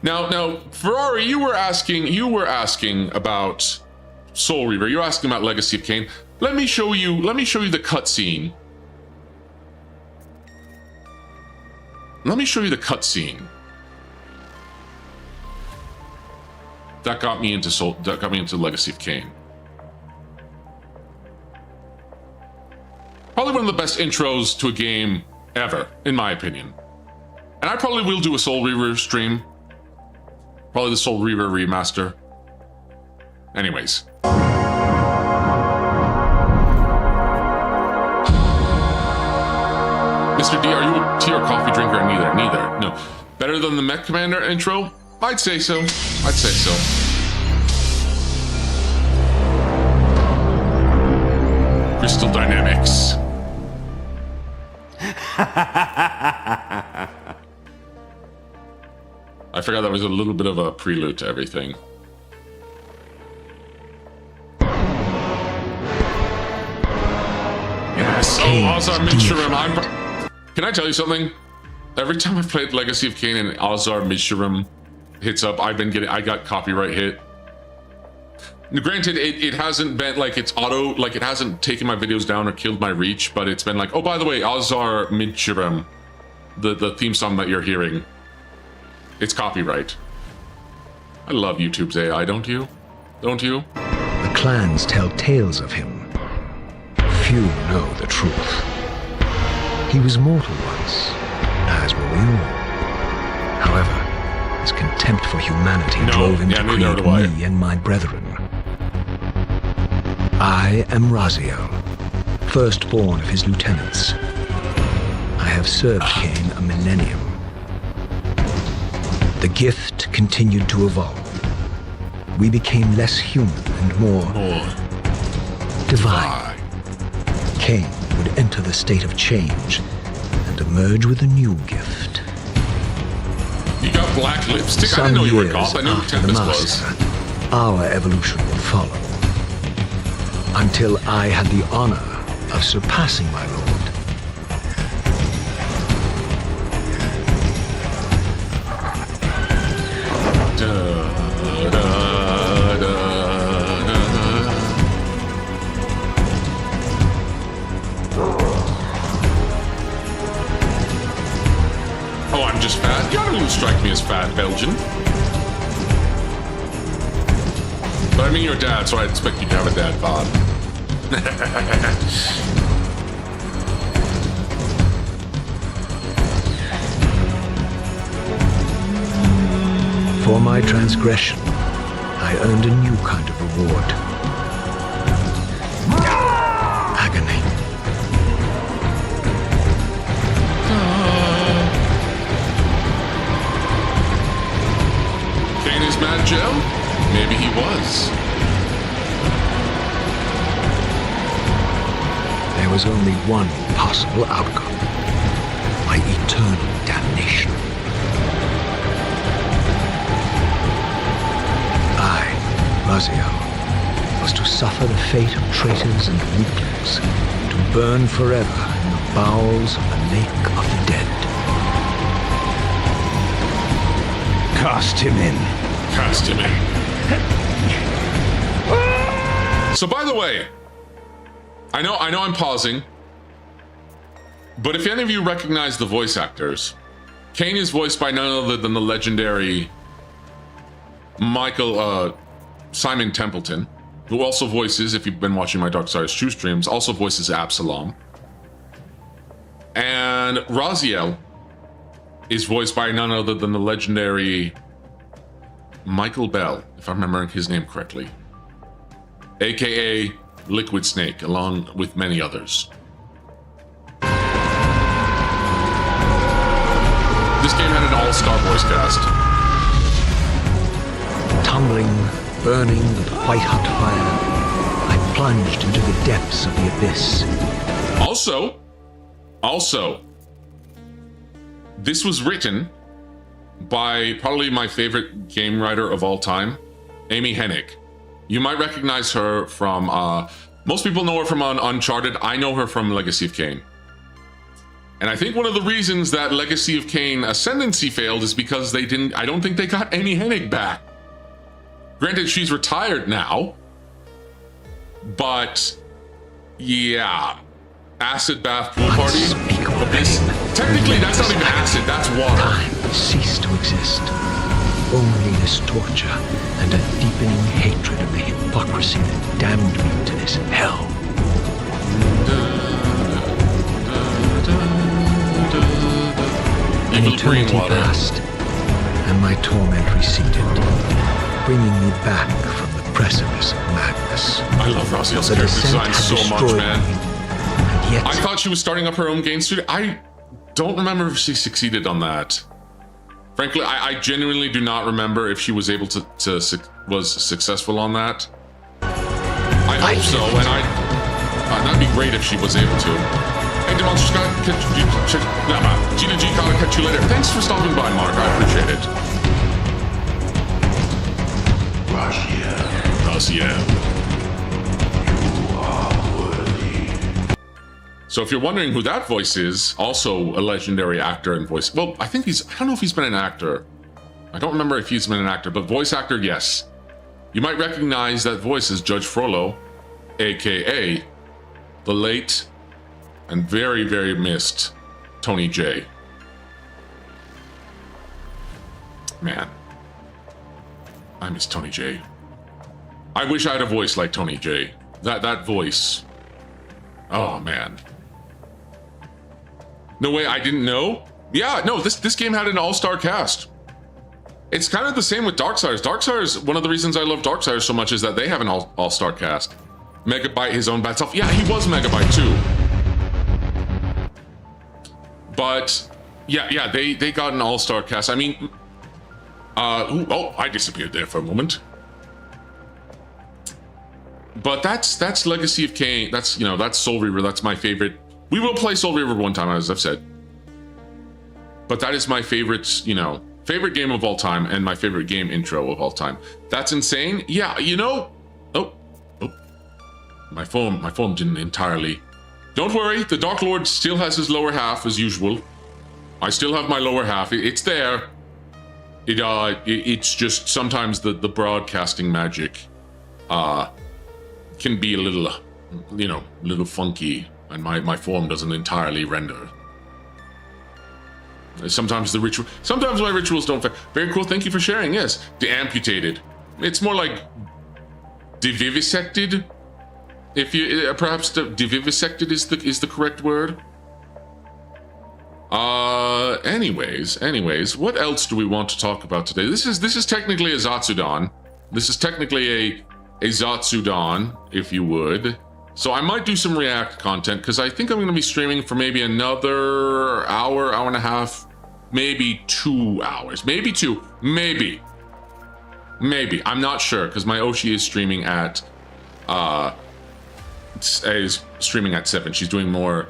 Now, Ferrari, you were asking about Soul Reaver. You're asking about Legacy of Kain. Let me show you the cutscene. That got me into Legacy of Kain. Probably one of the best intros to a game ever, in my opinion. And I probably will do a Soul Reaver stream. Probably the Soul Reaver remaster. Anyways. Mr. D, are you a tea or coffee drinker? Neither. Neither. No. Better than the Mech Commander intro? I'd say so. I'd say so. Crystal Dynamics. I forgot that was a little bit of a prelude to everything. Yes. Oh, Ozar Minsherim. Can I tell you something? Every time I've played Legacy of Kain and Ozar Minsherim hits up, I got copyright hit. Granted, it hasn't been like it's auto, like it hasn't taken my videos down or killed my reach, but it's been like, oh, by the way, Ozar Minsherim, the theme song that you're hearing, it's copyright. I love YouTube's AI, don't you? Don't you? The clans tell tales of him. Few know the truth. He was mortal once, as were we all. However, his contempt for humanity drove him to create me and my brethren. I am Raziel, firstborn of his lieutenants. I have served Kain a millennium. The gift continued to evolve. We became less human and more divine. Kain would enter the state of change and emerge with a new gift. You got black lipstick? I didn't know you were a goth. I knew who Tempest was. Our evolution would follow. Until I had the honor of surpassing my lord. Oh, I'm just fat? You don't strike me as fat, Belgian. But I mean, you're a dad, so I expect you to have a dad bod. For my transgression, I earned a new kind of reward. Agony. Kain is mad, Joe? Maybe he was. There was only one possible outcome. My eternal damnation. I, Raziel, was to suffer the fate of traitors and weaklings, to burn forever in the bowels of the lake of the dead. Cast him in. Cast him in. So, by the way, I know I'm pausing, but if any of you recognize the voice actors, Kain is voiced by none other than the legendary Simon Templeton, who also voices, if you've been watching my Dark Stars 2 streams, also voices Absalom. And Raziel is voiced by none other than the legendary Michael Bell, if I'm remembering his name correctly, aka Liquid Snake, along with many others. This game had an all-star voice cast. Tumbling, burning with white-hot fire, I plunged into the depths of the abyss. Also, this was written by probably my favorite game writer of all time, Amy Hennig. You might recognize her from, most people know her from Uncharted. I know her from Legacy of Kain. And I think one of the reasons that Legacy of Kain Ascendancy failed is because I don't think they got Amy Hennig back. Granted, she's retired now, but yeah, acid bath pool party. Technically, that's not even acid, that's water. Time ceased to exist. Only this torture and a deepening hatred of the hypocrisy that damned me to this hell. An eternity passed, and my torment receded, bringing me back from the precipice of madness. I love Raziel's The character descent design had so much, destroyed man. me, and yet I thought she was starting up her own game studio. I don't remember if she succeeded on that. Frankly, I genuinely do not remember if she was able to was successful on that. I hope so, and that'd be great if she was able to. Hey, Demonster Scott, Gina G, gotta catch you later. Thanks for stopping by, Mark. I appreciate it. Raziel. So if you're wondering who that voice is, also a legendary actor and voice. Well, I don't know if he's been an actor. I don't remember if he's been an actor, but voice actor, yes. You might recognize that voice as Judge Frollo, aka the late and very, very missed Tony J. Man, I miss Tony J. I wish I had a voice like Tony J. That voice. Oh man. No way, I didn't know? Yeah, no, this game had an all-star cast. It's kind of the same with Darksiders. Darksiders, one of the reasons I love Darksiders so much is that they have an all-star cast. Megabyte, his own bad self. Yeah, he was Megabyte too. But yeah, they got an all-star cast. I mean, I disappeared there for a moment. But that's Legacy of Kain. That's Soul Reaver. That's my favorite. We will play Soul Reaver one time, as I've said. But that is my favorite, favorite game of all time and my favorite game intro of all time. That's insane. Yeah, Oh. My phone didn't entirely. Don't worry, the Dark Lord still has his lower half as usual. I still have my lower half. It's there. It's just sometimes the broadcasting magic can be a little, little funky, and my form doesn't entirely render. Sometimes my rituals don't fit. Very cool, thank you for sharing. Yes, de-amputated. It's more like devivisected. If you perhaps devivisected is the correct word. Anyways, what else do we want to talk about today? This is technically a Zatsudan. This is technically a Zatsudan, if you would. So I might do some React content because I think I'm going to be streaming for maybe another hour and a half, maybe 2 hours, maybe two, maybe. I'm not sure because my Oshi is streaming at 7. She's doing more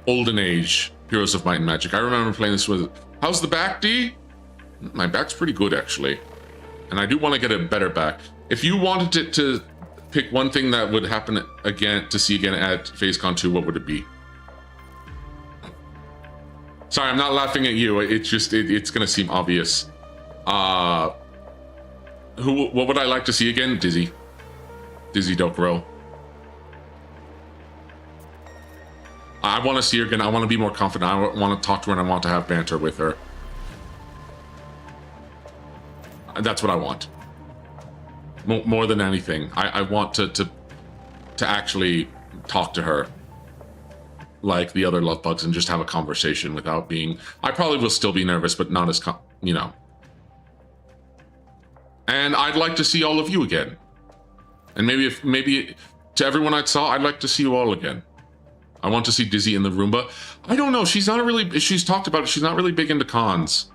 olden age Heroes of Might and Magic. I remember playing this with. How's the back, D? My back's pretty good actually, and I do want to get a better back. If you wanted to pick one thing that would happen again at Phasecon 2, what would it be? Sorry, I'm not laughing at you. It's just it's gonna seem obvious. What would I like to see again? Dizzy Dokuro. I want to see her again. I want to be more confident. I want to talk to her, and I want to have banter with her. That's what I want. More than anything, I want to actually talk to her like the other love bugs and just have a conversation without being. I probably will still be nervous, but not as And I'd like to see all of you again. And maybe to everyone I saw, I'd like to see you all again. I want to see Dizzy in the Roomba. I don't know. She's talked about it. She's not really big into cons.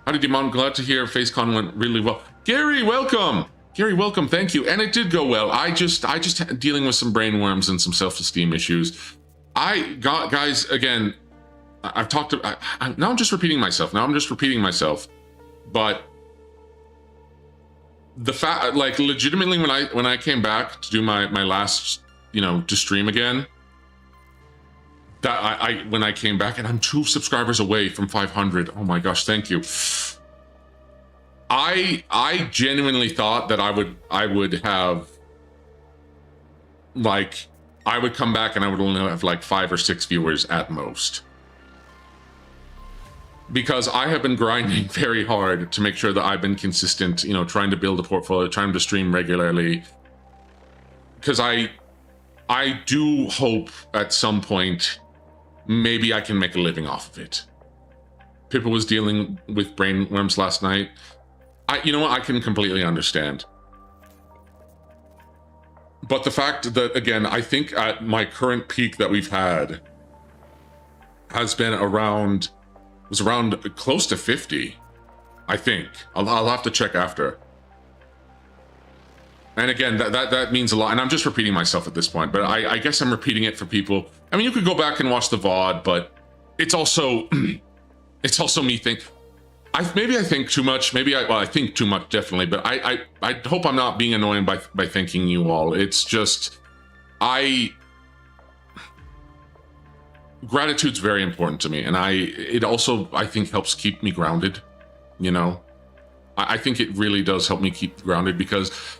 Howdy, Demon. Glad to hear Phasecon went really well. Gary, welcome. Thank you. And it did go well. I just dealing with some brain worms and some self-esteem issues. Guys, again, I've talked to, now I'm just repeating myself. But the fact, like, legitimately, when I came back to do my last, to stream again, that when I came back, and I'm 2 subscribers away from 500. Oh my gosh, thank you. I genuinely thought that I would have, like, I would come back and I would only have like 5 or 6 viewers at most. Because I have been grinding very hard to make sure that I've been consistent, trying to build a portfolio, trying to stream regularly. Because I do hope at some point, maybe I can make a living off of it. Pippa was dealing with brain worms last night. You know what? I can completely understand. But the fact that, again, I think at my current peak that we've had has been around close to 50, I think. I'll have to check after. And again, that means a lot. And I'm just repeating myself at this point, but I guess I'm repeating it for people. I mean, you could go back and watch the VOD, but it's also it's also me think. Maybe I think too much. I think too much, definitely. But I hope I'm not being annoying by thanking you all. It's just gratitude's very important to me, and it also, I think, helps keep me grounded. You know, I think it really does help me keep grounded, because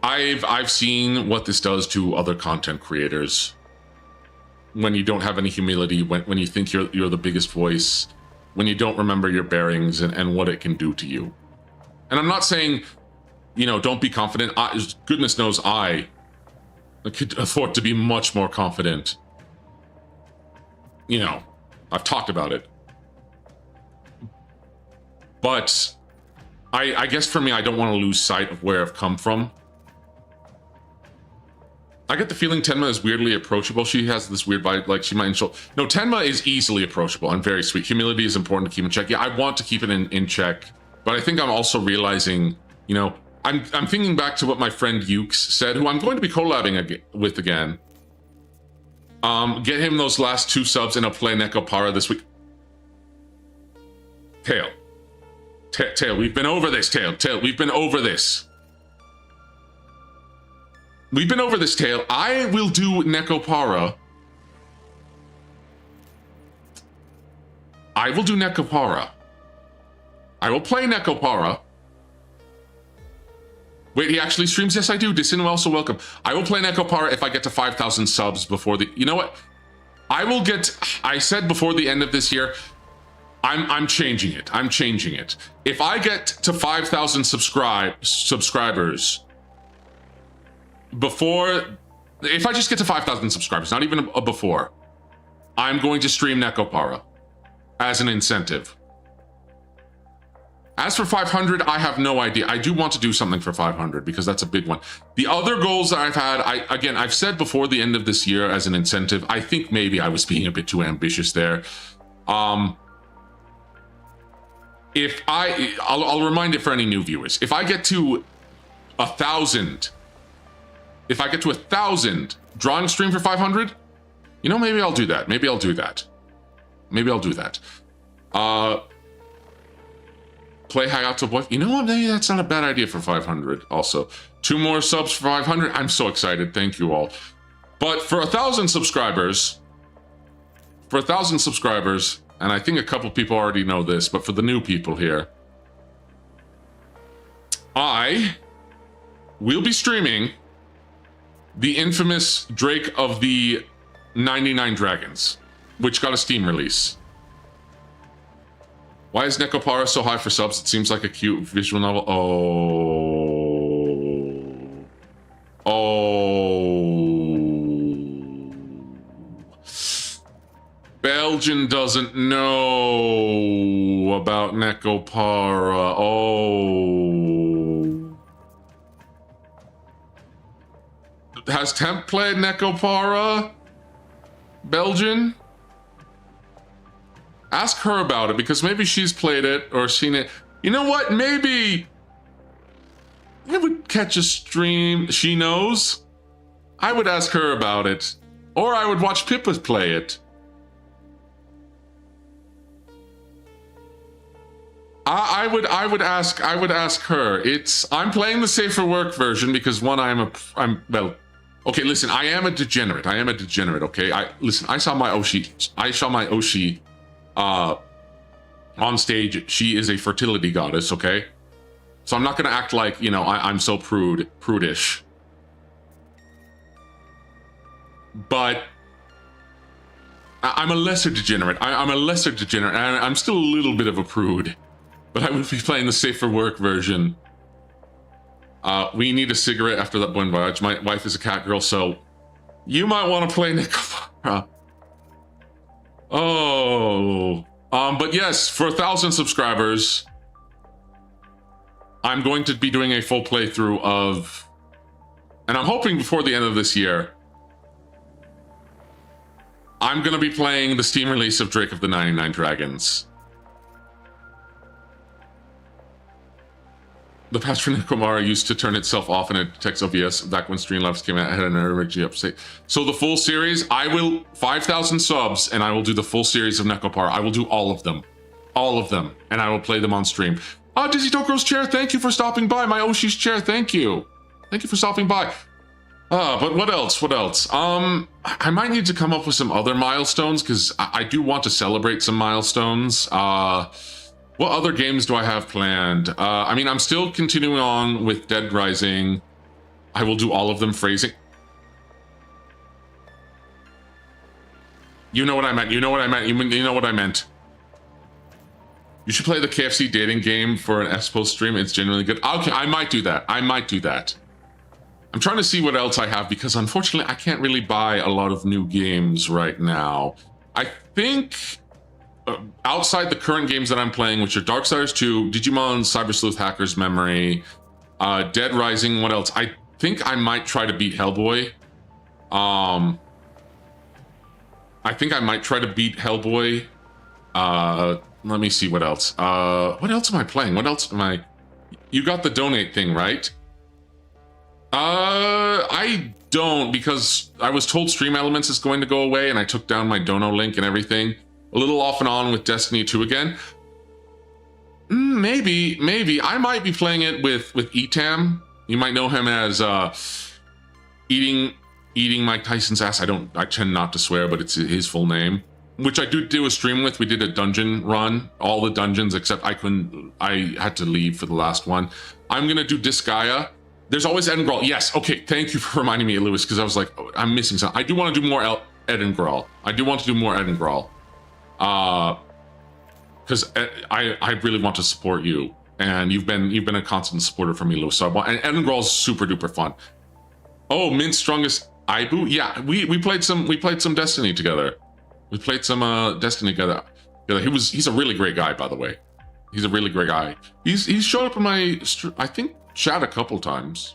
I've seen what this does to other content creators when you don't have any humility, when you think you're the biggest voice, when you don't remember your bearings and what it can do to you. And I'm not saying, you know, don't be confident. Goodness knows I could afford to be much more confident. You know, I've talked about it. But I guess for me, I don't want to lose sight of where I've come from. I get the feeling Tenma is weirdly approachable. She has this weird vibe, like she might insult. No, Tenma is easily approachable and very sweet. Humility is important to keep in check. Yeah, I want to keep it in check, but I think I'm also realizing, you know, I'm thinking back to what my friend Ukes said, who I'm going to be collabing with again. Get him those last 2 subs and I'll play Nekopara this week. Tail, we've been over this, Tail, we've been over this. We've been over this, Tail. I will do Nekopara. I will do Nekopara. I will play Nekopara. Wait, he actually streams? Yes, I do. Disinu also welcome. I will play Nekopara if I get to 5,000 subs before the... You know what? I will get... I said before the end of this year, I'm changing it. I'm changing it. If I get to 5,000 subscribers... if I just get to 5,000 subscribers, not even before, I'm going to stream Nekopara as an incentive. As for 500, I have no idea. I do want to do something for 500 because that's a big one. The other goals that I've had, I've said before the end of this year as an incentive, I think maybe I was being a bit too ambitious there. I'll remind it for any new viewers. If I get to 1,000, drawing stream for 500, you know, maybe I'll do that. Maybe I'll do that. Play Hayato Boy. You know what? Maybe that's not a bad idea for 500 also. 2 more subs for 500. I'm so excited. Thank you all. But for 1,000 subscribers, and I think a couple people already know this, but for the new people here, I will be streaming the infamous Drake of the 99 Dragons, which got a Steam release. Why is Nekopara so high for subs? It seems like a cute visual novel. Belgian doesn't know about Nekopara. Has Temp played Nekopara? Belgian? Ask her about it, because maybe she's played it or seen it. You know what? Maybe I would catch a stream. She knows. I would ask her about it. Or I would watch Pippa play it. I would ask her. I'm playing the safer work version because one, okay, listen, I am a degenerate, okay? I saw my Oshi on stage. She is a fertility goddess, okay? So I'm not gonna act like, you know, I'm so prudish. But I'm a lesser degenerate. I'm a lesser degenerate, and I'm still a little bit of a prude. But I would be playing the safer work version. We need a cigarette after that Bon Voyage. My wife is a cat girl, so you might want to play Nekopara. But yes, for 1,000 subscribers, I'm going to be doing a full playthrough of And I'm hoping before the end of this year, I'm going to be playing the Steam release of Drake of the 99 Dragons. The patch for Nekomara used to turn itself off and it detects OBS back when Streamlabs came out. I had an original update. So the full series, I will 5,000 subs and I will do the full series of Nekopara. I will do all of them. All of them. And I will play them on stream. Dizzy Tokuro's chair, thank you for stopping by. My Oshi's chair, thank you. Thank you for stopping by. But what else? What else? I might need to come up with some other milestones because I do want to celebrate some milestones. What other games do I have planned? I mean, I'm still continuing on with Dead Rising. I will do all of them phrasing. You know what I meant. You know what I meant. You know what I meant. You should play the KFC dating game for an Expo stream. It's genuinely good. Okay, I might do that. I might do that. I'm trying to see what else I have because unfortunately I can't really buy a lot of new games right now. I think outside the current games that I'm playing, which are Darksiders 2, Digimon Cyber Sleuth Hacker's Memory, Dead Rising, what else? I think I might try to beat Hellboy. I think I might try to beat Hellboy. Let me see what else. What else am I playing? What else am I... You got the donate thing, right? I don't, because I was told Stream Elements is going to go away and I took down my dono link and everything. A little off and on with Destiny 2 again. Maybe. I might be playing it with Etam. You might know him as eating Mike Tyson's ass. I tend not to swear, but it's his full name. Which I do a stream with. We did a dungeon run, all the dungeons except I had to leave for the last one. I'm gonna do Disgaea. There's always Edengrawl. Yes, okay, thank you for reminding me, Lewis, because I was like, oh, I'm missing something. I do want to do more Edengrawl. I do want to do more Edengrawl. Because I really want to support you, and you've been a constant supporter for me, Lewis. So and Edengrawl's super duper fun. Oh, Mint's strongest Aibu? Yeah, we played some Destiny together. We played some Destiny together. He's a really great guy, by the way. He's a really great guy. He's showed up in my I think chat a couple times.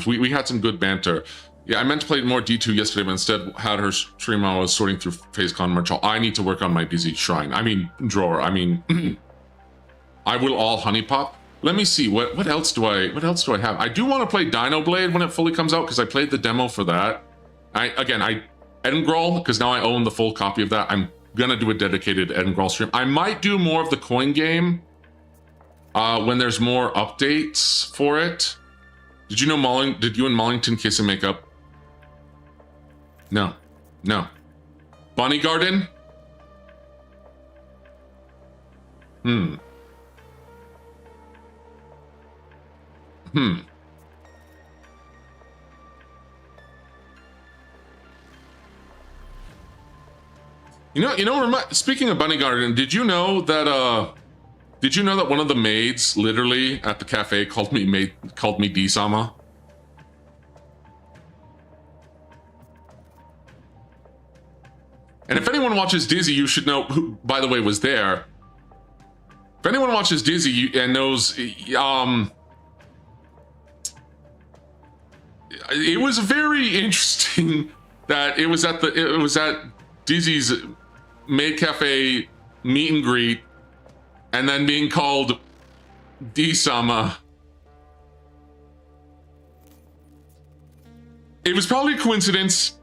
We had some good banter. Yeah, I meant to play more D2 yesterday, but instead had her stream while I was sorting through Phasecon merch. I need to work on my Dizzy Shrine. I mean, drawer. I mean, I will all honeypop. Let me see. What else do I have? I do want to play Dino Blade when it fully comes out because I played the demo for that. Edengrawl, because now I own the full copy of that. I'm gonna do a dedicated Edengrawl stream. I might do more of the coin game when there's more updates for it. Did you know did you and Mollington kiss and make up? No. Bunny Garden? Speaking of Bunny Garden, did you know that one of the maids literally at the cafe called me D-sama? And if anyone watches Dizzy, you should know who, by the way, was there. If anyone watches Dizzy and knows, it was very interesting that it was at Dizzy's maid cafe meet and greet, and then being called D-sama. It was probably a coincidence.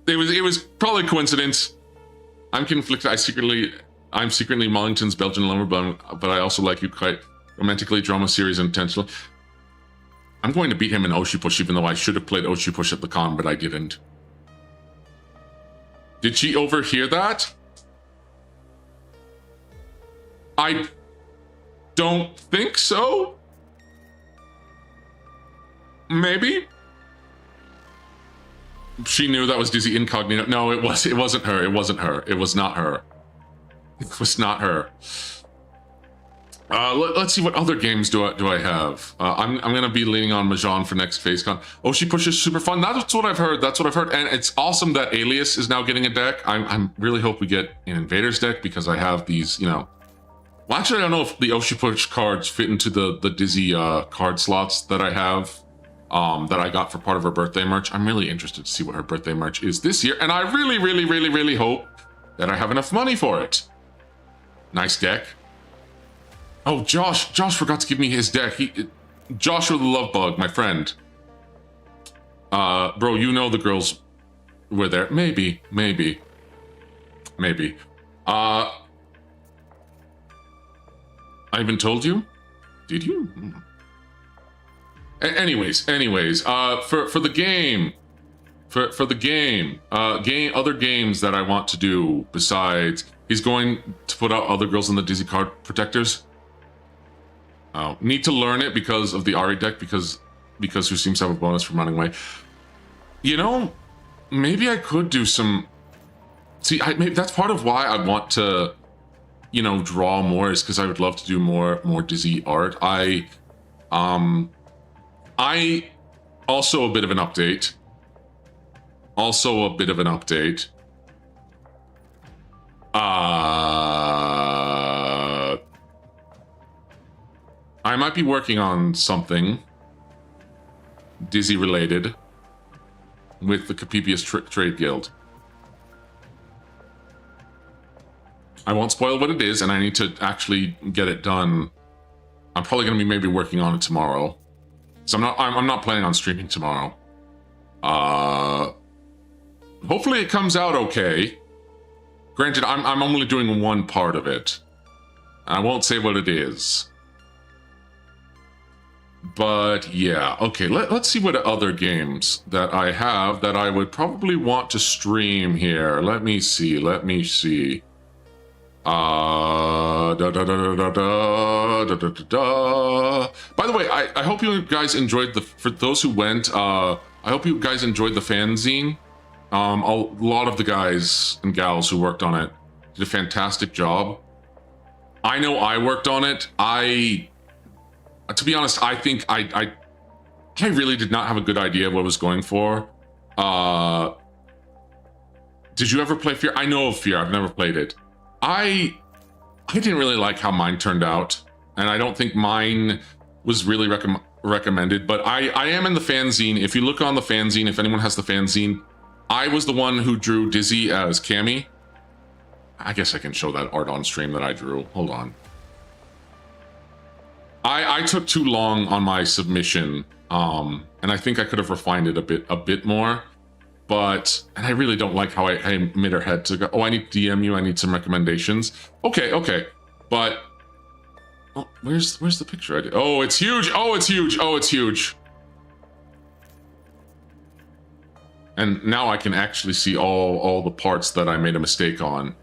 It was probably a coincidence. I'm conflicted. I'm secretly Mollington's Belgian lover, but I also like you quite romantically. Drama series intentionally. I'm going to beat him in Oshi Push, even though I should have played Oshi Push at the con, but I didn't. Did she overhear that? I don't think so. Maybe. She knew that was Dizzy Incognito. No, it wasn't her. It wasn't her. It was not her. It was not her. Let's see what other games do I have. I'm gonna be leaning on Mahjong for next Phasecon. Oshi Push is super fun. That's what I've heard. And it's awesome that Alias is now getting a deck. I'm really hope we get an Invaders deck because I have these, Well, actually, I don't know if the Oshipush cards fit into the Dizzy card slots that I have, that I got for part of her birthday merch. I'm really interested to see what her birthday merch is this year, and I really, really, really, really hope that I have enough money for it. Nice deck. Oh, Josh forgot to give me his deck. Joshua the Love Bug, my friend. Bro, you know the girls were there. Maybe. I even told you? Did you? Anyways, for the game, for the game, other games that I want to do besides, he's going to put out other girls in the Dizzy card protectors. Need to learn it because of the Ari deck, because who seems to have a bonus from running away. You know, maybe I could do some. See, maybe that's part of why I want to, you know, draw more, is because I would love to do more Dizzy art. I also a bit of an update. I might be working on something Dizzy related with the Capipius Trade Guild. I won't spoil what it is, and I need to actually get it done. I'm probably going to be maybe working on it tomorrow. So I'm not planning on streaming tomorrow. Hopefully it comes out okay. Granted, I'm only doing one part of it. I won't say what it is. But yeah, okay, let's see what other games that I have that I would probably want to stream here. Let me see. By the way, I hope you guys enjoyed for those who went, I hope you guys enjoyed the fanzine. A lot of the guys and gals who worked on it did a fantastic job. I know I worked on it. To be honest, I think I really did not have a good idea of what I was going for. Did you ever play Fear? I know of Fear. I've never played it. I didn't really like how mine turned out, and I don't think mine was really recommended, but I am in the fanzine. If you look on the fanzine, if anyone has the fanzine, I was the one who drew Dizzy as Cammy. I guess I can show that art on stream that I drew. Hold on. I took too long on my submission, and I think I could have refined it a bit more. But, and I really don't like how I made her head to go, oh, I need to DM you, I need some recommendations. Okay. But, oh, where's the picture I did? Oh, it's huge. And now I can actually see all the parts that I made a mistake on.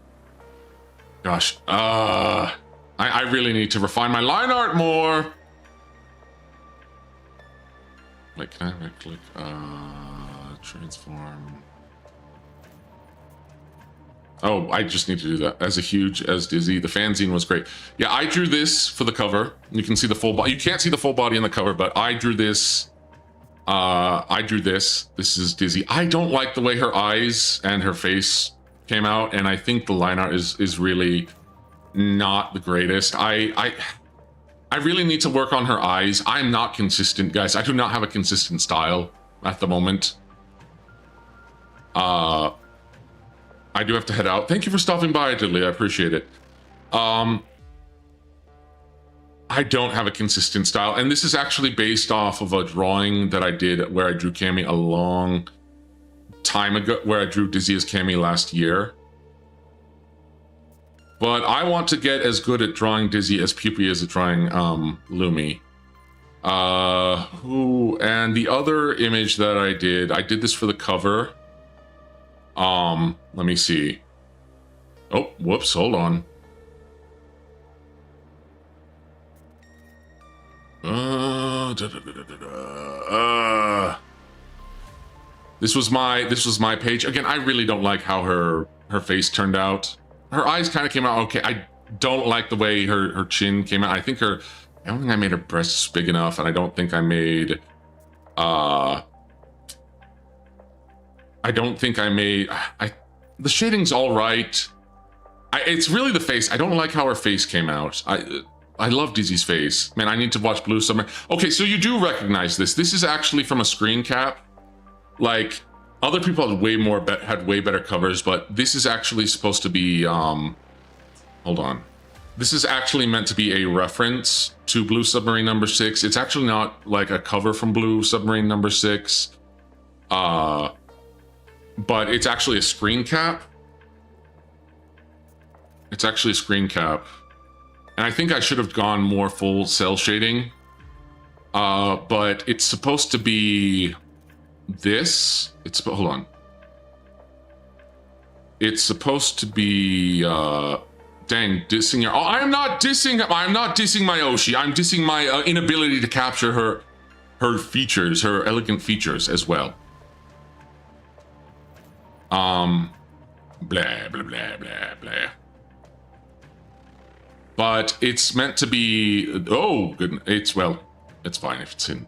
Gosh, I really need to refine my line art more. Wait, can I right click? Transform. Oh, I just need to do that. As huge as Dizzy. The fanzine was great. Yeah, I drew this for the cover. You can see the full body. You can't see the full body in the cover, but I drew this. This is Dizzy. I don't like the way her eyes and her face came out, and I think the line art is really not the greatest. I really need to work on her eyes. I'm not consistent, guys. I do not have a consistent style at the moment. I do have to head out. Thank you for stopping by, Diddley. I appreciate it. I don't have a consistent style, and this is actually based off of a drawing that I did where I drew Cammy a long time ago, where I drew Dizzy as Cammy last year. But I want to get as good at drawing Dizzy as Puppy is at drawing Lumi. And the other image that I did this for the cover. Let me see. Oh, whoops, hold on. This was my page. Again, I really don't like how her face turned out. Her eyes kind of came out okay. I don't like the way her chin came out. I don't think I made her breasts big enough, and I don't think I made the shading's all right. It's really the face. I don't like how her face came out. I love Dizzy's face. Man, I need to watch Blue Submarine. Okay, so you do recognize this. This is actually from a screen cap. Like, other people had way better covers, but this is actually supposed to be, hold on. This is actually meant to be a reference to Blue Submarine number 6. It's actually not like a cover from Blue Submarine number 6. But it's actually a screen cap. It's actually a screen cap. And I think I should have gone more full cell shading. But it's supposed to be this. Hold on. It's supposed to be, dang, dissing your... Oh, I'm not dissing my Oshi. I'm dissing my inability to capture her features, her elegant features as well. Blah, blah, blah, blah, blah. But it's meant to be... Oh, good. It's fine if it's in.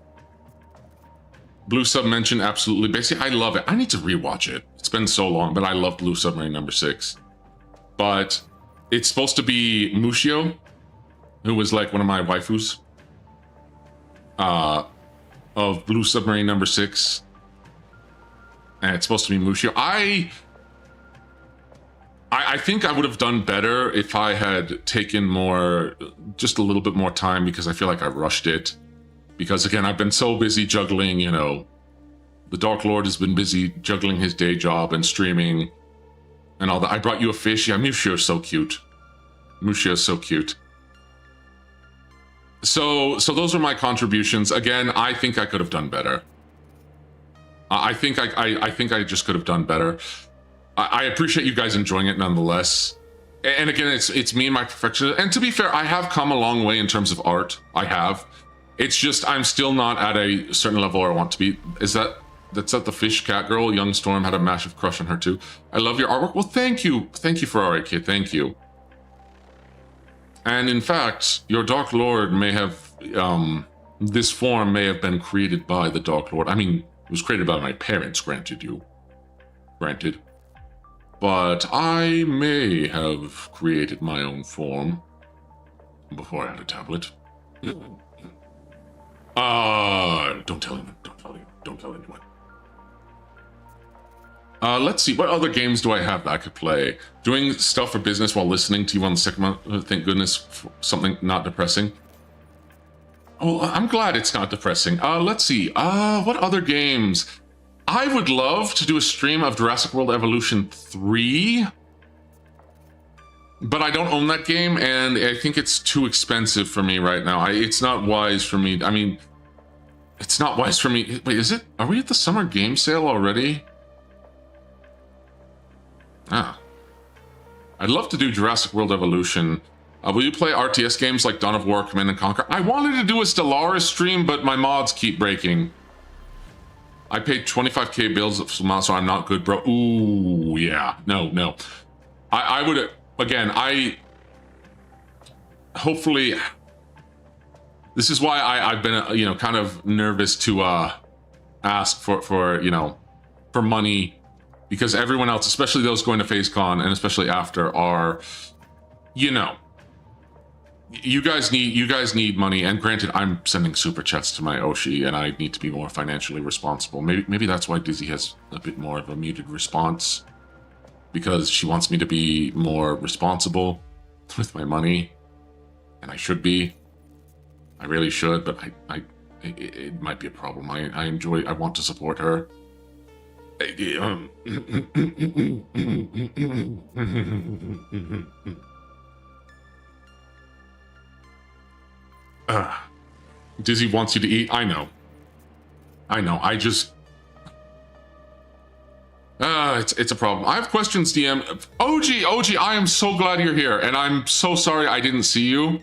Blue Sub mentioned, absolutely. Basically, I love it. I need to rewatch it. It's been so long, but I love Blue Submarine number 6. But it's supposed to be Mushio, who was like one of my waifus of Blue Submarine number 6. And it's supposed to be Mushio. I think I would have done better if I had taken just a little bit more time, because I feel like I rushed it. Because again, I've been so busy juggling, you know, the Dark Lord has been busy juggling his day job and streaming and all that. I brought you a fish. Yeah, Mushio's so cute. Mushio's so cute. So those are my contributions. Again, I think I could have done better. I think I just could have done better. I appreciate you guys enjoying it nonetheless. And again, it's me and my perfection. And to be fair, I have come a long way in terms of art. I have. It's just I'm still not at a certain level where I want to be. That's at the fish cat girl. Young Storm had a massive crush on her too. I love your artwork. Well, thank you. Thank you for RAK. Thank you. And in fact, your Dark Lord may have, this form may have been created by the Dark Lord. I mean, it was created by my parents, granted. But I may have created my own form before I had a tablet. Don't tell anyone. Don't tell anyone. Let's see. What other games do I have that I could play? Doing stuff for business while listening to you on the second month. Thank goodness for something not depressing. Oh, I'm glad it's not depressing. Let's see. What other games? I would love to do a stream of Jurassic World Evolution 3. But I don't own that game, and I think it's too expensive for me right now. It's not wise for me. I mean, it's not wise for me. Wait, is it? Are we at the summer game sale already? I'd love to do Jurassic World Evolution. Will you play RTS games like Dawn of War, Command & Conquer? I wanted to do a Stellaris stream, but my mods keep breaking. I paid 25k bills, so I'm not good, bro. Ooh, yeah. No. I would... Again, hopefully, this is why I've been, you know, kind of nervous to ask for you know, for money, because everyone else, especially those going to Phasecon and especially after, are, you know, you guys need money. And granted, I'm sending super chats to my Oshi, and I need to be more financially responsible. Maybe that's why Dizzy has a bit more of a muted response. Because she wants me to be more responsible with my money, and I should be. I really should, but it might be a problem. I want to support her. Dizzy wants you to eat. I know. I just... it's a problem. I have questions, DM. OG, I am so glad you're here, and I'm so sorry I didn't see you.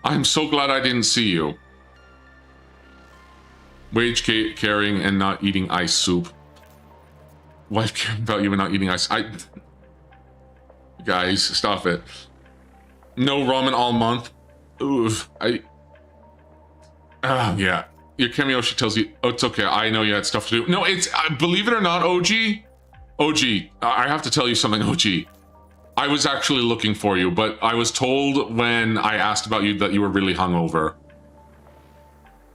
I'm so glad I didn't see you. Wage carrying and not eating ice soup. Wife caring about you and not eating ice. Guys, stop it. No ramen all month. Oof. Yeah. Your cameo, she tells you, oh, it's okay. I know you had stuff to do. No, it's, believe it or not, OG, I have to tell you something, OG. I was actually looking for you, but I was told when I asked about you that you were really hungover.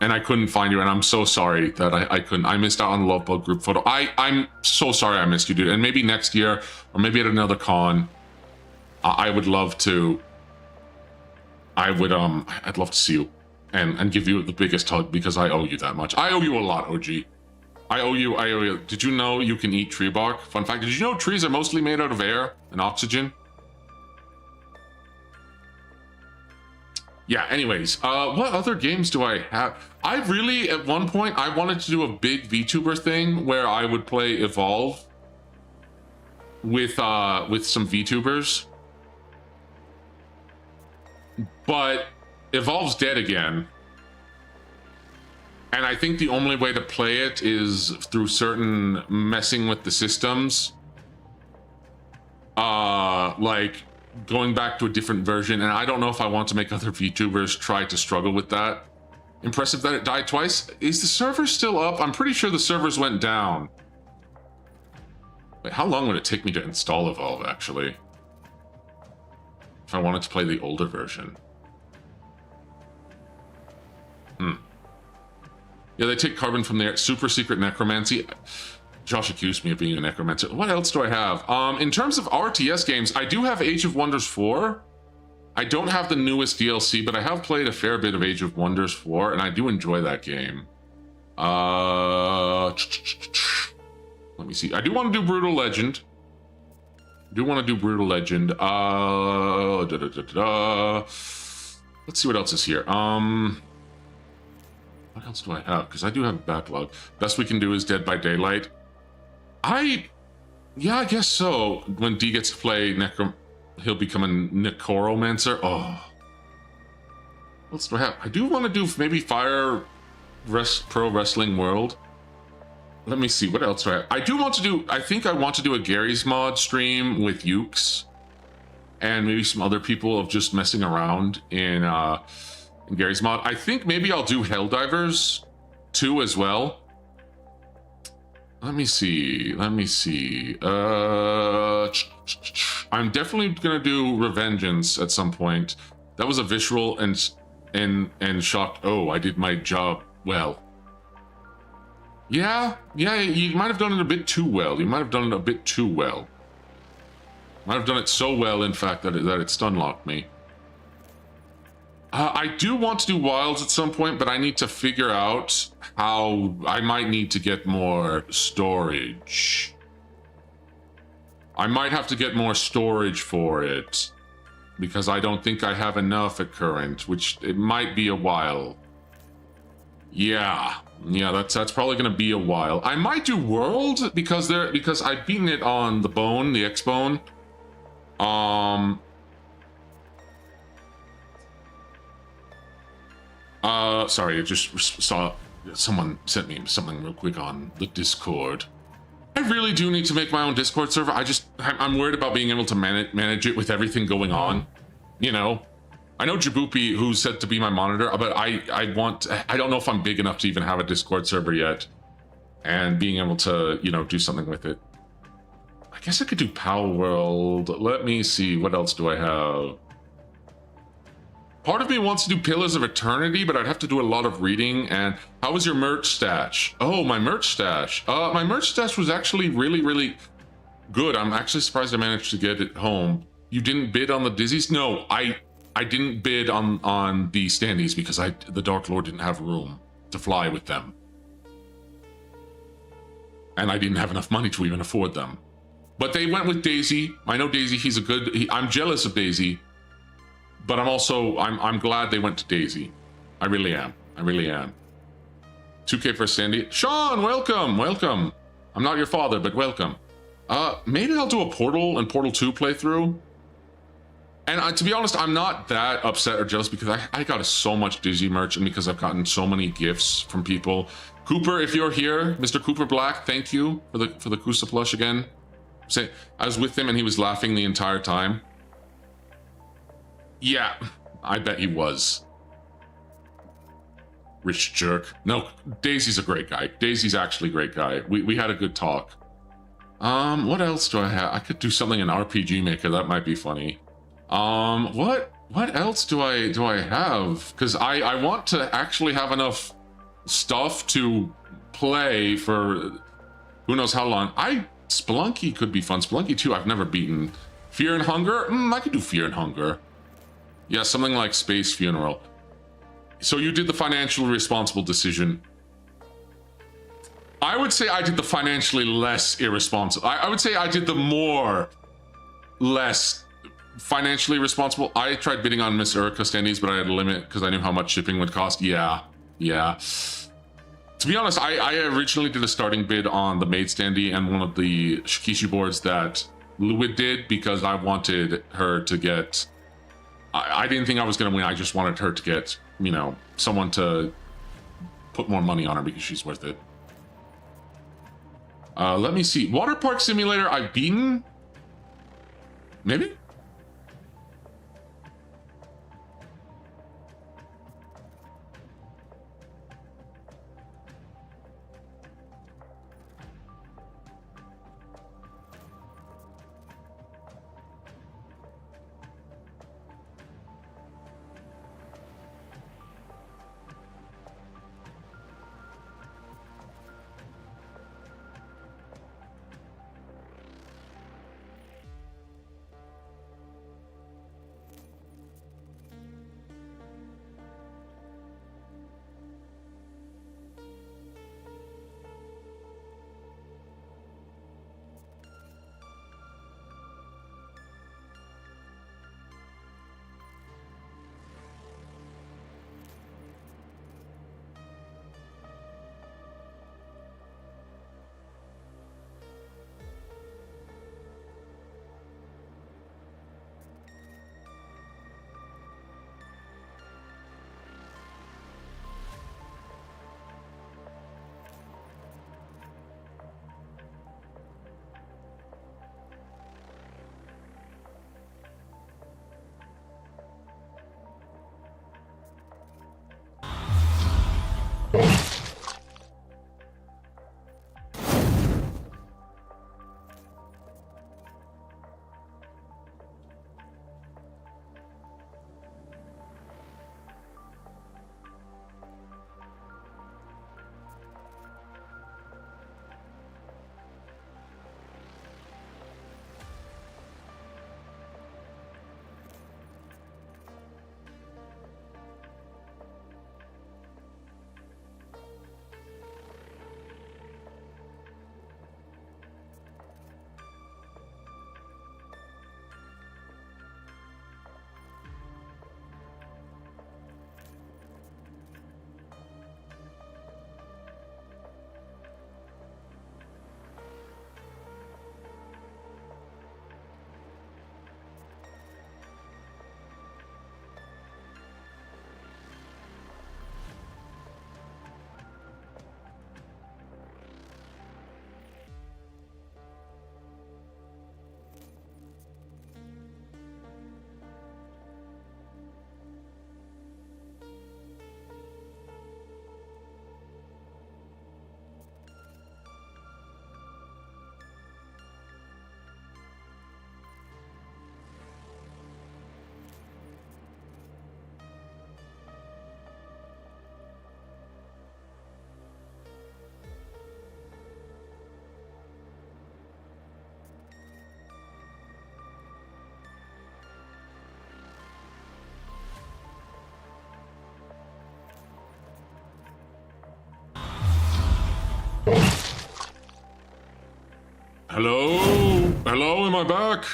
And I couldn't find you, and I'm so sorry that I couldn't. I missed out on the Love Bug group photo. I'm so sorry I missed you, dude. And maybe next year, or maybe at another con, I would love to. I'd love to see you and give you the biggest hug because I owe you that much. I owe you a lot, OG. I owe you. Did you know you can eat tree bark? Fun fact, did you know trees are mostly made out of air and oxygen? Yeah, anyways, what other games do I have? I really, at one point, I wanted to do a big VTuber thing where I would play Evolve with some VTubers. But Evolve's dead again. And I think the only way to play it is through certain messing with the systems. Like going back to a different version, and I don't know if I want to make other VTubers try to struggle with that. Impressive that it died twice. Is the server still up? I'm pretty sure the servers went down. Wait, how long would it take me to install Evolve, actually? If I wanted to play the older version. Yeah, they take carbon from their super secret necromancy. Josh accused me of being a necromancer. What else do I have? In terms of RTS games, I do have Age of Wonders 4. I don't have the newest DLC, but I have played a fair bit of Age of Wonders 4, and I do enjoy that game. Let me see. I do want to do Brutal Legend. Let's see what else is here. What else do I have? Because I do have a backlog. Best we can do is Dead by Daylight. Yeah, I guess so. When D gets to play he'll become a necromancer. Oh. What else do I have? I do want to do maybe Pro Wrestling World. Let me see, what else do I have? I think I want to do a Gary's Mod stream with Ukes. And maybe some other people of just messing around in Gary's Mod. I think maybe I'll do Helldivers 2 as well. Let me see. I'm definitely gonna do Revengeance at some point. That was a visceral and shocked. Oh, I did my job well. Yeah, you might have done it a bit too well. Might have done it so well, in fact, that it stun locked me. I do want to do Wilds at some point, but I need to figure out how I might need to get more storage. I might have to get more storage for it because I don't think I have enough at current, which it might be a while. Yeah, that's probably gonna be a while. I might do World because I've beaten it on the Bone, the X-Bone. Sorry, I just saw someone sent me something real quick on the Discord. I really do need to make my own Discord server. I'm worried about being able to manage it with everything going on. You know, I know Jabupi, who's said to be my monitor, but I don't know if I'm big enough to even have a Discord server yet, and being able to, you know, do something with it. I guess I could do Power World. Let me see, what else do I have? Part of me wants to do Pillars of Eternity, but I'd have to do a lot of reading. And how was your merch stash? Oh, my merch stash. My merch stash was actually really, really good. I'm actually surprised I managed to get it home. You didn't bid on the Dizzies? No, I didn't bid on the standees because the Dark Lord didn't have room to fly with them. And I didn't have enough money to even afford them. But they went with Daisy. I know Daisy, I'm jealous of Daisy. But I'm glad they went to Daisy. I really am. 2K for Sandy. Sean, welcome. I'm not your father, but welcome. Maybe I'll do a Portal and Portal 2 playthrough. And to be honest, I'm not that upset or jealous because I got so much Dizzy merch and because I've gotten so many gifts from people. Cooper, if you're here, Mr. Cooper Black, thank you for the Kusa plush again. I was with him and he was laughing the entire time. Yeah, I bet he was. Rich jerk. No, Daisy's a great guy. Daisy's actually a great guy. We had a good talk. What else do I have? I could do something in RPG Maker. That might be funny. What else do I have? Because I want to actually have enough stuff to play for who knows how long. Spelunky could be fun. Spelunky 2 I've never beaten. Fear and Hunger? I could do Fear and Hunger. Yeah, something like Space Funeral. So you did the financially responsible decision. I would say I did the financially less irresponsible. I would say I did the less financially responsible. I tried bidding on Miss Urka standees, but I had a limit because I knew how much shipping would cost. Yeah. To be honest, I originally did a starting bid on the maid standee and one of the Shikishu boards that Luid did because I wanted her to get... I didn't think I was going to win. I just wanted her to get, you know, someone to put more money on her because she's worth it. Let me see. Water Park Simulator, I've beaten? Maybe? Hello? Hello, am I back?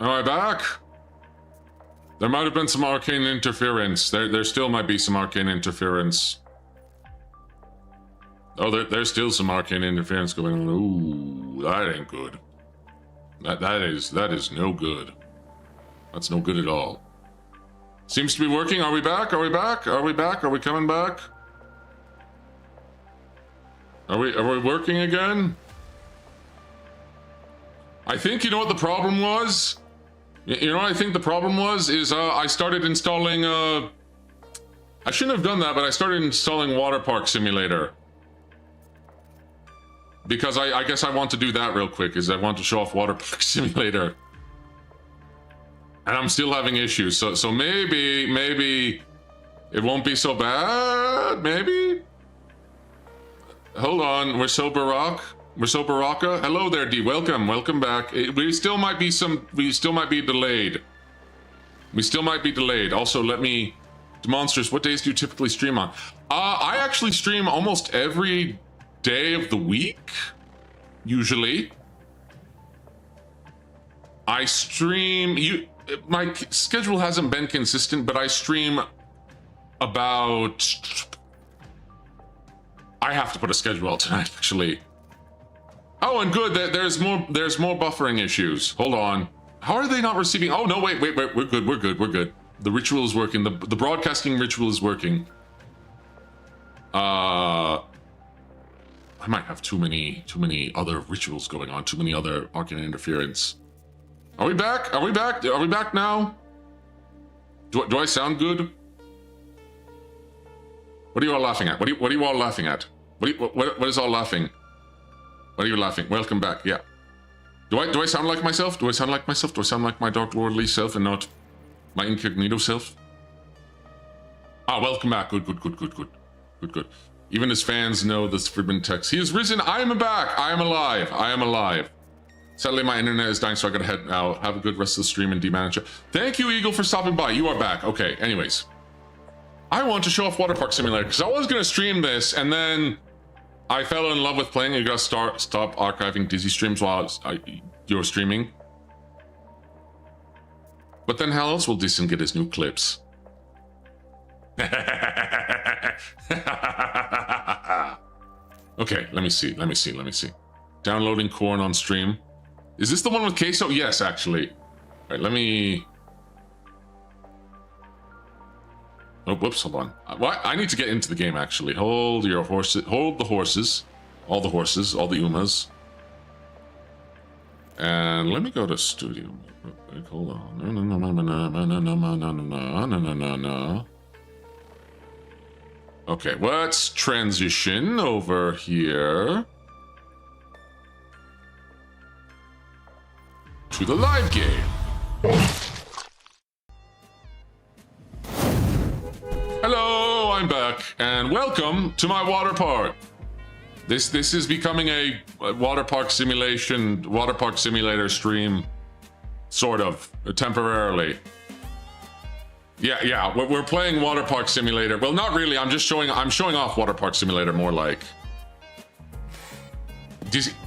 Am I back? There might have been some arcane interference. There still might be some arcane interference. Oh, there's still some arcane interference going on. Ooh, that ain't good. That is no good. That's no good at all. Seems to be working. Are we back? Are we back? Are we back? Are we coming back? Are we working again? I think you know what the problem was? You know what I think the problem was? Is I started installing I shouldn't have done that, but I started installing Water Park Simulator. Because I guess I want to do that real quick, is I want to show off Water Park Simulator. And I'm still having issues, so maybe it won't be so bad, maybe? Hold on, we're so Baraka. Hello there, D, welcome back. We still might be delayed. Also, Monsters, what days do you typically stream on? I actually stream almost every day of the week, usually. I stream, my schedule hasn't been consistent, but I stream about, I have to put a schedule out tonight, actually. Oh, and good, there's more buffering issues. Hold on. How are they not receiving? Oh, no, wait, we're good. The ritual is working. The broadcasting ritual is working. I might have too many other rituals going on. Too many other arcane interference. Are we back? Are we back now? Do I sound good? What are you all laughing at? What are you all laughing at? What is all laughing? What are you laughing? Welcome back. Yeah. Do I sound like myself? Do I sound like myself? Do I sound like my dark lordly self and not my incognito self? Ah, welcome back. Good. Even his fans know this forbidden text. He has risen. I am back. I am alive. Sadly, my internet is dying, so I gotta head now. Have a good rest of the stream and demanage it. Thank you, Eagle, for stopping by. You are back. Okay, anyways. I want to show off Water Park Simulator, because I was gonna stream this, and then I fell in love with playing. You gotta stop archiving Dizzy streams while you're streaming. But then how else will Dyson get his new clips? Okay, let me see. Downloading corn on stream. Is this the one with queso? Yes, actually. All right, let me... Oh, whoops, hold on. What? I need to get into the game, actually. Hold the horses. All the horses, all the Umas. And let me go to studio. Hold on. No. Okay, let's transition over here to the live game. Hello, I'm back, and welcome to my water park. This is becoming a water park simulator stream, sort of, temporarily. Yeah, we're playing Water Park Simulator. Well, not really. I'm showing off Water Park Simulator more like.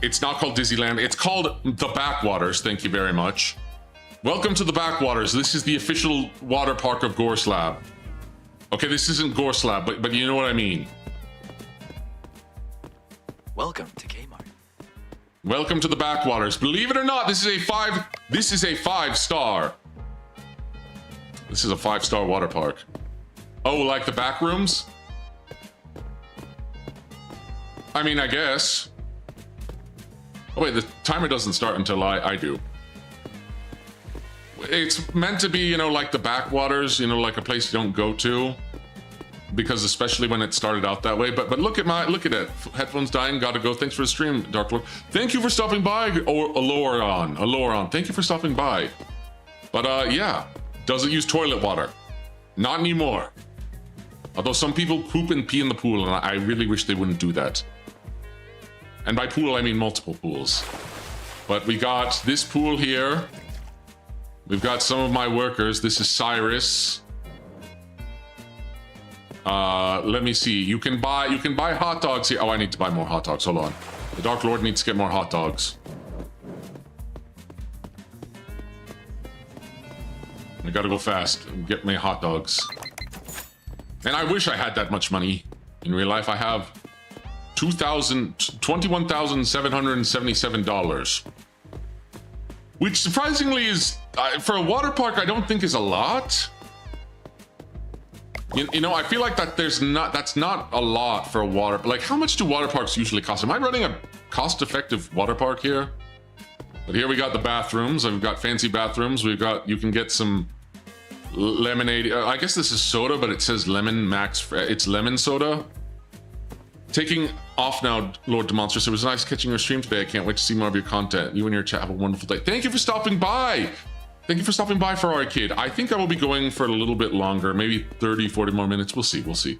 It's not called Disneyland. It's called the Backwaters. Thank you very much. Welcome to the Backwaters. This is the official water park of Gorslab. Okay, this isn't Gorslab, but you know what I mean. Welcome to Kmart. Welcome to the Backwaters. Believe it or not, this is a 5-star. This is a 5-star water park. Oh, like the back rooms? I mean, I guess. Oh wait, the timer doesn't start until I do. It's meant to be, you know, like the backwaters, you know, like a place you don't go to. Because especially when it started out that way. But look at it. Headphones dying, gotta go. Thanks for the stream, Dark Lord. Thank you for stopping by, Aloran. Thank you for stopping by. But yeah. Does it use toilet water? Not anymore. Although some people poop and pee in the pool, and I really wish they wouldn't do that. And by pool, I mean multiple pools. But we got this pool here. We've got some of my workers. This is Cyrus. Let me see. You can buy hot dogs here. Oh, I need to buy more hot dogs. Hold on. The Dark Lord needs to get more hot dogs. I gotta go fast and get me hot dogs. And I wish I had that much money. In real life, I have $21,777. Which surprisingly is, for a water park, I don't think is a lot. You know, I feel like that's not a lot for a water. Like, how much do water parks usually cost? Am I running a cost-effective water park here? But here we got the bathrooms. We've got fancy bathrooms. You can get some lemonade. I guess this is soda, but it says lemon max. It's lemon soda. Taking off now, Lord Demonstrous. It was nice catching your stream today. I can't wait to see more of your content. You and your chat have a wonderful day. Thank you for stopping by. Thank you for stopping by for Arcade. I think I will be going for a little bit longer, maybe 30, 40 more minutes. We'll see, we'll see.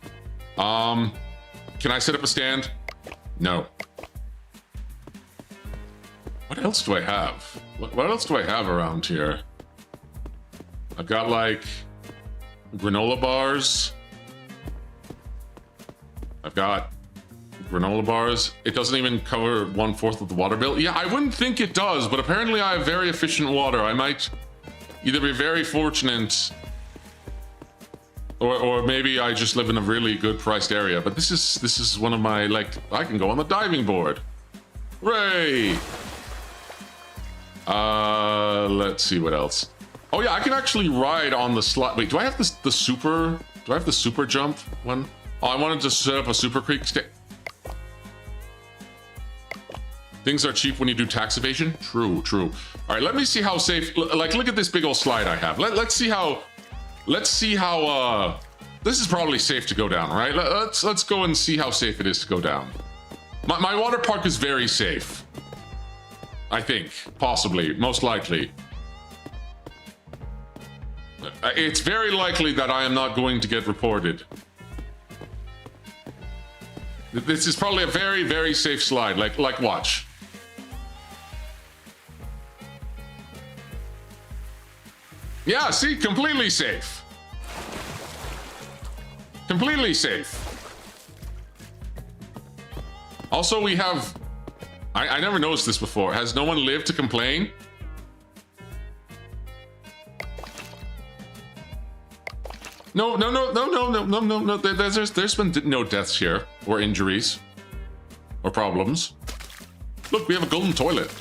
Can I set up a stand? No. What else do I have? What else do I have around here? I've got like granola bars. I've got granola bars. It doesn't even cover 1/4 of the water bill. Yeah, I wouldn't think it does, but apparently I have very efficient water. I might either be very fortunate or maybe I just live in a really good priced area. But this is one of my, like, I can go on the diving board. Hooray! Let's see what else. Oh yeah, I can actually ride on the slide. Wait, do I have the super? Do I have the super jump one? Oh, I wanted to set up a super creek stick. Things are cheap when you do tax evasion. True, true. All right, let me see how safe. Like, look at this big old slide I have. Let's see how. Let's see how. This is probably safe to go down, right? Let's go and see how safe it is to go down. My water park is very safe. I think, possibly, most likely. It's very likely that I am not going to get reported. This is probably a very, very safe slide. Like watch. Yeah, see, completely safe. Completely safe. Also, we have... I never noticed this before. Has no one lived to complain? No. There's been no deaths here, or injuries, or problems. Look, we have a golden toilet.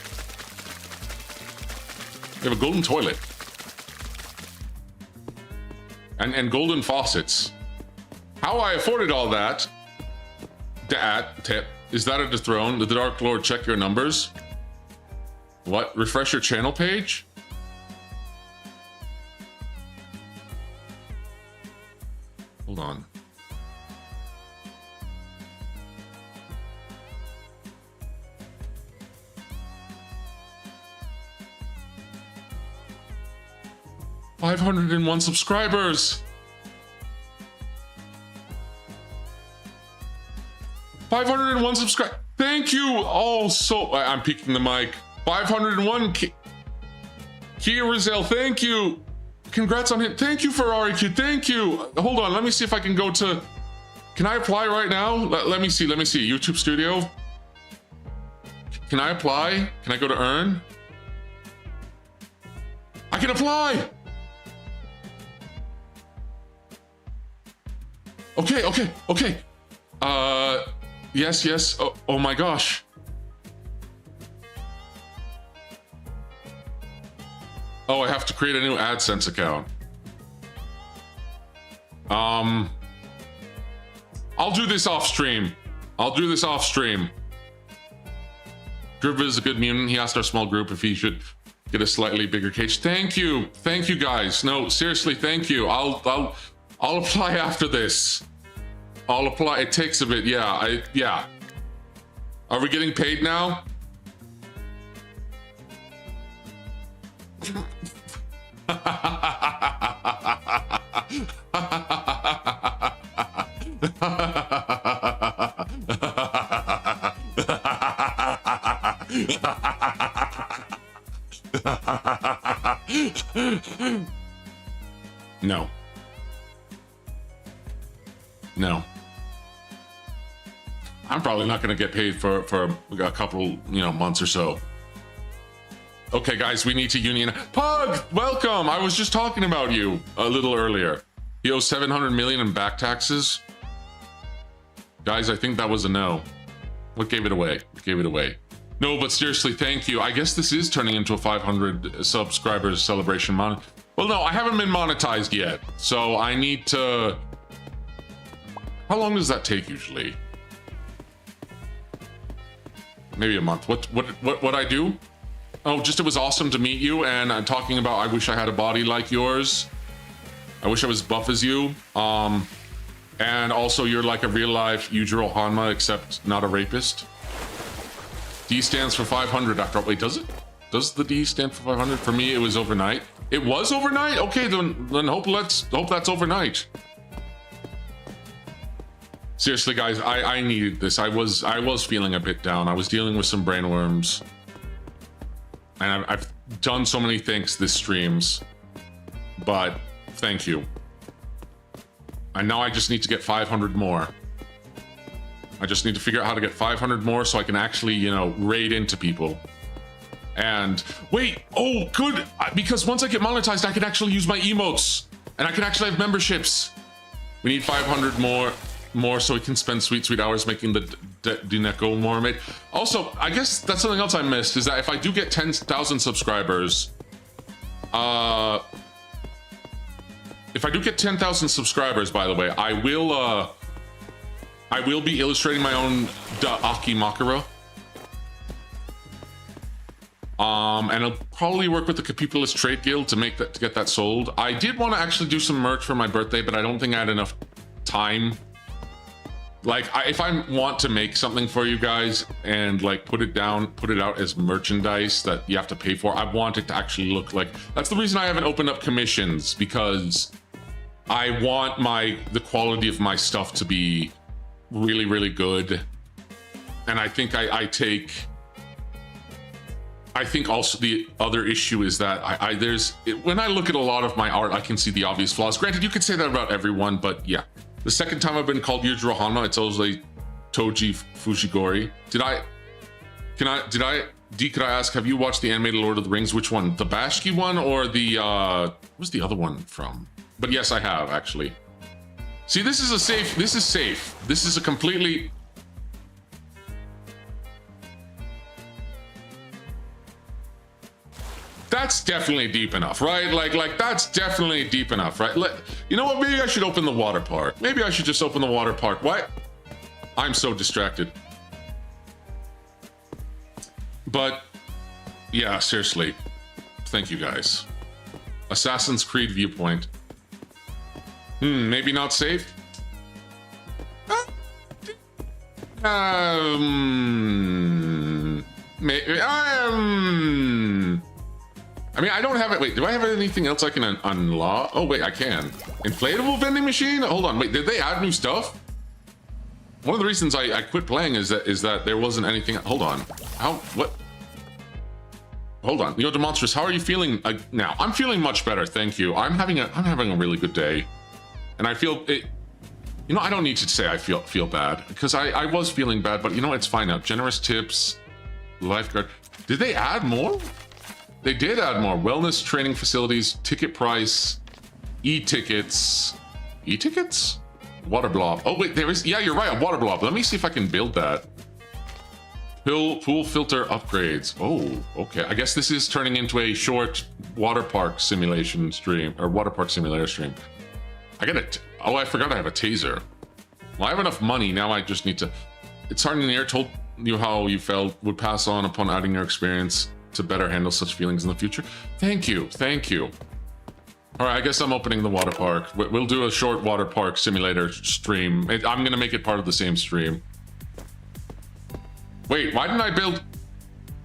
We have a golden toilet. And golden faucets. How I afforded all that, is that a dethrone? Did the Dark Lord check your numbers? What? Refresh your channel page? Hold on. $501 subscribers. 501 subscribe. Thank you. Oh, so I'm peeking the mic. 501 Kia Rizal. Thank you. Congrats on him. Thank you, Ferrari Kid. Thank you. Hold on. Let me see if I can go to. Can I apply right now? Let me see. Let me see. YouTube Studio. Can I apply? Can I go to earn? I can apply. Okay. Yes. Oh my gosh. Oh, I have to create a new AdSense account. I'll do this off stream. Driva is a good mutant. He asked our small group if he should get a slightly bigger cage. Thank you guys. No, seriously, thank you. I'll apply after this. I'll apply. It takes a bit. Yeah. Are we getting paid now? No. I'm probably not going to get paid for a couple, months or so. Okay, guys, we need to union. Pug, welcome. I was just talking about you a little earlier. He owes 700 million in back taxes. Guys, I think that was a no. What gave it away? No, but seriously, thank you. I guess this is turning into a 500 subscribers celebration. Well, no, I haven't been monetized yet, so I need to. How long does that take usually? Maybe a month. What I do? Oh, just it was awesome to meet you, and I'm talking about I wish I had a body like yours. I wish I was buff as you. And also, you're like a real life Yujiro Hanma, except not a rapist. D stands for 500 after all. Wait, does it? Does the D stand for 500? For me, it was overnight. It was overnight? Okay, then hope that's overnight. Seriously, guys, I needed this. I was feeling a bit down. I was dealing with some brainworms. And I've done so many things this streams. But thank you. And now I just need to get 500 more. I just need to figure out how to get 500 more so I can actually, you know, raid into people. And wait, oh, good. Because once I get monetized, I can actually use my emotes. And I can actually have memberships. We need 500 more so we can spend sweet hours making the Dineko mermaid. Also, I guess that's something else I missed, is that if I do get 10,000 subscribers, if I do get 10,000 subscribers, by the way, I will be illustrating my own Aki Makara. And I'll probably work with the Capitalist Trade Guild to get that sold. I did want to actually do some merch for my birthday, but I don't think I had enough time. Like, if I want to make something for you guys and like put it out as merchandise that you have to pay for, I want it to actually look like. That's the reason I haven't opened up commissions, because I want the quality of my stuff to be really, really good. And I think I think also the other issue is that when I look at a lot of my art, I can see the obvious flaws. Granted, you could say that about everyone, but yeah. The second time I've been called Yujiro Hanma, it's always like Toji Fushigori. Could I ask, have you watched the animated Lord of the Rings? Which one? The Bashki one or the, what's the other one from? But yes, I have, actually. See, this is safe. This is a completely... That's definitely deep enough, right? Like that's definitely deep enough, right? You know what? Maybe I should open the water park. Maybe I should just open the water park. What? I'm so distracted. But yeah, seriously. Thank you guys. Assassin's Creed viewpoint. Maybe not safe. Maybe. I mean, I don't have it. Wait, do I have anything else I can unlock? Oh, wait, I can. Inflatable vending machine? Hold on. Wait, did they add new stuff? One of the reasons I quit playing is that there wasn't anything. Hold on. What? Hold on. Yo, Demonstrous, how are you feeling now? I'm feeling much better, thank you. I'm having a really good day. And I feel it. You know, I don't need to say I feel bad, because I was feeling bad, but you know, it's fine now. Generous tips, lifeguard. Did they add more? They did add more. Wellness training facilities, ticket price, e-tickets. E-tickets? Water blob. Oh, wait, there is... Yeah, you're right, a water blob. Let me see if I can build that. Pool filter upgrades. Oh, okay. I guess this is turning into a short water park simulation stream, or water park simulator stream. I got it. Oh, I forgot I have a taser. Well, I have enough money. Now I just need to... It's hard in the air. Told you how you felt. Would pass on upon adding your experience to better handle such feelings in the future. Thank you. Thank you. All right, I guess I'm opening the water park. We'll do a short water park simulator stream. I'm going to make it part of the same stream. Wait, why didn't I build...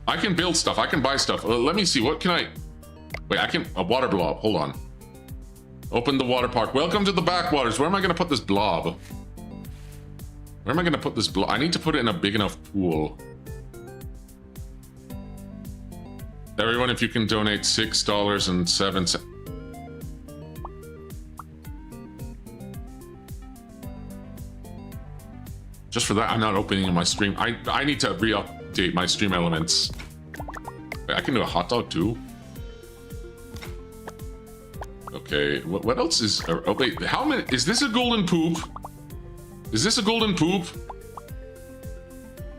I can build stuff. I can buy stuff. Let me see. What can I... Wait, I can... A water blob. Hold on. Open the water park. Welcome to the backwaters. Where am I going to put this blob? Where am I going to put this blob? I need to put it in a big enough pool. Everyone, if you can donate $6.07. Just for that, I'm not opening my stream. I need to re-update my stream elements. Wait, I can do a hot dog too. Okay, what else is... Oh, wait, how many... Is this a golden poop? Is this a golden poop?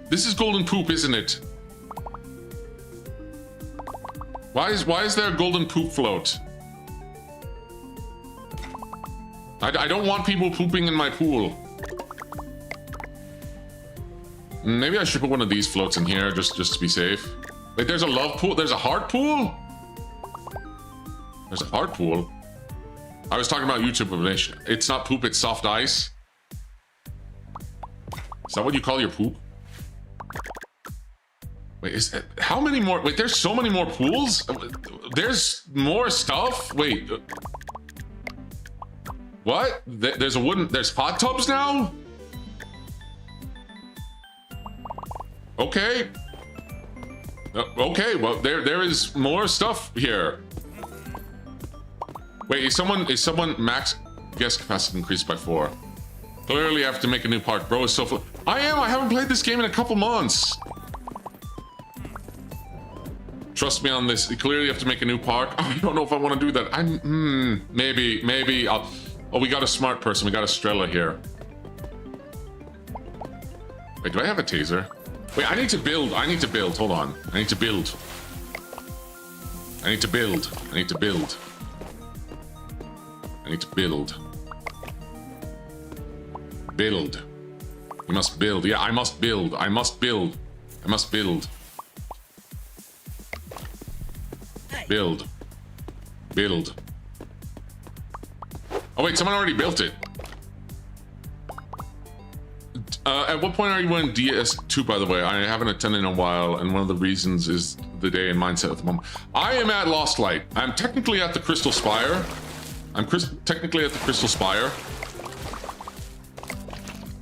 This is golden poop, isn't it? Why is there a golden poop float? I don't want people pooping in my pool. Maybe I should put one of these floats in here just to be safe. Wait, there's a love pool? There's a heart pool? There's a heart pool. I was talking about YouTube elimination. It's not poop, it's soft ice. Is that what you call your poop? Wait, is that, how many more? Wait, there's so many more pools? There's more stuff? Wait. What? There's hot tubs now? Okay. Okay, well, there is more stuff here. Wait, is someone max guest capacity increased by 4? Clearly I have to make a new park. Bro is so full. I haven't played this game in a couple months. Trust me on this. You clearly have to make a new park. Oh, I don't know if I want to do that. Maybe I'll... Oh, we got a smart person. We got Estrella here. Wait, do I have a taser? Wait, I need to build. Hold on. I need to build. I need to build. Build. You must build. Yeah, I must build. Build. Oh wait, someone already built it. At what point are you in DS2, by the way? I haven't attended in a while, and one of the reasons is the day and mindset at the moment. I am at Lost Light. I'm technically at the Crystal Spire. Technically at the Crystal Spire.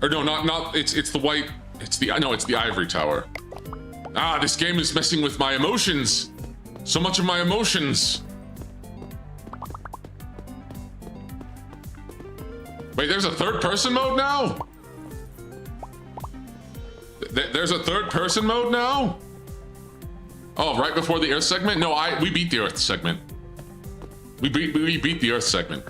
Or no, not it's the white, it's the ivory tower. Ah, this game is messing with my emotions. So much of my emotions. Wait, there's a third person mode now? There's a third person mode now? Oh, right before the Earth segment? No, we beat the Earth segment. We beat the Earth segment.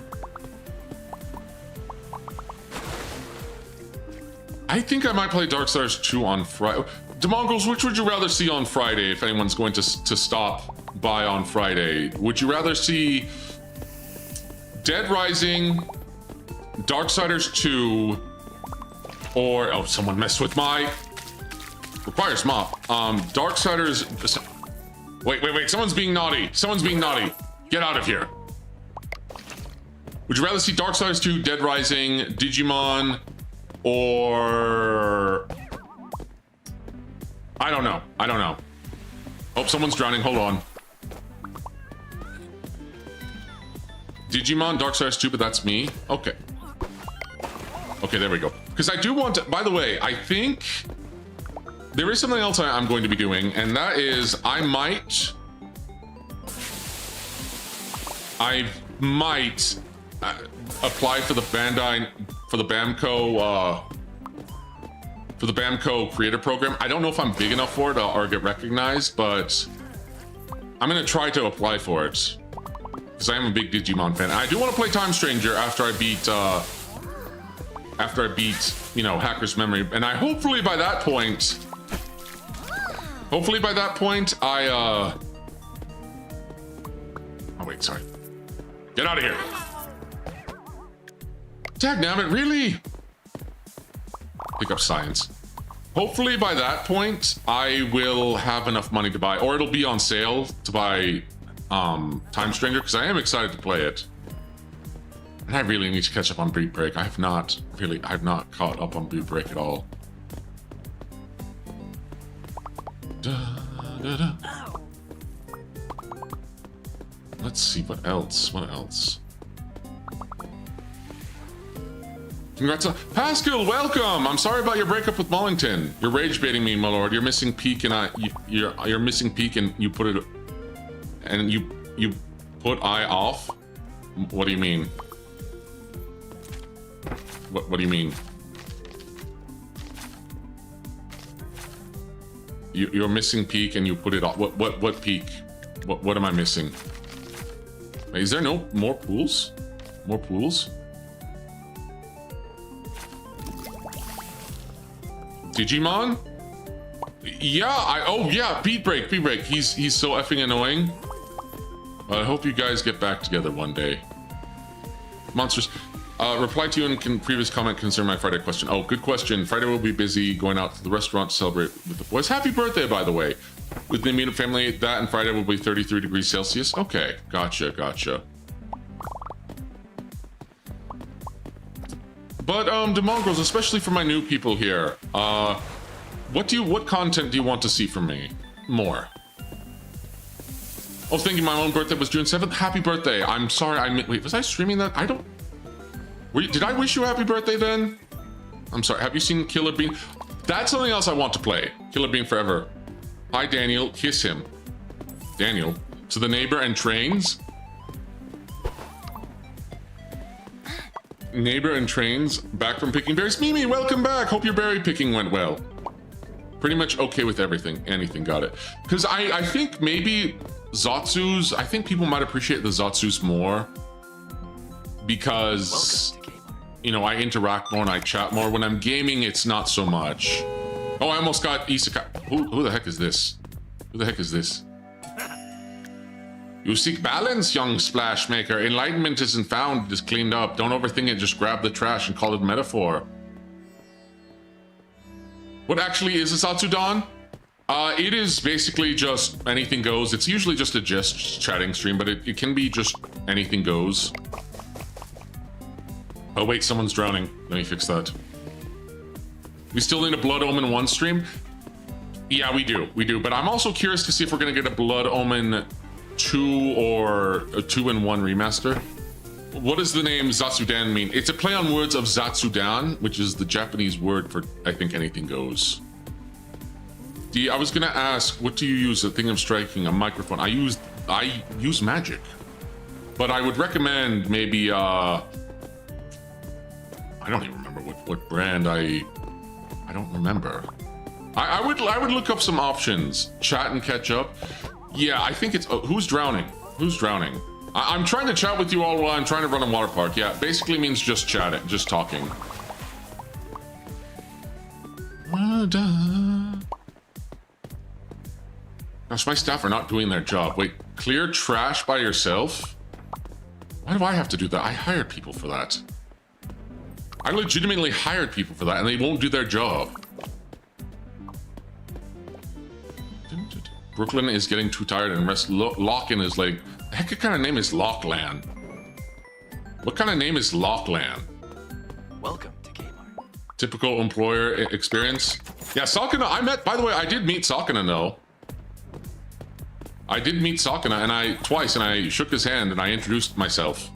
I think I might play Darksiders 2 on Friday. Demongols, which would you rather see on Friday if anyone's going to stop by on Friday? Would you rather see Dead Rising, Darksiders 2, or... Oh, someone messed with my... Requires mop. Darksiders... Wait, someone's being naughty. Get out of here. Would you rather see Darksiders 2, Dead Rising, Digimon, or... I don't know. Oh, someone's drowning. Hold on. Digimon, Darksiders 2, but that's me. Okay. Okay, there we go. Because I do want to... By the way, I think... There is something else I'm going to be doing, and that is I might apply for the BAMCO creator program. I don't know if I'm big enough for it or get recognized, but I'm gonna try to apply for it because I am a big Digimon fan. I do want to play Time Stranger after I beat you know, Hacker's Memory, and hopefully by that point I oh wait, sorry. Get out of here. Dagnabbit, really? Pick up science. Hopefully by that point I will have enough money to buy, or it'll be on sale to buy Time Stranger, because I am excited to play it. And I really need to catch up on Beat Break. I have not caught up on Beat Break at all. Let's see, what else? Congrats on Pascal, welcome! I'm sorry about your breakup with Mullington. You're rage baiting me, my lord. You're missing peak and you're missing peak and you put it and you put I off? What do you mean? What do you mean? You're missing peak and you put it off. What peak? What am I missing? Wait, is there no more pools? More pools? Digimon? Yeah, oh yeah, Beat Break. He's so effing annoying. I hope you guys get back together one day. Monsters. Reply to you in previous comment concerning my Friday question. Oh, good question. Friday will be busy going out to the restaurant to celebrate with the boys. Happy birthday, by the way. With the immediate family, that and Friday will be 33 degrees Celsius. Okay, gotcha. But Demongrels, especially for my new people here, what content do you want to see from me more? Oh, thinking my own birthday was June 7th. Happy birthday. I'm sorry. Wait, was I streaming that? I don't. Did I wish you a happy birthday then? I'm sorry. Have you seen Killer Bean? That's something else I want to play. Killer Bean Forever. Hi, Daniel. Kiss him. Daniel. To the neighbor and trains. Neighbor and trains. Back from picking berries. Mimi, welcome back. Hope your berry picking went well. Pretty much okay with everything. Anything, got it. Because I think maybe Zatsus, I think people might appreciate the Zatsus more. Because, you know, I interact more and I chat more. When I'm gaming, it's not so much. Oh, I almost got Isekai. Who the heck is this? Who the heck is this? You seek balance, young splash maker. Enlightenment isn't found, it is cleaned up. Don't overthink it, just grab the trash and call it metaphor. What actually is a Satsudan? It is basically just anything goes. It's usually just a just chatting stream, but it can be just anything goes. Oh wait, someone's drowning. Let me fix that. We still need a Blood Omen 1 stream? Yeah, we do. But I'm also curious to see if we're gonna get a Blood Omen 2 or a 2-in-1 remaster. What does the name Zatsudan mean? It's a play on words of Zatsudan, which is the Japanese word for, I think, anything goes. I was gonna ask, what do you use? A thing of striking, a microphone. I use Magic, but I would recommend maybe I don't even remember what brand I don't remember. I would look up some options. Chat and catch up. Yeah, I think it's who's drowning? Who's drowning? I'm trying to chat with you all while I'm trying to run a water park. Yeah, basically means just chatting, just talking. Gosh, my staff are not doing their job. Wait, clear trash by yourself? Why do I have to do that? I hired people for that. I legitimately hired people for that, and they won't do their job. Brooklyn is getting too tired and rest. Lockin is like, heck, what kind of name is Lockland? What kind of name is Lockland? Welcome to Kmart. Typical employer experience. Yeah, Sakana, by the way, I did meet Sakana, though. I did meet Sakana, twice, and I shook his hand, and I introduced myself.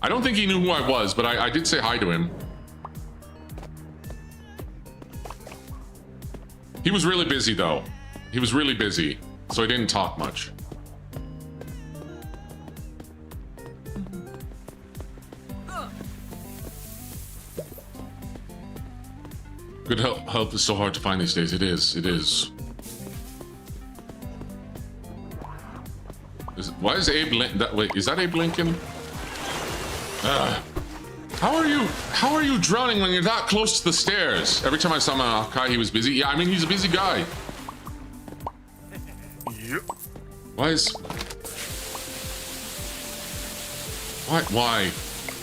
I don't think he knew who I was, but I did say hi to him. He was really busy, though. He was really busy, so he didn't talk much. Good health is so hard to find these days. It is. Why is Abe wait, is that Abe Lincoln? How are you drowning when you're that close to the stairs? Every time I saw Akai, he was busy. Yeah, I mean, he's a busy guy. Yep. Why?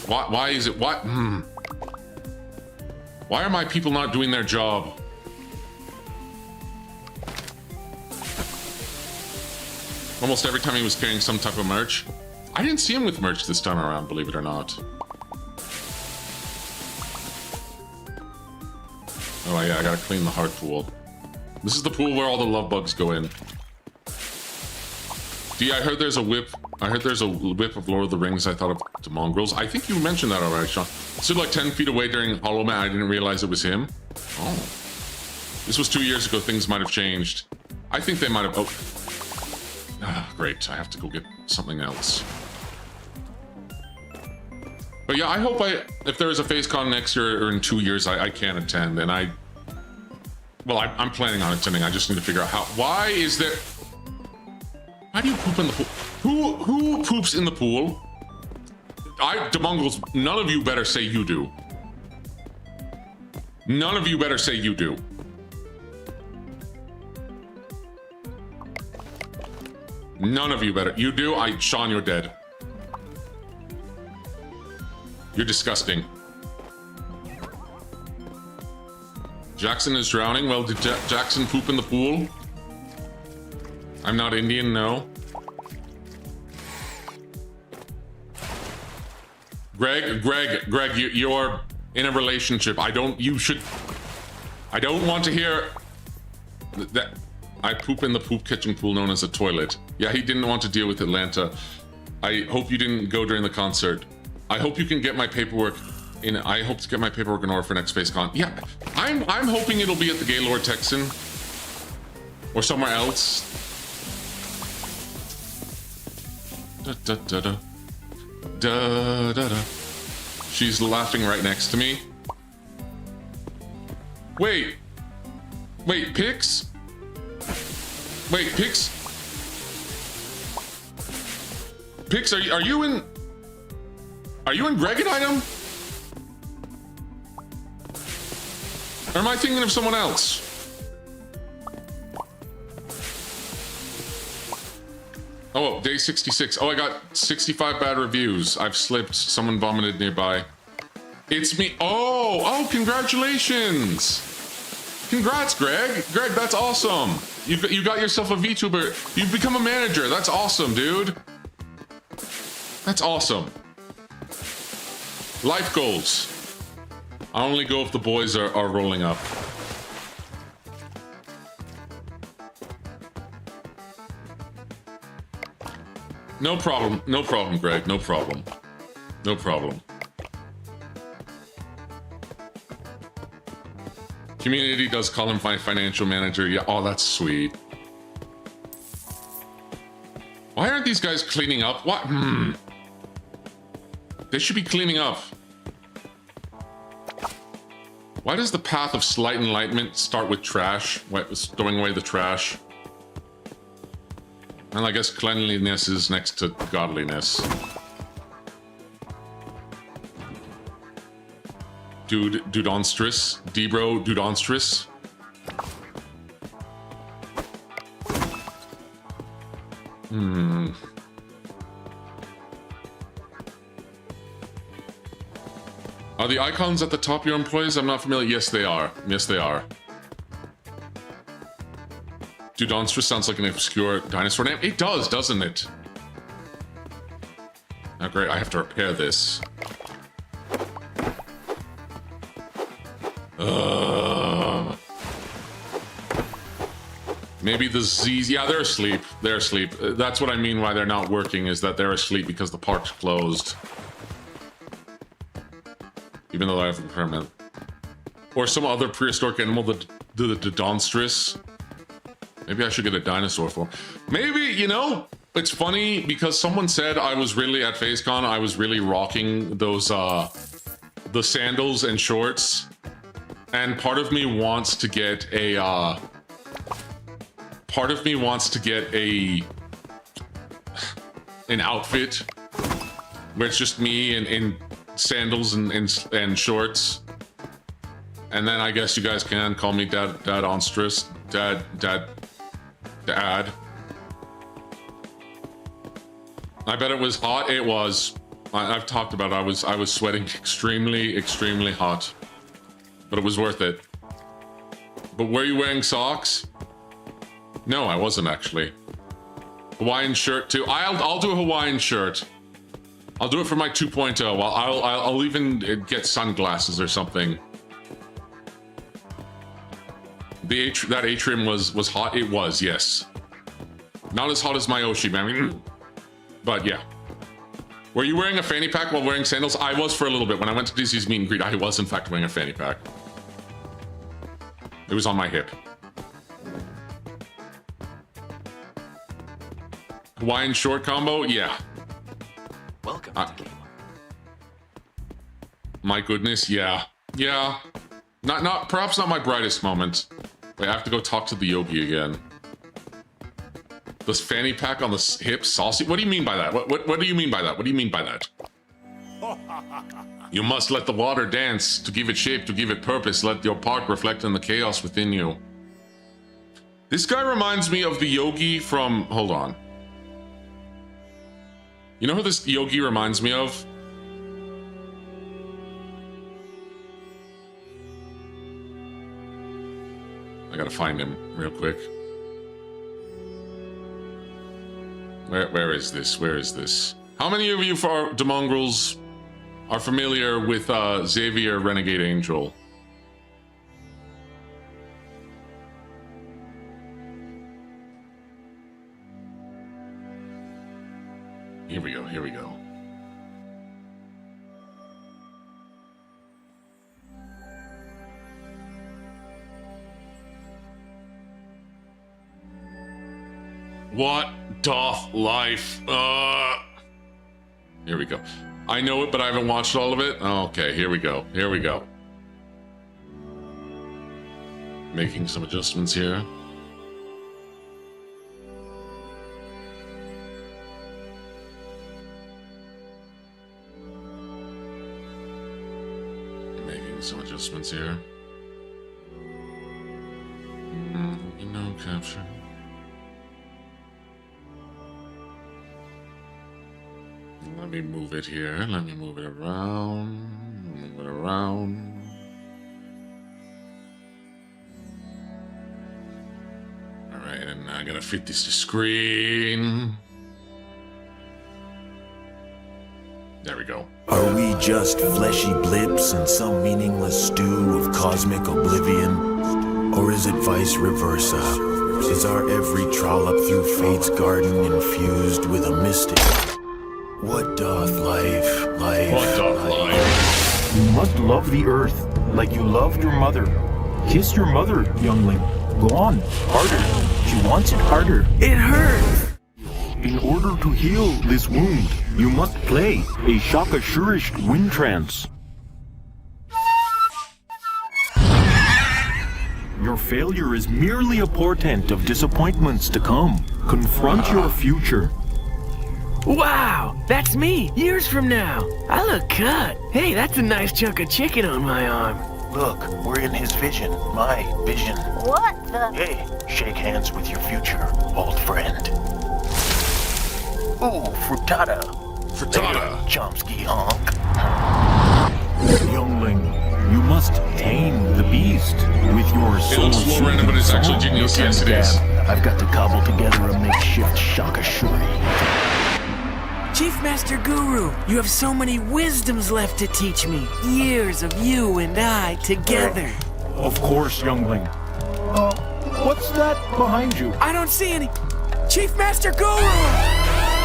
Why is it, what? Why are my people not doing their job? Almost every time he was carrying some type of merch. I didn't see him with merch this time around, believe it or not. Oh yeah, I gotta clean the heart pool. This is the pool where all the love bugs go in. I heard there's a whip. I heard there's a whip of Lord of the Rings. I thought of the mongrels. I think you mentioned that already, Sean. Stood like 10 feet away during Hollow Man. I didn't realize it was him. Oh. This was 2 years ago. Things might have changed. I think they might have... Oh. Ah, great. I have to go get something else. But yeah, I hope if there is a Phasecon next year or in 2 years, I can attend. And well, I'm planning on attending. I just need to figure out how. Why is there... How do you poop in the pool? Who poops in the pool? Demongrels, none of you better say you do. None of you better say you do. None of you better. You do? Sean, you're dead. You're disgusting. Jackson is drowning. Well, did Jackson poop in the pool? I'm not Indian, no. Greg, you're in a relationship. I don't want to hear that I poop in the poop catching pool known as a toilet. Yeah, he didn't want to deal with Atlanta. I hope you didn't go during the concert. I hope you can get my paperwork in. I hope to get my paperwork in order for next Phasecon. Yeah, I'm hoping it'll be at the Gaylord Texan or somewhere else. Da da da da da da da. She's laughing right next to me. Wait, Pix? Wait, Pix? Pix, are you in Greg and Item? Or am I thinking of someone else? Oh, day 66. Oh, I got 65 bad reviews. I've slipped. Someone vomited nearby. It's me. Oh, congratulations. Congrats, Greg. Greg, that's awesome. You got yourself a VTuber. You've become a manager. That's awesome, dude. That's awesome. Life goals. I only go if the boys are rolling up. No problem, Greg, no problem. No problem. Community does call him my financial manager. Yeah, oh, that's sweet. Why aren't these guys cleaning up? What? They should be cleaning up. Why does the path of slight enlightenment start with trash? Throwing away the trash? Well, I guess cleanliness is next to godliness. Dudonstrous. Debro Dudonstrous. Are the icons at the top your employees? I'm not familiar. Yes, they are. Yes, they are. Dudonstrous sounds like an obscure dinosaur name. It does, doesn't it? Oh, great. I have to repair this. Maybe the Z's. Yeah, they're asleep. They're asleep. That's what I mean why they're not working, is that they're asleep because the park's closed. Even though I have a permit. Or some other prehistoric animal, the Dodonstrous. Maybe I should get a dinosaur form. Maybe, you know, it's funny because someone said I was really, at Phasecon, I was really rocking those, the sandals and shorts. And part of me wants to get a, an outfit where it's just me in sandals and shorts. And then I guess you guys can call me Dadonstrous. Dad. I bet it was hot. It was. I've talked about it. I was sweating extremely hot. But it was worth it. But were you wearing socks? No, I wasn't actually. Hawaiian shirt too. I'll do a Hawaiian shirt. I'll do it for my 2.0. I'll even get sunglasses or something. That atrium was hot. It was, yes. Not as hot as my Oshi, man. But yeah. Were you wearing a fanny pack while wearing sandals? I was for a little bit. When I went to Dizzy's meet and greet, I was in fact wearing a fanny pack. It was on my hip. Hawaiian short combo? Yeah. Welcome to Game. My goodness, yeah. Yeah. Perhaps not my brightest moment. Wait, I have to go talk to the yogi again. This fanny pack on the hip, saucy? What do you mean by that? What do you mean by that? What do you mean by that? You must let the water dance, to give it shape, to give it purpose. Let your part reflect on the chaos within you. This guy reminds me of the yogi from... Hold on. You know who this yogi reminds me of? I gotta find him real quick. Where is this? Where is this? How many of you for the mongrels are familiar with Xavier Renegade Angel. Here we go, here we go. What doth life? Here we go. I know it, but I haven't watched all of it. Okay, here we go. Here we go. Making some adjustments here. Making some adjustments here. No capture. Let me move it here. Let me move it around. Move it around. All right, and I gotta fit this to screen. There we go. Are we just fleshy blips in some meaningless stew of cosmic oblivion? Or is it vice versa? Is our every trollop through fate's garden infused with a mystic? What doth life? What doth life? You must love the earth like you loved your mother. Kiss your mother, youngling. Go on, harder. She wants it harder. It hurts! In order to heal this wound, you must play a Shaka Shurish wind trance. Your failure is merely a portent of disappointments to come. Confront your future. Wow, that's me, years from now. I look cut. Hey, that's a nice chunk of chicken on my arm. Look, we're in his vision, my vision. What the? Hey, shake hands with your future, old friend. Ooh, frittata. Frittata. Chomsky honk. Youngling, you must tame the beast with your soul. It looks slow random, but it's actually genius. Yes, it is. I've got to cobble together a makeshift Shaka Shuri. Chief Master Guru, you have so many wisdoms left to teach me. Years of you and I together. Of course, youngling. What's that behind you? I don't see any. Chief Master Guru!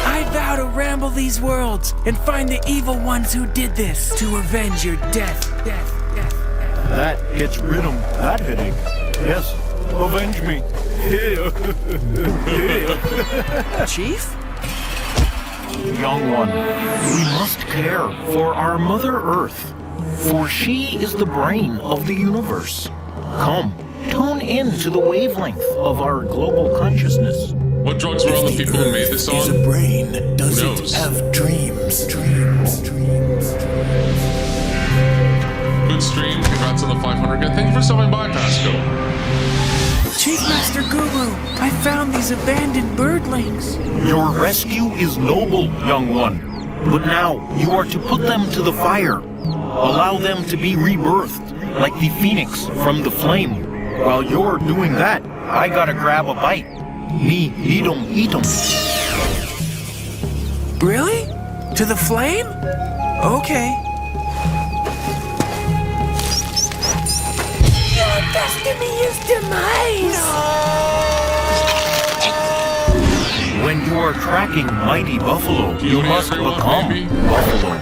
I vow to ramble these worlds and find the evil ones who did this to avenge your death. That gets rid of that headache. Yes, avenge me. Chief? Young one, we must care for our Mother Earth, for she is the brain of the universe. Come, tune in to the wavelength of our global consciousness. What drugs were on the people who made this song? Is a brain. Does it have dreams? Good stream. Congrats on the 500 again. Thank you for stopping by, Pasco. Chief Master Guru, I found these abandoned birdlings. Your rescue is noble, young one. But now you are to put them to the fire. Allow them to be rebirthed, like the phoenix from the flame. While you're doing that, I gotta grab a bite. Me eat 'em. Really? To the flame? Okay. Your destiny is demise! When you are tracking mighty buffalo, you must become buffalo.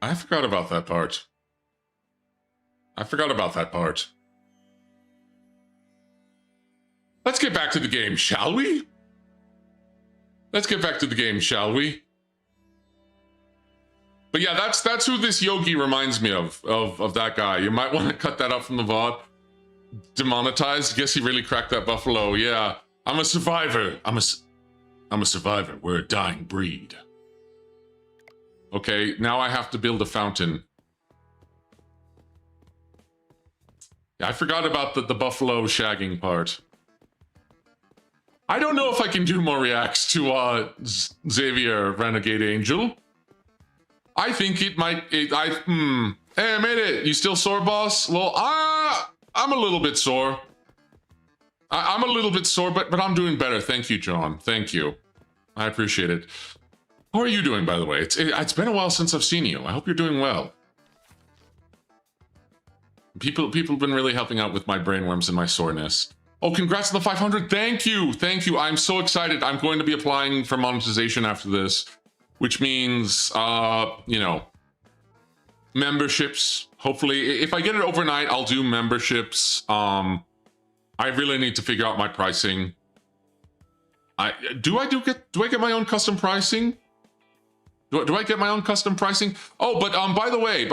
I forgot about that part. Let's get back to the game, shall we? But yeah, that's who this yogi reminds me of that guy. You might want to cut that up from the VOD. Demonetized. Guess he really cracked that buffalo. Yeah, I'm a survivor. I'm a survivor. We're a dying breed. Okay, now I have to build a fountain. Yeah, I forgot about the buffalo shagging part. I don't know if I can do more reacts to Xavier Renegade Angel. I think it might. Hey, I made it. You still sore, boss? Well, I'm a little bit sore. I'm a little bit sore, but I'm doing better. Thank you, John. Thank you. I appreciate it. How are you doing, by the way? It's been a while since I've seen you. I hope you're doing well. People have been really helping out with my brainworms and my soreness. Oh, congrats on the 500. Thank you. Thank you. I'm so excited. I'm going to be applying for monetization after this, which means, you know, memberships. Hopefully, if I get it overnight, I'll do memberships. I really need to figure out my pricing. Do I get my own custom pricing? Do I get my own custom pricing? Oh, but by the way,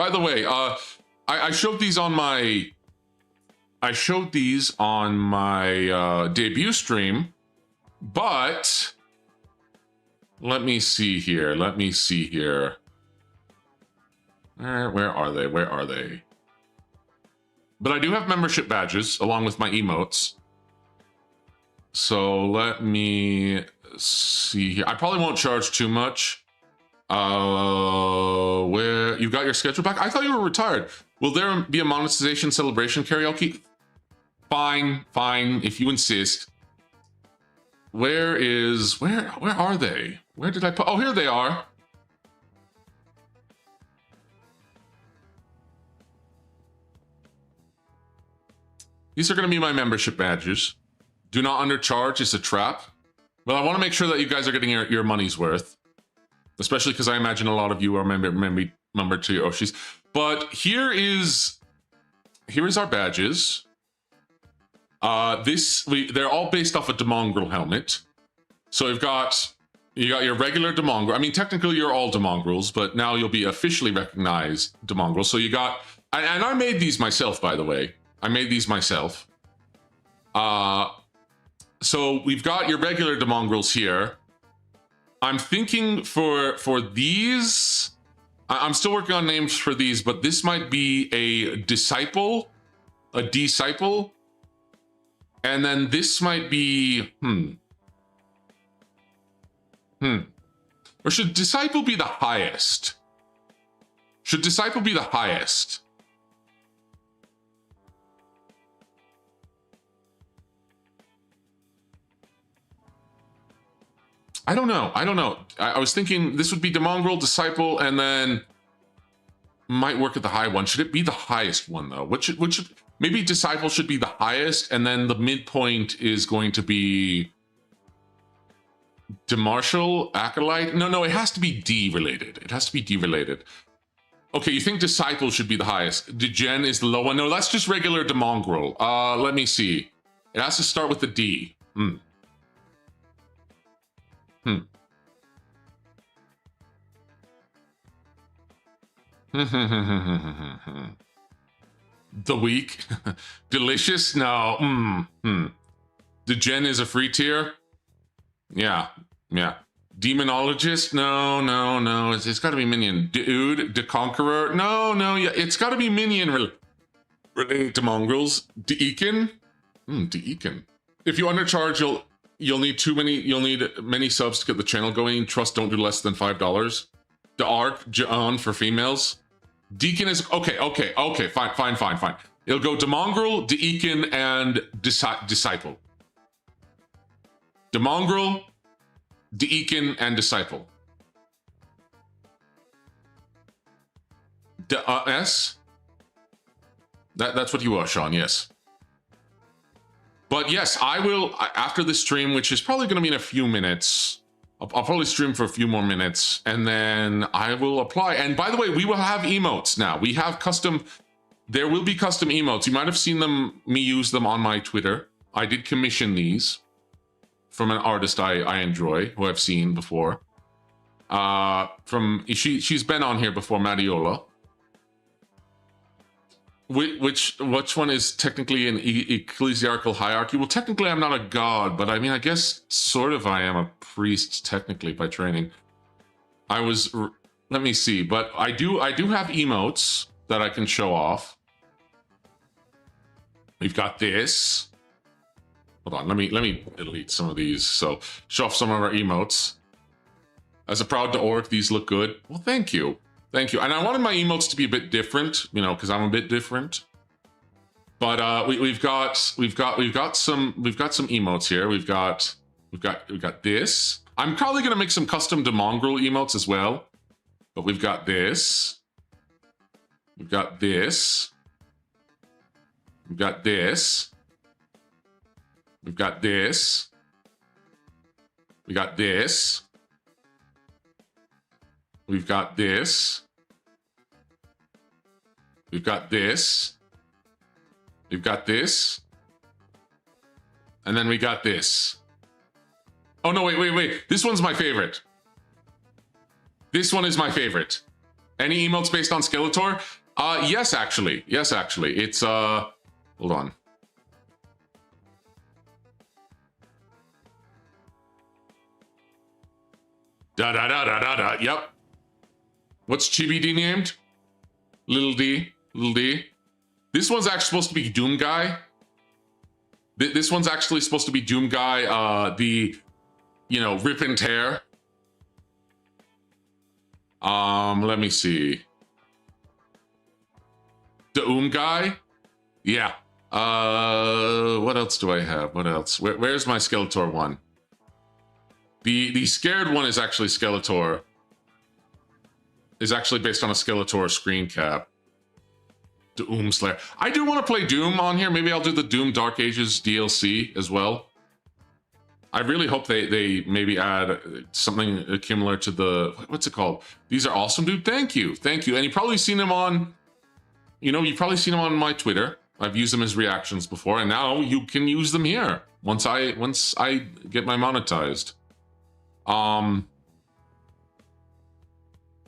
I showed these on my debut stream, but let me see here. Where are they? But I do have membership badges along with my emotes. So let me see here. I probably won't charge too much. Where you got your schedule back? I thought you were retired. Will there be a monetization celebration karaoke? Fine, if you insist. Where are they? Where did I put? Oh, here they are. These are going to be my membership badges. Do not undercharge. It's a trap. Well, I want to make sure that you guys are getting your money's worth. Especially because I imagine a lot of you are member to your Oshis. But here is our badges. They're all based off a Demongrel helmet. So you got your regular Demongrel. I mean, technically you're all Demongrels, but now you'll be officially recognized Demongrel. So you got, and I made these myself, by the way. I made these myself. So we've got your regular Demongrels here. I'm thinking for these, I'm still working on names for these, but this might be a disciple. And then this might be, Or should disciple be the highest? Should disciple be the highest? I don't know. I was thinking this would be Demongrel, Disciple, and then might work at the high one. Should it be the highest one though? Which maybe Disciple should be the highest, and then the midpoint is going to be Demartial, Acolyte. No, it has to be D related. Okay, you think Disciple should be the highest. Degen is the low one. No, that's just regular Demongrel. Let me see. It has to start with the D. The weak? Delicious? No. Degen is a free tier? Yeah. Demonologist? No. It's got to be minion. Dude, the Conqueror? No. Yeah, it's got to be minion related to mongrels. Deacon? Deacon. If you undercharge, you'll need many subs to get the channel going. Trust don't do less than $5. The Arc, John for females. Deacon is okay. Fine. It'll go Demongrel, Deacon, and Disciple. Demongrel, Deacon, and Disciple. S? That's what you are, Sean, yes. But yes, I will, after this stream, which is probably going to be in a few minutes, I'll probably stream for a few more minutes, and then I will apply. And by the way, we will have emotes now. We have there will be custom emotes. You might have seen me use them on my Twitter. I did commission these from an artist I enjoy, who I've seen before. She's been on here before, Madiola. Which one is technically an ecclesiarchal hierarchy? Well, technically I'm not a god, but I mean, I guess sort of I am a priest technically by training. Let me see, but I do have emotes that I can show off. We've got this. Hold on, let me delete some of these. So show off some of our emotes. As a proud orc, these look good. Well, thank you. And I wanted my emotes to be a bit different, because I'm a bit different. But we've got some emotes here. We've got this. I'm probably going to make some custom mongrel emotes as well. But we've got this. We've got this. We've got this. We've got this. We got this. We've got this. We've got this. We've got this. And then we got this. Oh, no, wait. This one's my favorite. This one is my favorite. Any emotes based on Skeletor? Yes, actually. Yes, actually. It's, hold on. Da-da-da-da-da-da. Yep. What's Chibi D named? Little D. Little D. This one's actually supposed to be Doom Guy. This one's actually supposed to be Doom Guy, the, you know, rip and tear. Let me see. The Guy? Yeah. What else do I have? What else? Where's my Skeletor one? The scared one is actually Skeletor. Is actually based on a Skeletor screen cap. Doom Slayer. I do want to play Doom on here. Maybe I'll do the Doom Dark Ages DLC as well. I really hope they maybe add something similar to the, what's it called? These are awesome, dude. Thank you. Thank you. And you've probably seen them on, you know, you've probably seen them on my Twitter. I've used them as reactions before, and now you can use them here once I get my monetized.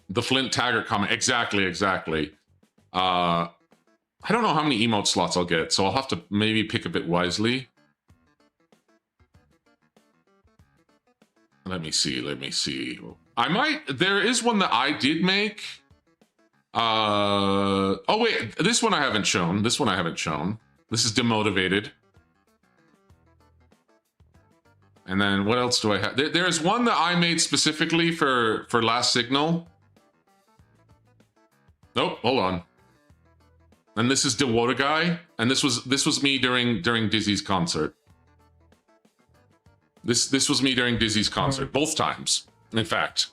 The Flint Taggart comment. Exactly. I don't know how many emote slots I'll get, so I'll have to maybe pick a bit wisely. Let me see. I might, there is one that I did make. Oh wait, this one I haven't shown. This is Demotivated. And then what else do I have? There's one that I made specifically for Last Signal. Nope, hold on. And this is Dewater Guy, and this was me during Dizzy's concert. This was me during Dizzy's concert, both times, in fact.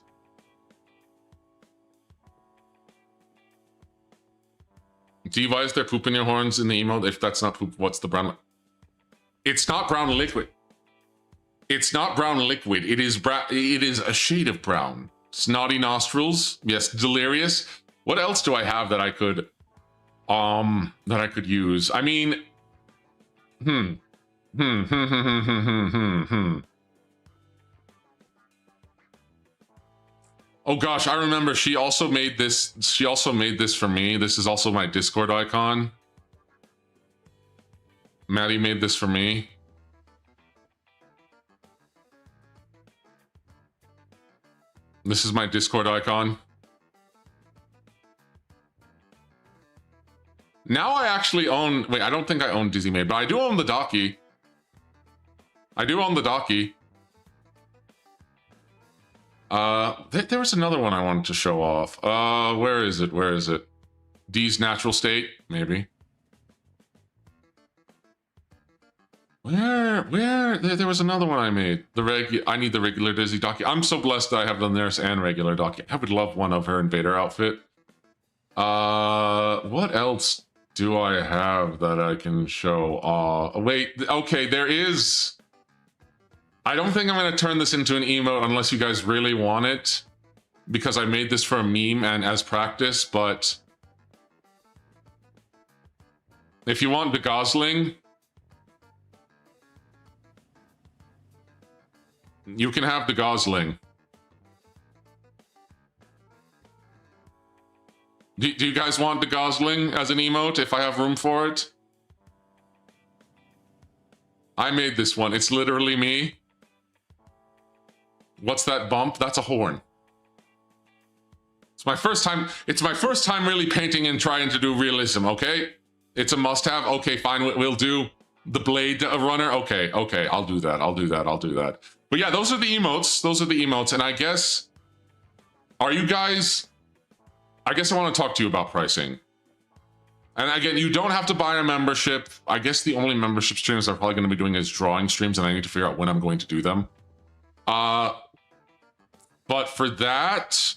D, why is there poop in your horns in the emote? If that's not poop, what's the brown? It's not brown liquid. It's not brown liquid. It is a shade of brown. Snotty nostrils. Yes, delirious. What else do I have that I could use? I mean, Oh gosh, I remember she also made this. She also made this for me. This is also my Discord icon. Maddie made this for me. This is my Discord icon. Now I actually own, wait, I don't think I own Dizzy Maid, but I do own the Docky. I do own the Docky. There was another one I wanted to show off. Where is it? Where is it? D's Natural State, maybe. Where? There was another one I made. I need the regular Dizzy Docky. I'm so blessed that I have the nurse and regular Docky. I would love one of her Invader outfit. What else do I have that I can show? Wait, okay, there is. I don't think I'm going to turn this into an emote unless you guys really want it, because I made this for a meme and as practice, but if you want the Gosling, you can have the Gosling. Do you guys want the Gosling as an emote if I have room for it? I made this one. It's literally me. What's that bump? That's a horn. It's my first time really painting and trying to do realism, okay? It's a must-have. Okay, fine, we'll do the Blade Runner. Okay, I'll do that. But yeah, those are the emotes. And I guess, are you guys, I guess I want to talk to you about pricing. And again, you don't have to buy a membership. I guess the only membership streams I'm probably going to be doing is drawing streams, and I need to figure out when I'm going to do them. But for that,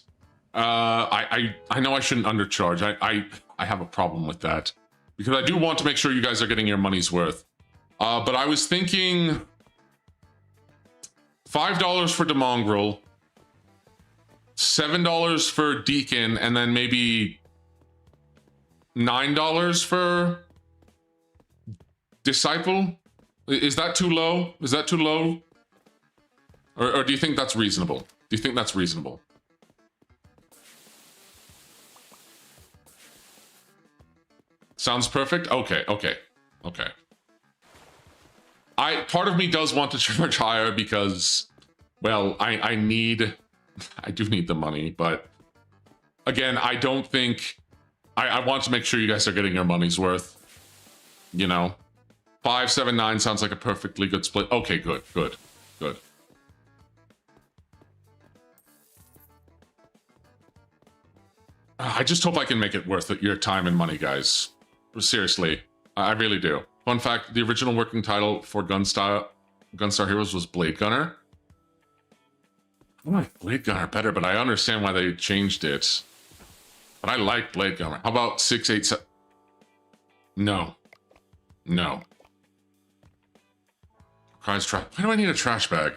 I know I shouldn't undercharge. I have a problem with that because I do want to make sure you guys are getting your money's worth. But I was thinking $5 for DeMongrel, $7 for Deacon, and then maybe $9 for Disciple. Is that too low? Is that too low? Or do you think that's reasonable? Do you think that's reasonable? Sounds perfect? Okay. Part of me does want to charge higher because, well, I do need the money, but again, I don't think, I want to make sure you guys are getting your money's worth, you know? 5, 7, 9 sounds like a perfectly good split. Okay, good. I just hope I can make it worth it, your time and money, guys. Seriously, I really do. Fun fact, the original working title for Gunstar Heroes was Blade Gunner. I like Blade Gunner better, but I understand why they changed it. But I like Blade Gunner. How about 687? No. Cries trash. Why do I need a trash bag?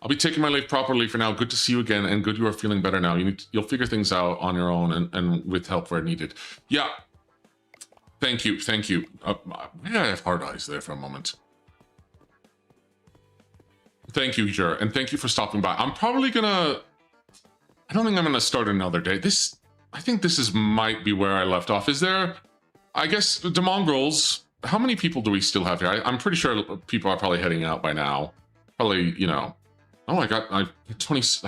I'll be taking my leave properly for now. Good to see you again, and good you are feeling better now. You'll figure things out on your own and with help where needed. Yeah. Thank you. Maybe I have hard eyes there for a moment. Thank you, Jer, and thank you for stopping by. I'm probably gonna... I don't think I'm gonna start another day. I think this might be where I left off. Is there... I guess, the Mongrels... How many people do we still have here? I'm pretty sure people are probably heading out by now. Probably, you know... Oh, I've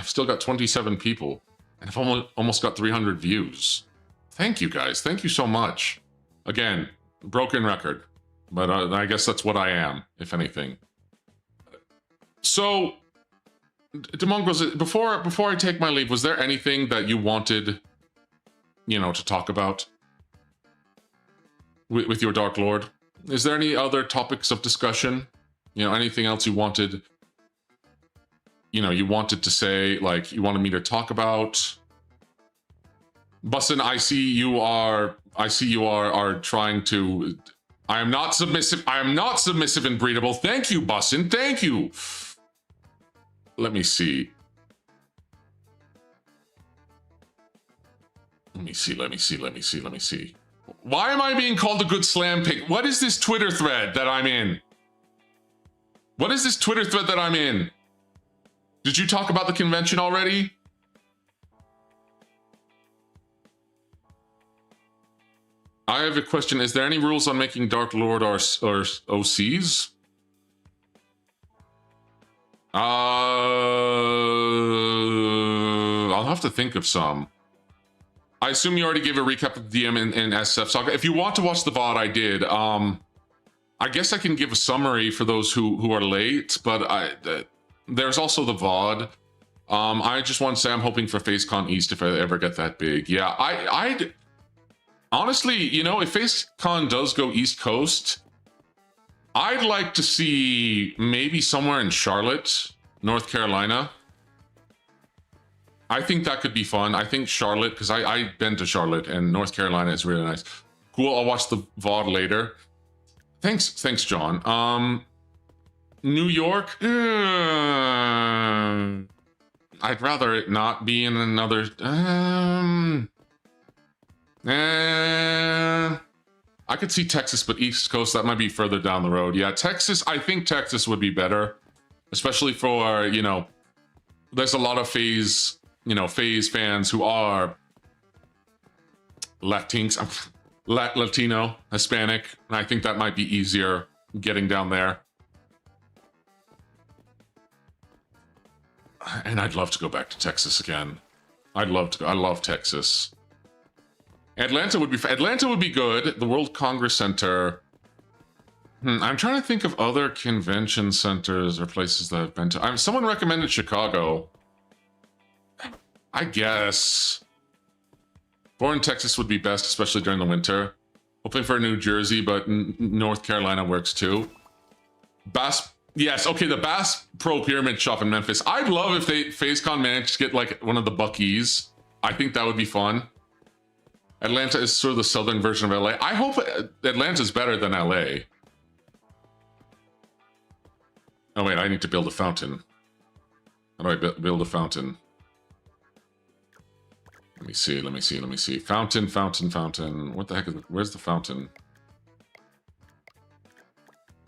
still got 27 people, and I've almost got 300 views. Thank you, guys. Thank you so much. Again, broken record, but I guess that's what I am, if anything. So, DeMongrels, before I take my leave, was there anything that you wanted, you know, to talk about with your Dark Lord? Is there any other topics of discussion? You know, anything else you wanted? You know, you wanted to say, like, you wanted me to talk about. Bussin, I see you are trying to... I am not submissive and breedable. Thank you, Bussin, thank you. Let me see. Let me see. Why am I being called a good slam pig? What is this Twitter thread that I'm in? Did you talk about the convention already? I have a question. Is there any rules on making Dark Lord or OCs? I'll have to think of some. I assume you already gave a recap of the DM and SF Saga. If you want to watch the VOD, I did. I guess I can give a summary for those who are late, but there's also the VOD. I just want to say I'm hoping for Phasecon East if I ever get that big. Yeah, I'd honestly, you know, if Phasecon does go East Coast, I'd like to see maybe somewhere in Charlotte, North Carolina. I think that could be fun. I think Charlotte, because I've been to Charlotte and North Carolina is really nice. Cool, I'll watch the VOD later. Thanks, John. New York? I'd rather it not be in another... I could see Texas, but East Coast, that might be further down the road. Yeah, Texas, I think Texas would be better. Especially for, you know, there's a lot of Phase fans who are Latino, Hispanic, and I think that might be easier getting down there. And I'd love to go back to Texas again. I'd love to go. I love Texas. Atlanta would be good. The World Congress Center. I'm trying to think of other convention centers or places that I've been to. Someone recommended Chicago. I guess. Born in Texas would be best, especially during the winter. Hoping for New Jersey, but North Carolina works too. Bass Yes, okay, the Bass Pro Pyramid Shop in Memphis. I'd love if Phasecon managed to get like one of the Buc-ee's. I think that would be fun. Atlanta is sort of the southern version of LA. I hope Atlanta's better than LA. Oh wait, I need to build a fountain. How do I build a fountain? Let me see. Fountain. What the heck is it? Where's the fountain?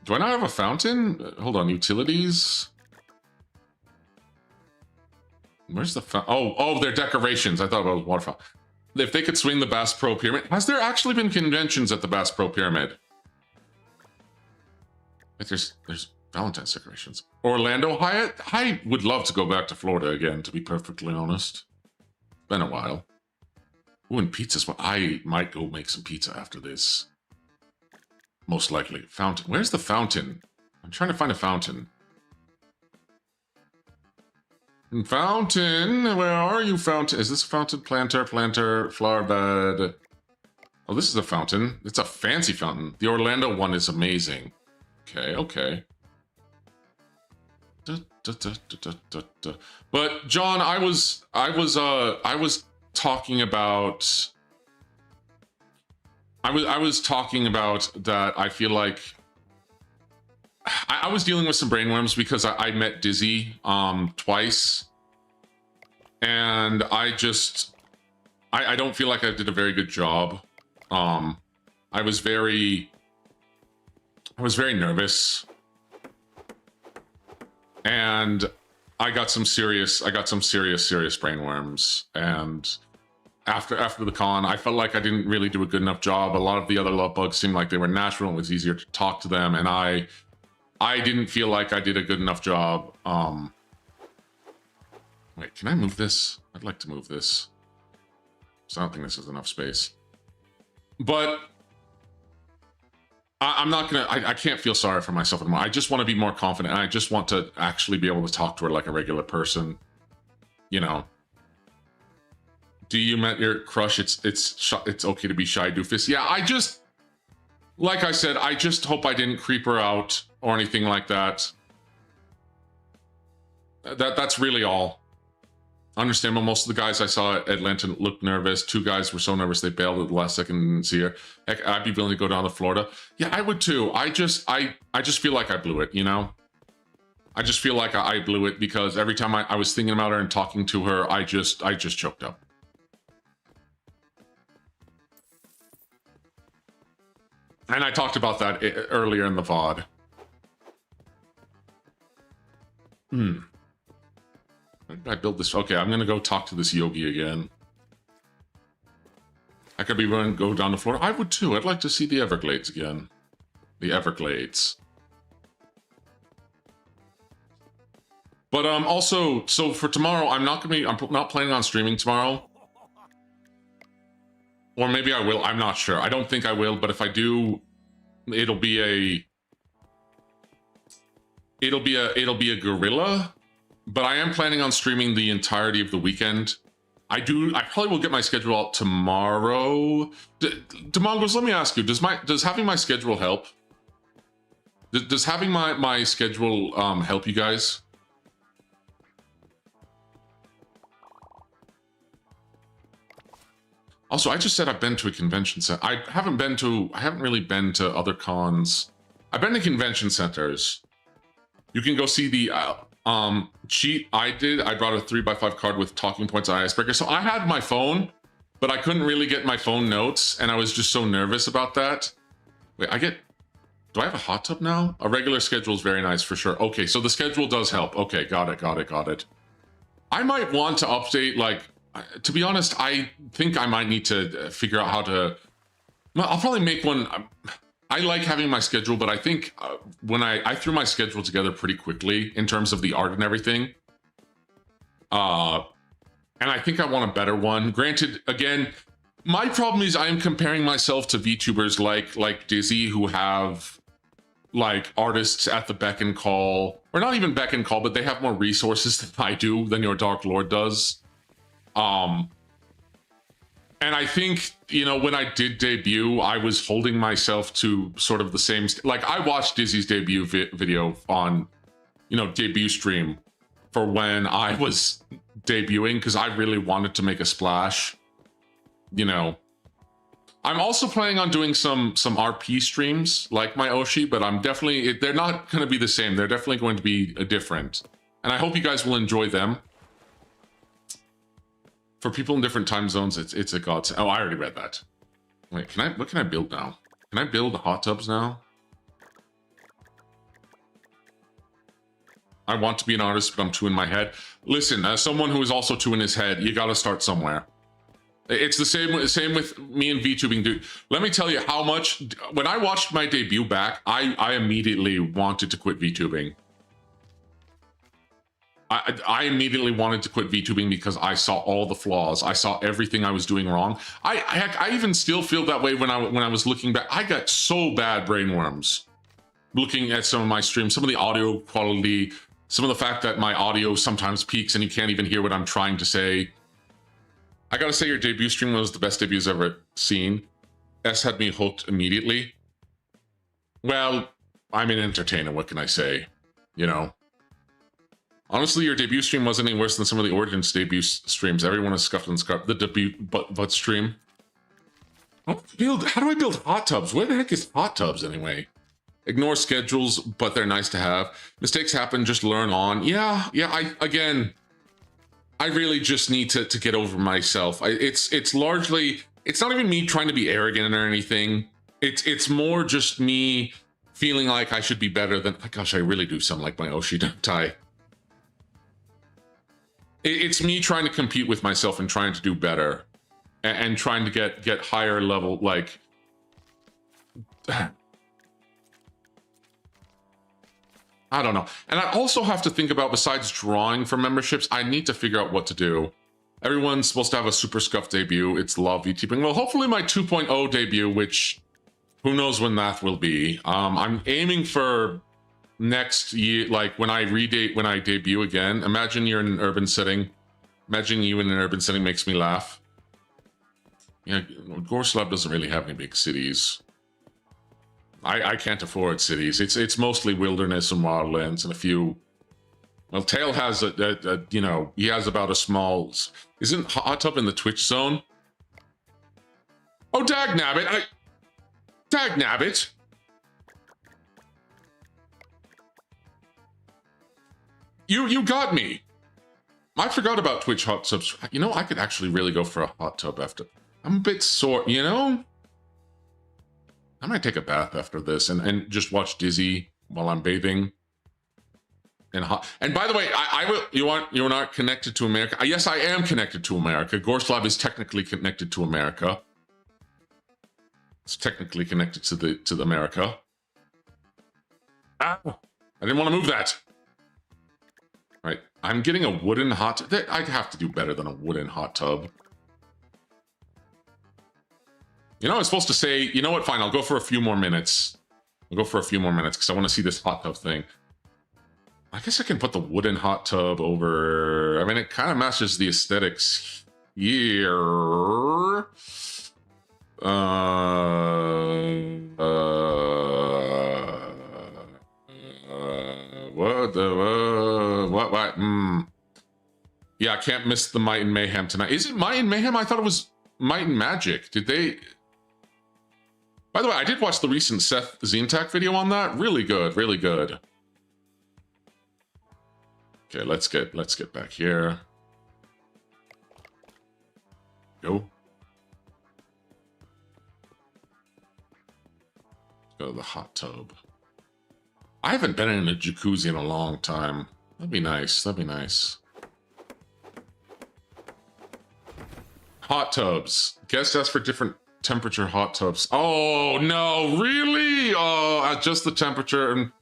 Do I not have a fountain? Hold on, utilities. Where's the fountain? Oh, they're decorations. I thought it was water fountain. If they could swing the Bass Pro Pyramid. Has there actually been conventions at the Bass Pro Pyramid? Like there's Valentine's decorations. Orlando Hyatt? I would love to go back to Florida again, to be perfectly honest. Been a while. Ooh, and pizza's what I might go make some pizza after this. Most likely. Fountain. Where's the fountain? I'm trying to find a fountain. Fountain, where are you, fountain? Is this a fountain? Planter, flower bed. Oh, this is a fountain. It's a fancy fountain. The Orlando one is amazing. Okay. But John, I was talking about. I was talking about that. I feel like I was dealing with some brainworms because I met Dizzy twice, and I don't feel like I did a very good job. I was very nervous, and I got some serious brainworms. And after the con, I felt like I didn't really do a good enough job. A lot of the other love bugs seemed like they were natural and it was easier to talk to them, and I didn't feel like I did a good enough job. Wait, can I move this? I'd like to move this. So I don't think this is enough space. But I'm not gonna, I can't feel sorry for myself anymore. I just want to be more confident, and I just want to actually be able to talk to her like a regular person. You know. Do you met your crush? It's okay to be shy, doofus. Yeah, like I said, I just hope I didn't creep her out or anything like that. That's really all. Understandable. Most of the guys I saw at Atlanta looked nervous. 2 guys were so nervous they bailed at the last second and didn't see her. Heck, I'd be willing to go down to Florida. Yeah, I would too. I just feel like I blew it, you know? I just feel like I blew it because every time I was thinking about her and talking to her, I just choked up. And I talked about that earlier in the VOD. How did I build this? Okay, I'm gonna go talk to this yogi again. I could be willing to go down to Florida. I would too. I'd like to see the Everglades again. The Everglades. But also, so for tomorrow, I'm not planning on streaming tomorrow. Or maybe I will. I'm not sure. I don't think I will, but if I do, it'll be a guerrilla. But I am planning on streaming the entirety of the weekend. I probably will get my schedule out tomorrow. Demongos, let me ask you, does having my schedule help? Does having my schedule help you guys? Also, I just said I've been to a convention center. I haven't really been to other cons. I've been to convention centers. You can go see the cheat I did. I brought a 3x5 card with talking points on Icebreaker. So I had my phone, but I couldn't really get my phone notes, and I was just so nervous about that. Wait, do I have a hot tub now? A regular schedule is very nice for sure. Okay, so the schedule does help. Okay, got it. I might want to update, like, to be honest, I think I might need to figure out how to... I'll probably make one... I like having my schedule, but I think when I threw my schedule together pretty quickly in terms of the art and everything. And I think I want a better one. Granted, again, my problem is I am comparing myself to VTubers like Dizzy, who have like artists at the beck and call, or not even beck and call, but they have more resources than I do, than your Dark Lord does. And I think, you know, when I did debut, I was holding myself to sort of the same... Like, I watched Dizzy's debut video on you know, debut stream for when I was debuting, because I really wanted to make a splash. You know, I'm also planning on doing some RP streams like my Oshi, but I'm definitely, they're not going to be the same. They're definitely going to be different. And I hope you guys will enjoy them. For people in different time zones, it's a godsend. Oh, I already read that. Wait, what can I build now? Can I build hot tubs now? I want to be an artist, but I'm two in my head. Listen, as someone who is also two in his head, you got to start somewhere. It's the same with me and VTubing, dude. Let me tell you how much, when I watched my debut back, I immediately wanted to quit VTubing. I immediately wanted to quit VTubing because I saw all the flaws. I saw everything I was doing wrong. I even still feel that way when I was looking back. I got so bad brainworms looking at some of my streams, some of the audio quality, some of the fact that my audio sometimes peaks and you can't even hear what I'm trying to say. I gotta say, your debut stream was the best debut I've ever seen. S had me hooked immediately. Well, I'm an entertainer, what can I say? You know? Honestly, your debut stream wasn't any worse than some of the Origins debut streams. Everyone is scuffed and scuffed. The debut butt stream. How do I build hot tubs? Where the heck is hot tubs anyway? Ignore schedules, but they're nice to have. Mistakes happen, just learn on. Yeah, I really just need to get over myself. It's largely, it's not even me trying to be arrogant or anything. It's more just me feeling like I should be better than, gosh, I really do sound like my Oshi, don't I? It's me trying to compete with myself and trying to do better and trying to get higher level, like, I don't know. And I also have to think about, besides drawing for memberships, I need to figure out what to do. Everyone's supposed to have a super scuffed debut. It's love VTubing. Well, hopefully my 2.0 debut, which who knows when that will be. I'm aiming for next year, like when I debut again. Imagine you're in an urban setting. Imagine you in an urban setting makes me laugh. Yeah, Gorslab doesn't really have any big cities. I can't afford cities. It's mostly wilderness and wildlands and a few. Well, Tail has you know, he has about a small. Isn't Hot Tub in the Twitch zone? Oh, dagnabbit! Dagnabbit! You got me. I forgot about Twitch hot tubs. You know, I could actually really go for a hot tub after. I'm a bit sore, you know? I might take a bath after this and just watch Dizzy while I'm bathing. And by the way, I will. You're not connected to America. Yes, I am connected to America. Gorslav is technically connected to America. It's technically connected to America. Ah, I didn't want to move that. Right, I'm getting a wooden hot tub. I'd have to do better than a wooden hot tub. You know, I was supposed to say, you know what, fine, I'll go for a few more minutes. I'll go for a few more minutes because I want to see this hot tub thing. I guess I can put the wooden hot tub over. I mean, it kind of matches the aesthetics here. What? Yeah, I can't miss the Might and Mayhem tonight. Is it Might and Mayhem? I thought it was Might and Magic. Did they? By the way, I did watch the recent Seth Zintak video on that. Really good, really good. Okay, let's get back here. Go. Let's go to the hot tub. I haven't been in a jacuzzi in a long time. That'd be nice. That'd be nice. Hot tubs. Guess that's for different temperature hot tubs. Oh no, really? Oh, adjust the temperature and.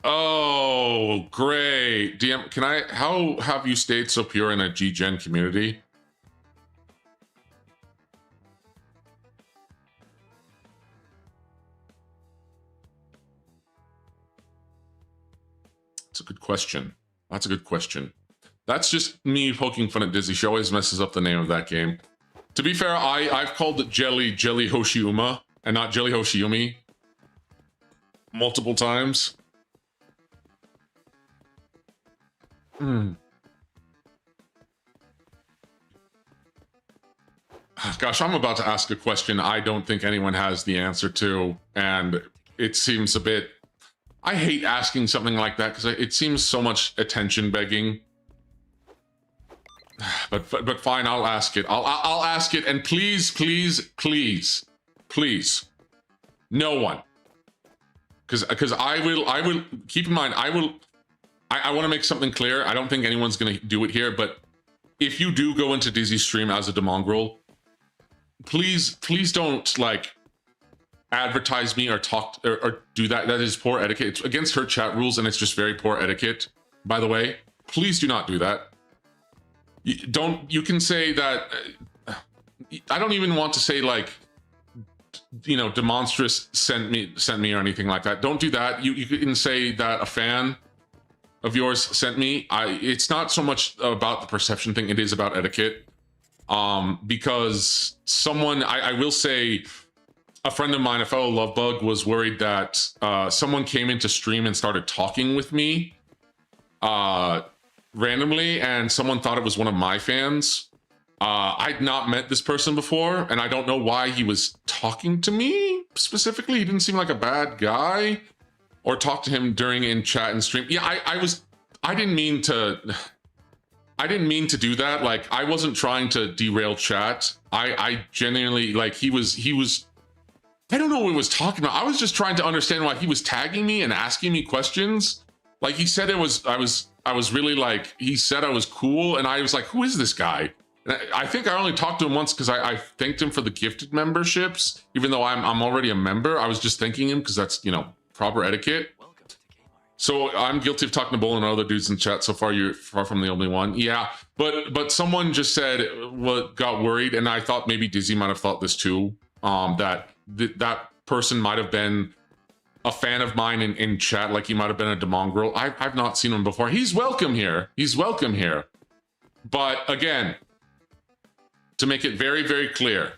Oh, great. DM, how have you stayed so pure in a G-Gen community? That's a good question. That's a good question. That's just me poking fun at Dizzy. She always messes up the name of that game. To be fair, I've called it Jelly Hoshiuma and not Jelly Hoshiumi multiple times. Gosh, I'm about to ask a question I don't think anyone has the answer to, and it seems a bit... I hate asking something like that because it seems so much attention begging. But fine, I'll ask it. I'll ask it, and please, no one, because I will keep in mind. I want to make something clear. I don't think anyone's gonna do it here, but if you do go into Dizzy's stream as a demongrel, please don't like advertise me or talk or do that. That is poor etiquette. It's against her chat rules, and it's just very poor etiquette, by the way. Please do not do that. You can say that I don't even want to say like, you know, demonstrous sent me or anything like that. Don't do that. You can say that a fan of yours sent me. It's not so much about the perception thing, it is about etiquette. Because someone, I will say, a friend of mine, a fellow love bug, was worried that someone came into stream and started talking with me randomly, and someone thought it was one of my fans. I'd not met this person before, and I don't know why he was talking to me specifically. He didn't seem like a bad guy, or talk to him during in chat and stream. Yeah, I didn't mean to do that. Like, I wasn't trying to derail chat. I genuinely, like, he was, I don't know what he was talking about. I was just trying to understand why he was tagging me and asking me questions. Like, he said I was really like, he said I was cool, and I was like, who is this guy? And I think I only talked to him once because I thanked him for the gifted memberships, even though I'm already a member. I was just thanking him because that's, you know, proper etiquette. So I'm guilty of talking to Bull and other dudes in chat. So far, you're far from the only one. Yeah, but someone just said got worried, and I thought maybe Dizzy might have thought this too. That person might have been a fan of mine in chat, like he might have been a demongrel. I've not seen him before. He's welcome here. He's welcome here. But again, to make it very, very clear,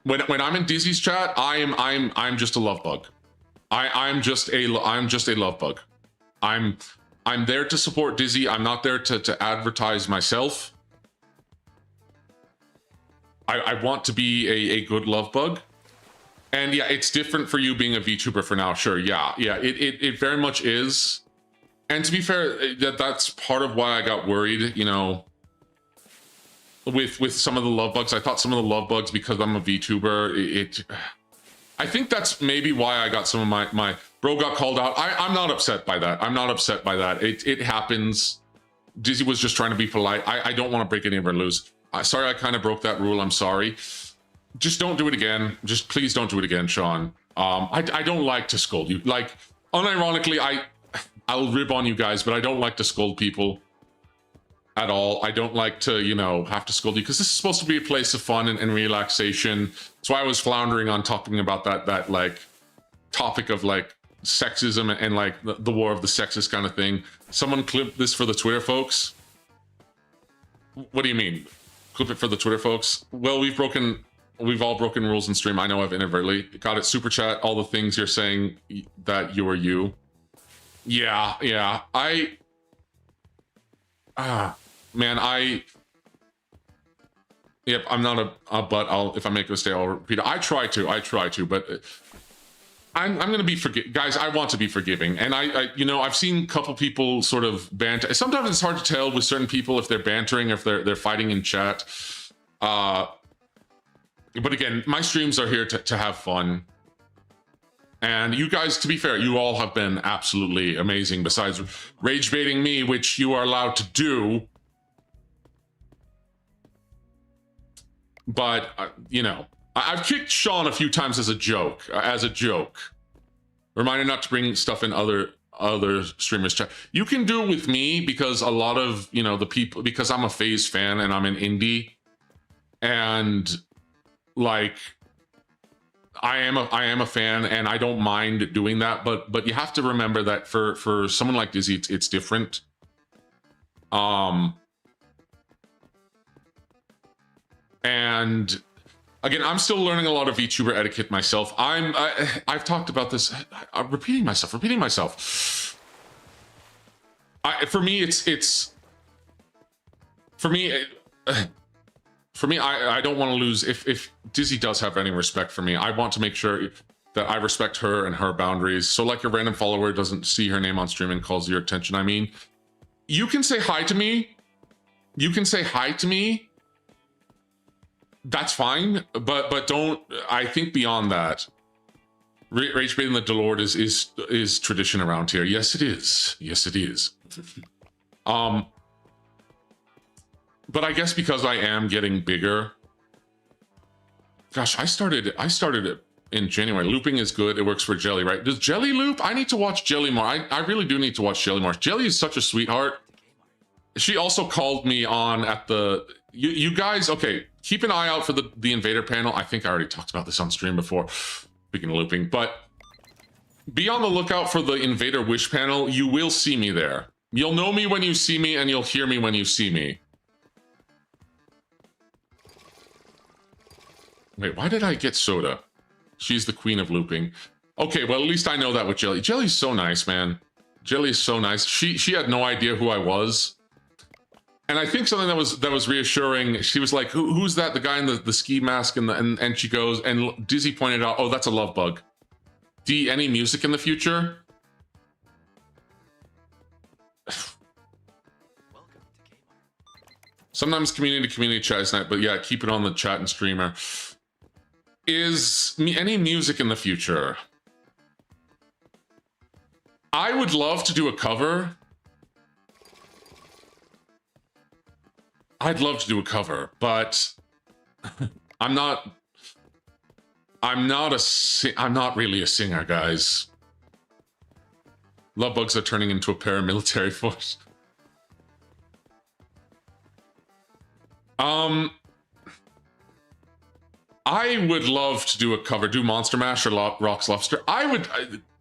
when I'm in Dizzy's chat, I'm just a love bug. I'm just a love bug. I'm there to support Dizzy. I'm not there to advertise myself. I want to be a good love bug. And yeah, it's different for you being a VTuber for now. Sure, yeah, it very much is. And to be fair, that's part of why I got worried, you know, with some of the love bugs. I thought some of the love bugs, because I'm a VTuber, I think that's maybe why I got some of my bro got called out. I'm not upset by that. I'm not upset by that. It happens. Dizzy was just trying to be polite. I don't want to break any of our rules. Sorry, I kind of broke that rule. I'm sorry. Just don't do it again. Just please don't do it again, Sean. I don't like to scold you. Like, unironically, I'll rib on you guys, but I don't like to scold people at all. I don't like to, you know, have to scold you, because this is supposed to be a place of fun and relaxation. That's why I was floundering on talking about that like topic of like sexism and like the war of the sexist kind of thing. Someone clip this for the Twitter folks. What do you mean? Clip it for the Twitter folks? Well, we've all broken rules in stream. I know I've inadvertently got it. Super chat, all the things you're saying that you are you. Yeah. Man, yep, I'm not a but if I make a mistake, I'll repeat it. I try to, but I'm gonna be guys, I want to be forgiving. And I you know, I've seen a couple people sort of banter. Sometimes it's hard to tell with certain people if they're bantering, if they're fighting in chat. But again, my streams are here to have fun. And you guys, to be fair, you all have been absolutely amazing, besides rage baiting me, which you are allowed to do. But, you know, I've kicked Sean a few times as a joke. Reminder not to bring stuff in other streamers' chat. You can do it with me, because a lot of, you know, the people, because I'm a Phase fan and I'm an indie, and like, I am a fan, and I don't mind doing that, but you have to remember that for someone like Dizzy, it's different. And again, I'm still learning a lot of VTuber etiquette myself. I've talked about this. I'm repeating myself. For me, I don't want to lose. If Dizzy does have any respect for me, I want to make sure that I respect her and her boundaries. So like your random follower doesn't see her name on stream and calls your attention. I mean, you can say hi to me. You can say hi to me. That's fine, but don't. I think beyond that, rage baiting the Delord is tradition around here. Yes, it is. Yes, it is. But I guess because I am getting bigger. Gosh, I started it in January. Looping is good. It works for Jelly, right? Does Jelly loop? I need to watch Jelly more. I really do need to watch Jelly more. Jelly is such a sweetheart. She also called me on at the... You guys, okay, keep an eye out for the Invader panel. I think I already talked about this on stream before, speaking of looping, but be on the lookout for the Invader Wish panel. You will see me there. You'll know me when you see me, and you'll hear me when you see me. Wait, why did I get Soda? She's the queen of looping. Okay, well, at least I know that with Jelly. Jelly's so nice, man. Jelly is so nice. She had no idea who I was. And I think something that was reassuring, she was like, who's that? The guy in the ski mask, and she goes, and Dizzy pointed out, oh, that's a love bug. D, any music in the future? Sometimes community chat is night, but yeah, keep it on the chat and streamer. Is any music in the future? I would love to do a cover. I'd love to do a cover, but I'm not really a singer, guys. Love bugs are turning into a paramilitary force. I would love to do a cover, do Monster Mash or Rock's Lobster.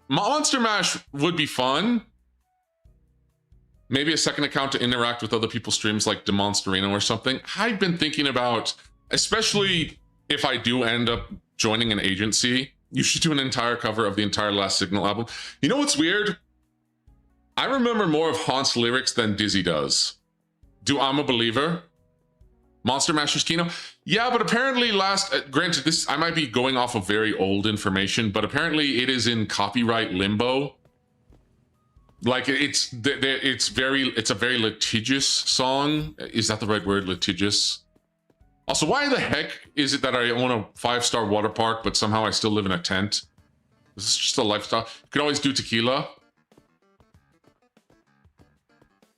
Monster Mash would be fun. Maybe a second account to interact with other people's streams like Demonsterino or something. I've been thinking about, especially if I do end up joining an agency, you should do an entire cover of the entire Last Signal album. You know what's weird? I remember more of Haunt's lyrics than Dizzy does. Do I'm a Believer? Monster Master's Kino? Yeah, but apparently granted, this, I might be going off of very old information, but apparently it is in copyright limbo. Like it's a very litigious song. Is that the right word? Litigious. Also, why the heck is it that I own a 5-star water park, but somehow I still live in a tent? This is just a lifestyle. You could always do tequila.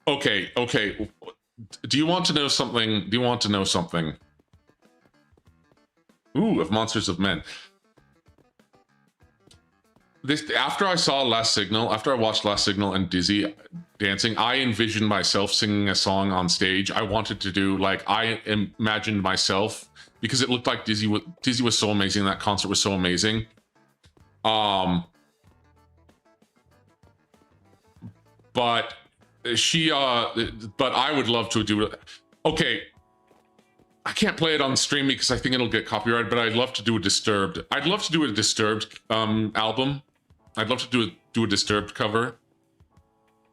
Okay. Do you want to know something? Ooh, of Monsters of Men. After I watched Last Signal and Dizzy dancing, I envisioned myself singing a song on stage. I wanted to do, like, I imagined myself, because it looked like Dizzy was so amazing. That concert was so amazing. But I would love to do it. Okay. I can't play it on stream because I think it'll get copyrighted, but I'd love to do a Disturbed. I'd love to do a Disturbed album. I'd love to do a Disturbed cover.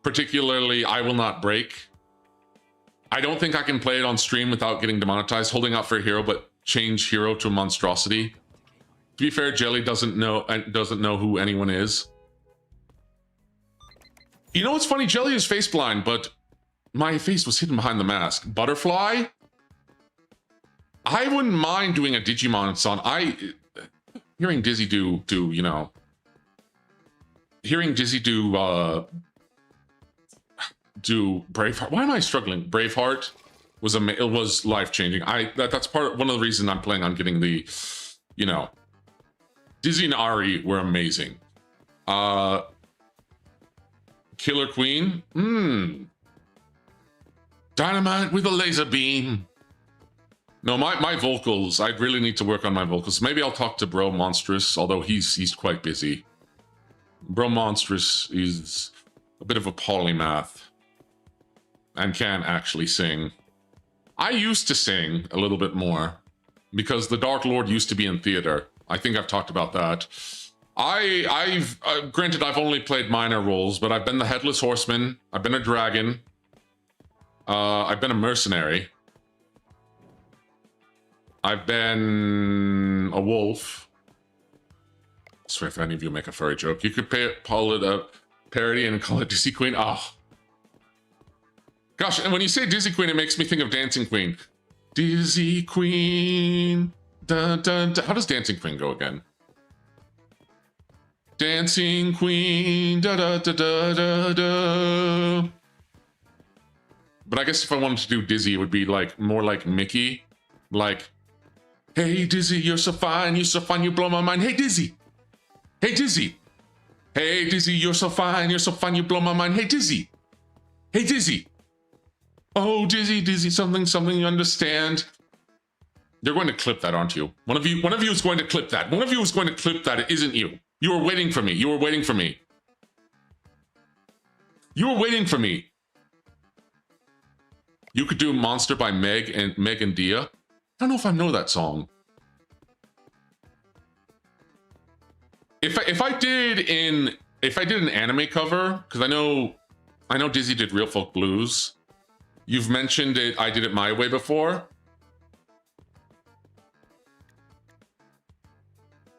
Particularly, I Will Not Break. I don't think I can play it on stream without getting demonetized. Holding Out for a Hero, but change Hero to a monstrosity. To be fair, Jelly doesn't know who anyone is. You know what's funny? Jelly is face blind, but my face was hidden behind the mask. Butterfly? I wouldn't mind doing a Digimon song. Hearing Dizzy do Braveheart. Why am I struggling? Braveheart was life-changing. That's one of the reasons I'm planning on getting the, Dizzy and Ari were amazing. Killer Queen. Dynamite with a laser beam. No, my vocals, I'd really need to work on my vocals. Maybe I'll talk to Bro Monstrous, although he's quite busy. Bro Monstrous is a bit of a polymath and can actually sing. I used to sing a little bit more because the Dark Lord used to be in theater. I think I've talked about that. I've granted I've only played minor roles, but I've been the Headless Horseman. I've been a dragon. I've been a mercenary. I've been a wolf. I swear if any of you make a furry joke, you could call it a parody and call it Dizzy Queen. Oh. Gosh, and when you say Dizzy Queen, it makes me think of Dancing Queen. Dizzy Queen. Dun, dun, dun. How does Dancing Queen go again? Dancing Queen. Da da da da da da. But I guess if I wanted to do Dizzy, it would be like more like Mickey. Like, hey Dizzy, you're so fine, you blow my mind. Hey Dizzy. Hey Dizzy. Hey Dizzy, you're so fine, you blow my mind. Hey Dizzy. Hey Dizzy. Oh Dizzy, Dizzy, something you understand. You're going to clip that, aren't you? One of you is going to clip that. One of you is going to clip that. It isn't you. You were waiting for me. You were waiting for me. You were waiting for me. You could do Monster by Meg and Dia. I don't know if I know that song. If I did an anime cover, because I know Dizzy did Real Folk Blues. You've mentioned it. I did it my way before.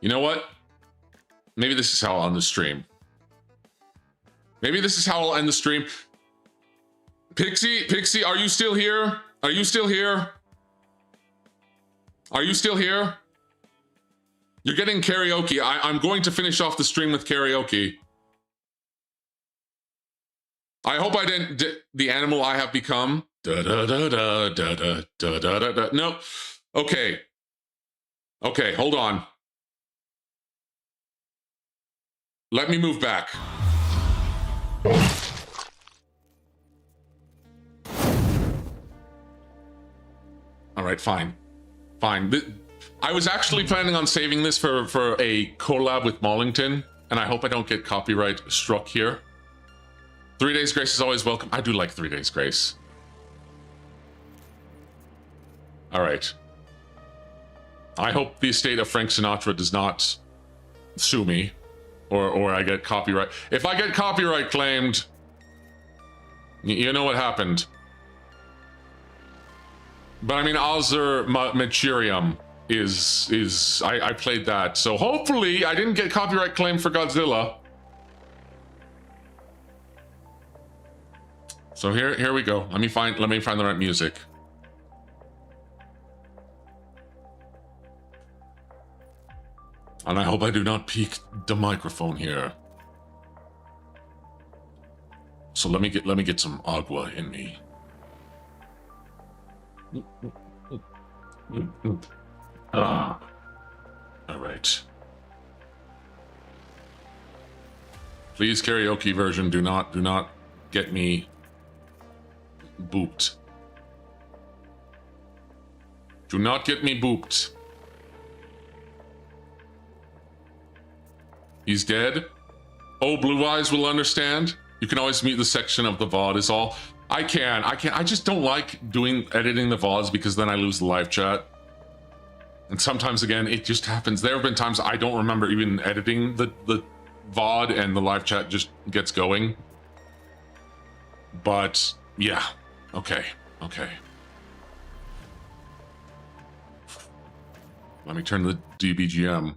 You know what? Maybe this is how I'll end the stream. Maybe this is how I'll end the stream. Pixie, are you still here? Are you still here? Are you still here? You're getting karaoke. I'm going to finish off the stream with karaoke. I hope I didn't the animal I have become. Da da da da da da da da da da. No. Okay. Okay, hold on. Let me move back. All right, fine. Fine. I was actually planning on saving this for a collab with Mollington, and I hope I don't get copyright struck here. 3 Days Grace is always welcome. I do like 3 Days Grace. All right. I hope the estate of Frank Sinatra does not sue me, or I get copyright. If I get copyright claimed, you know what happened. But I mean, Alzer Machirium is I played that, so hopefully I didn't get copyright claim for Godzilla. So here we go. Let me find the right music. And I hope I do not peak the microphone here. So let me get some agua in me. All right. Please, karaoke version, do not get me booped. Do not get me booped. He's dead. Oh, Blue Eyes will understand. You can always mute the section of the VOD is all. I can. I just don't like editing the VODs because then I lose the live chat. And sometimes, again, it just happens. There have been times I don't remember even editing the VOD and the live chat just gets going. But, yeah. Okay. Let me turn the DBGM.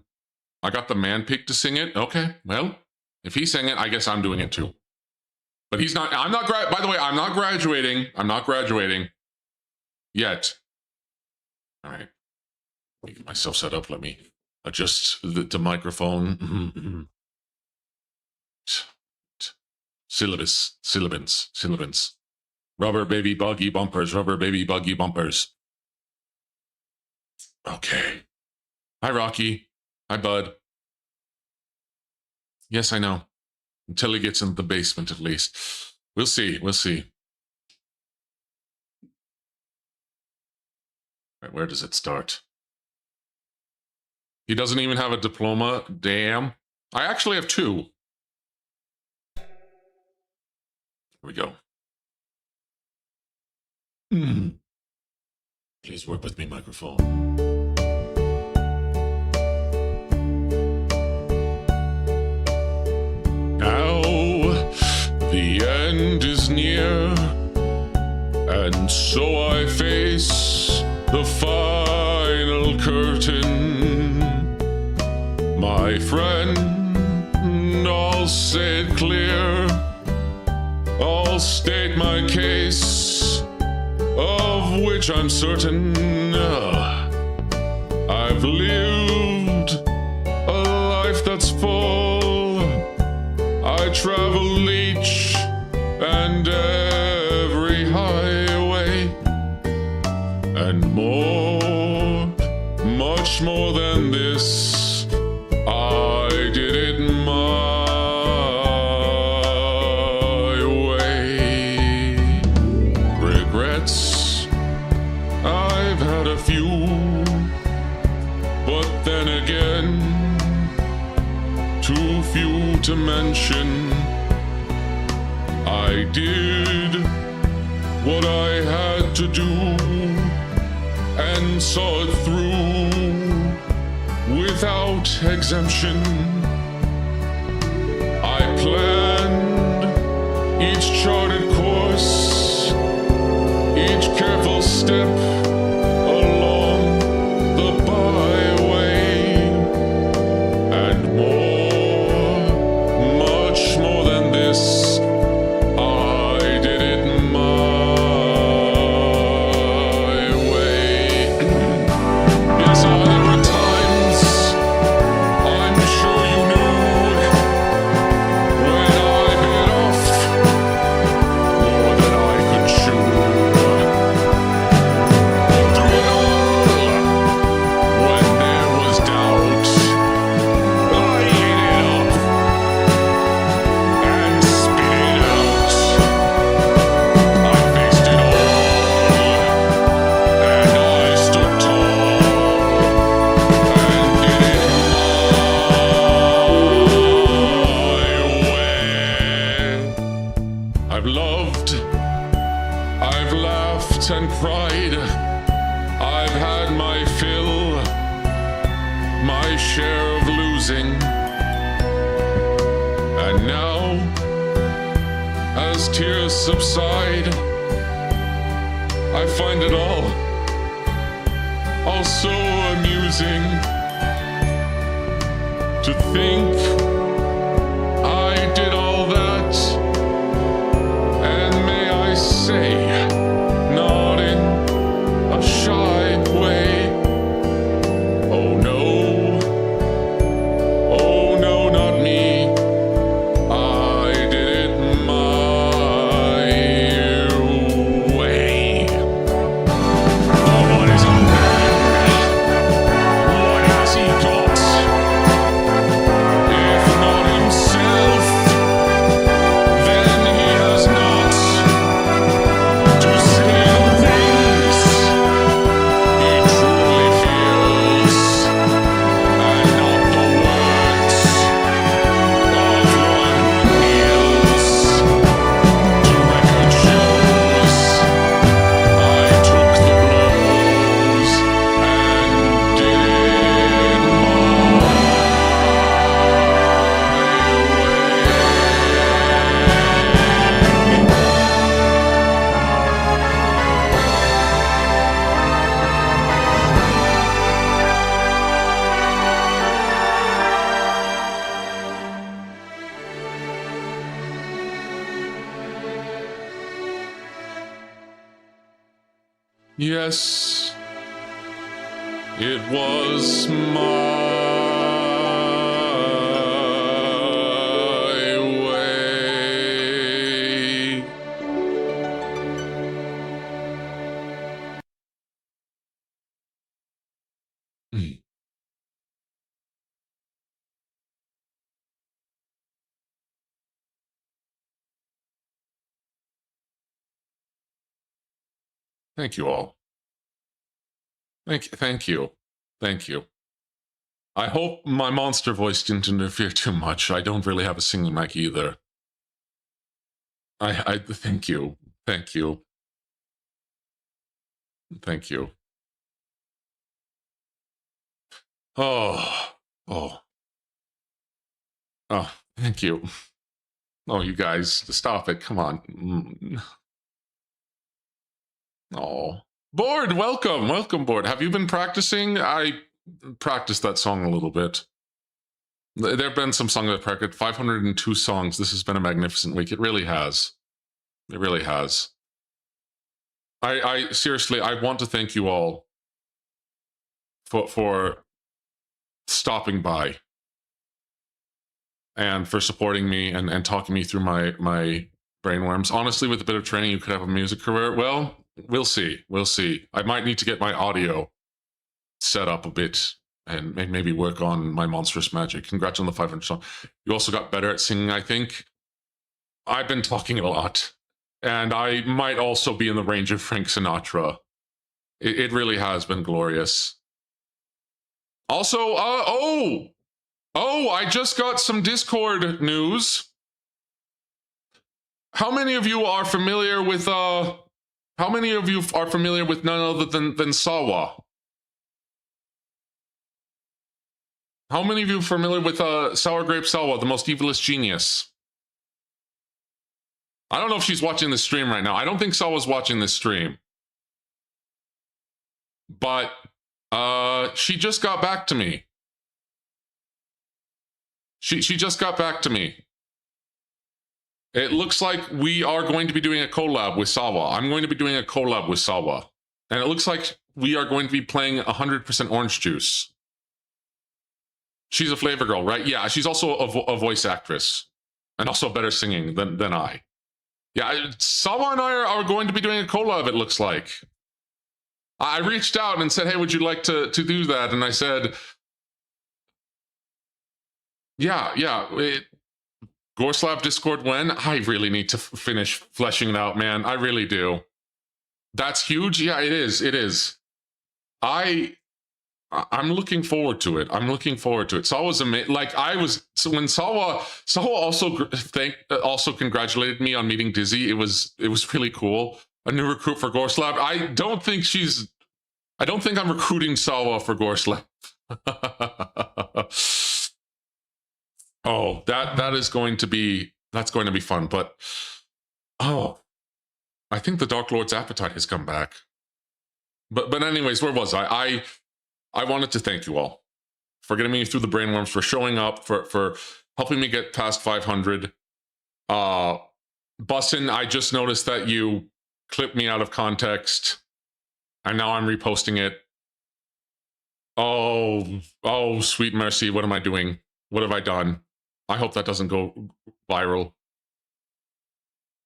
I got the man pig to sing it? Okay, well, if he sang it, I guess I'm doing it too. But he's not, by the way, I'm not graduating. I'm not graduating. Yet. All right. Let me get myself set up. Let me adjust the microphone. Syllabants. Rubber baby buggy bumpers. Okay. Hi, Rocky. Hi, bud. Yes, I know. Until he gets into the basement, at least. We'll see. Right, where does it start? He doesn't even have a diploma. Damn. I actually have 2. Here we go. Please work with me, microphone. And so I face the final curtain. My friend, I'll say it clear. I'll state my case, of which I'm certain. I've lived a life that's full. I travel each and every highway, and more, much more than this, I did it my way. Regrets, I've had a few, but then again, too few to mention. I did what I had to do and saw it through without exemption. I planned each charted course, each careful step along the byway, and more, much more than this, I did it my way. Yes, there were times, I'm sure you knew, when I bit off more than I could chew. Through it all, when there was doubt, I ate it up and spit it out. I faced it all, and I stood tall and did it my way. I've loved, I've laughed and cried, I've had my fill, my share of losing, and now, as tears subside, I find it all so amusing to think I did all that, and may I say, not in a shy way. Oh no, not me. I did it my way. For what is a man? What has he got? If not himself, then he has not to say the things he truly feels, and not the words of one who kneels. To record shows, I took the blows and did it my way. Yes, it was my way. Thank you all. Thank you. I hope my monster voice didn't interfere too much. I don't really have a singing mic either. I thank you. Thank you. Oh, thank you. Oh, you guys, stop it. Come on. Oh, Board, welcome, welcome, Board. Have you been practicing? I practiced that song a little bit. There have been some songs I've practiced. 502 songs. This has been a magnificent week. It really has. It really has. I seriously, I want to thank you all for stopping by and for supporting me and talking me through my brainworms. Honestly, with a bit of training, you could have a music career. Well, we'll see. We'll see. I might need to get my audio set up a bit and maybe work on my monstrous magic. Congrats on the 500 song. You also got better at singing, I think. I've been talking a lot, and I might also be in the range of Frank Sinatra. It really has been glorious. Also, I just got some Discord news. How many of you are familiar with none other than Sawa? How many of you are familiar with Sour Grape Sawa, the most evilest genius? I don't know if she's watching this stream right now. I don't think Sawa's watching this stream. But she just got back to me. She just got back to me. It looks like we are going to be doing a collab with Sawa. I'm going to be doing a collab with Sawa. And it looks like we are going to be playing 100% orange juice. She's a flavor girl, right? Yeah, she's also a voice actress. And also better singing than I. Yeah, Sawa and I are going to be doing a collab, it looks like. I reached out and said, hey, would you like to do that? And I said, yeah. Gorslab Discord when? I really need to finish fleshing it out, man. I really do. That's huge? Yeah, it is. I'm looking forward to it. Sawa's amazing. Like when Sawa also congratulated me on meeting Dizzy. It was really cool. A new recruit for Gorslab. I don't think I'm recruiting Sawa for Gorslab. Oh, that's going to be fun. But I think the Dark Lord's appetite has come back. But anyways, where was I? I wanted to thank you all for getting me through the brainworms, for showing up, for helping me get past 500. Bussin, I just noticed that you clipped me out of context, and now I'm reposting it. Oh, sweet mercy, what am I doing? What have I done? I hope that doesn't go viral.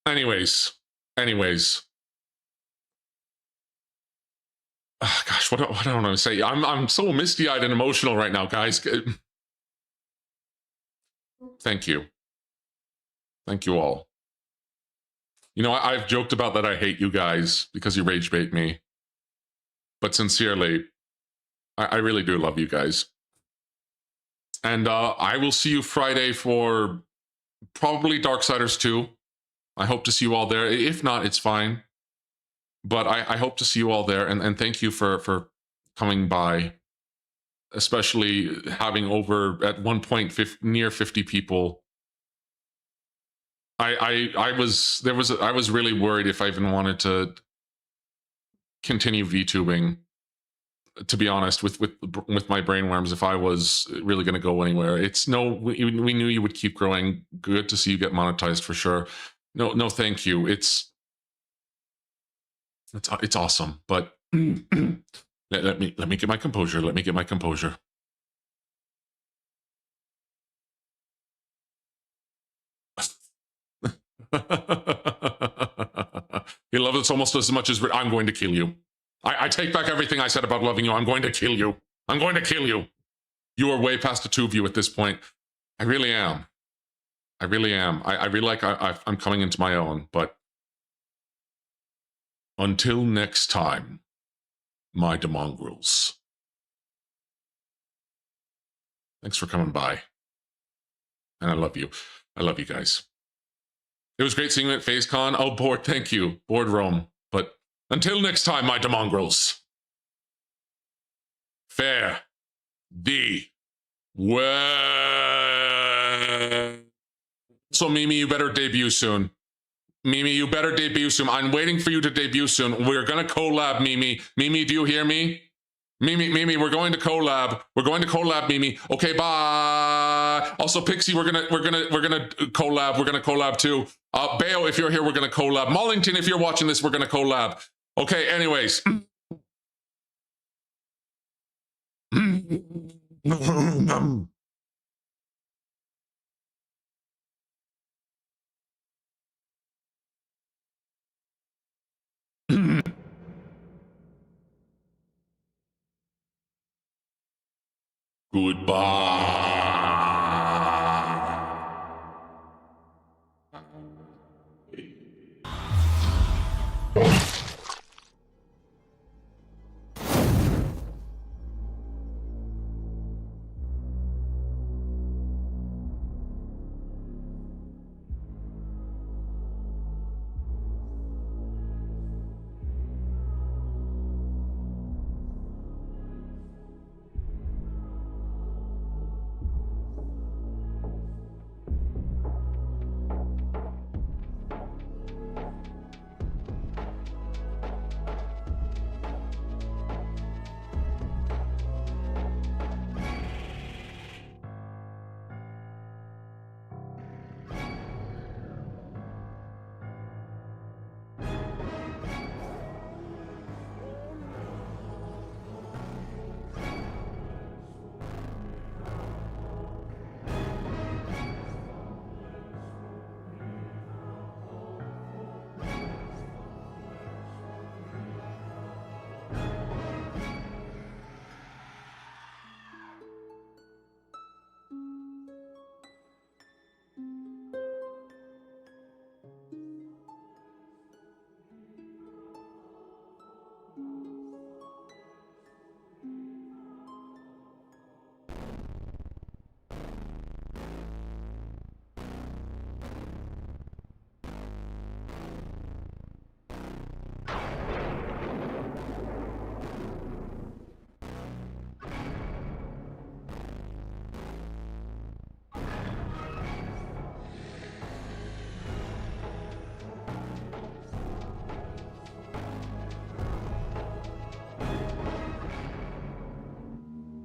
Anyways. Oh, gosh, what do I want to say? I'm so misty-eyed and emotional right now, guys. Thank you. Thank you all. You know, I've joked about that I hate you guys because you rage bait me. But sincerely, I really do love you guys. And I will see you Friday for probably Darksiders 2. I hope to see you all there. If not, it's fine. But I hope to see you all there, and thank you for coming by, especially having over at one point near 50 people. I was really worried if I even wanted to continue VTubing. To be honest, with my brainworms, if I was really going to go anywhere, we knew you would keep growing. Good to see you get monetized for sure. No, thank you. It's awesome, but let me get my composure. Let me get my composure. You love us almost as much as I'm going to kill you. I take back everything I said about loving you. I'm going to kill you. I'm going to kill you. You are way past the two of you at this point. I really am. I really like I'm coming into my own, but until next time, my demongrels. Thanks for coming by. And I love you. I love you guys. It was great seeing you at Phasecon. Oh, Board, thank you. Board Rome. But until next time, my demongrels. Fare thee well. So, Mimi, you better debut soon. Mimi, you better debut soon. I'm waiting for you to debut soon. We're gonna collab, Mimi. Mimi, do you hear me? Mimi, we're going to collab. We're going to collab, Mimi. Okay, bye. Also, Pixie, we're gonna collab. We're gonna collab too. Bayo, if you're here, we're gonna collab. Mollington, if you're watching this, we're gonna collab. Okay, anyways. Goodbye.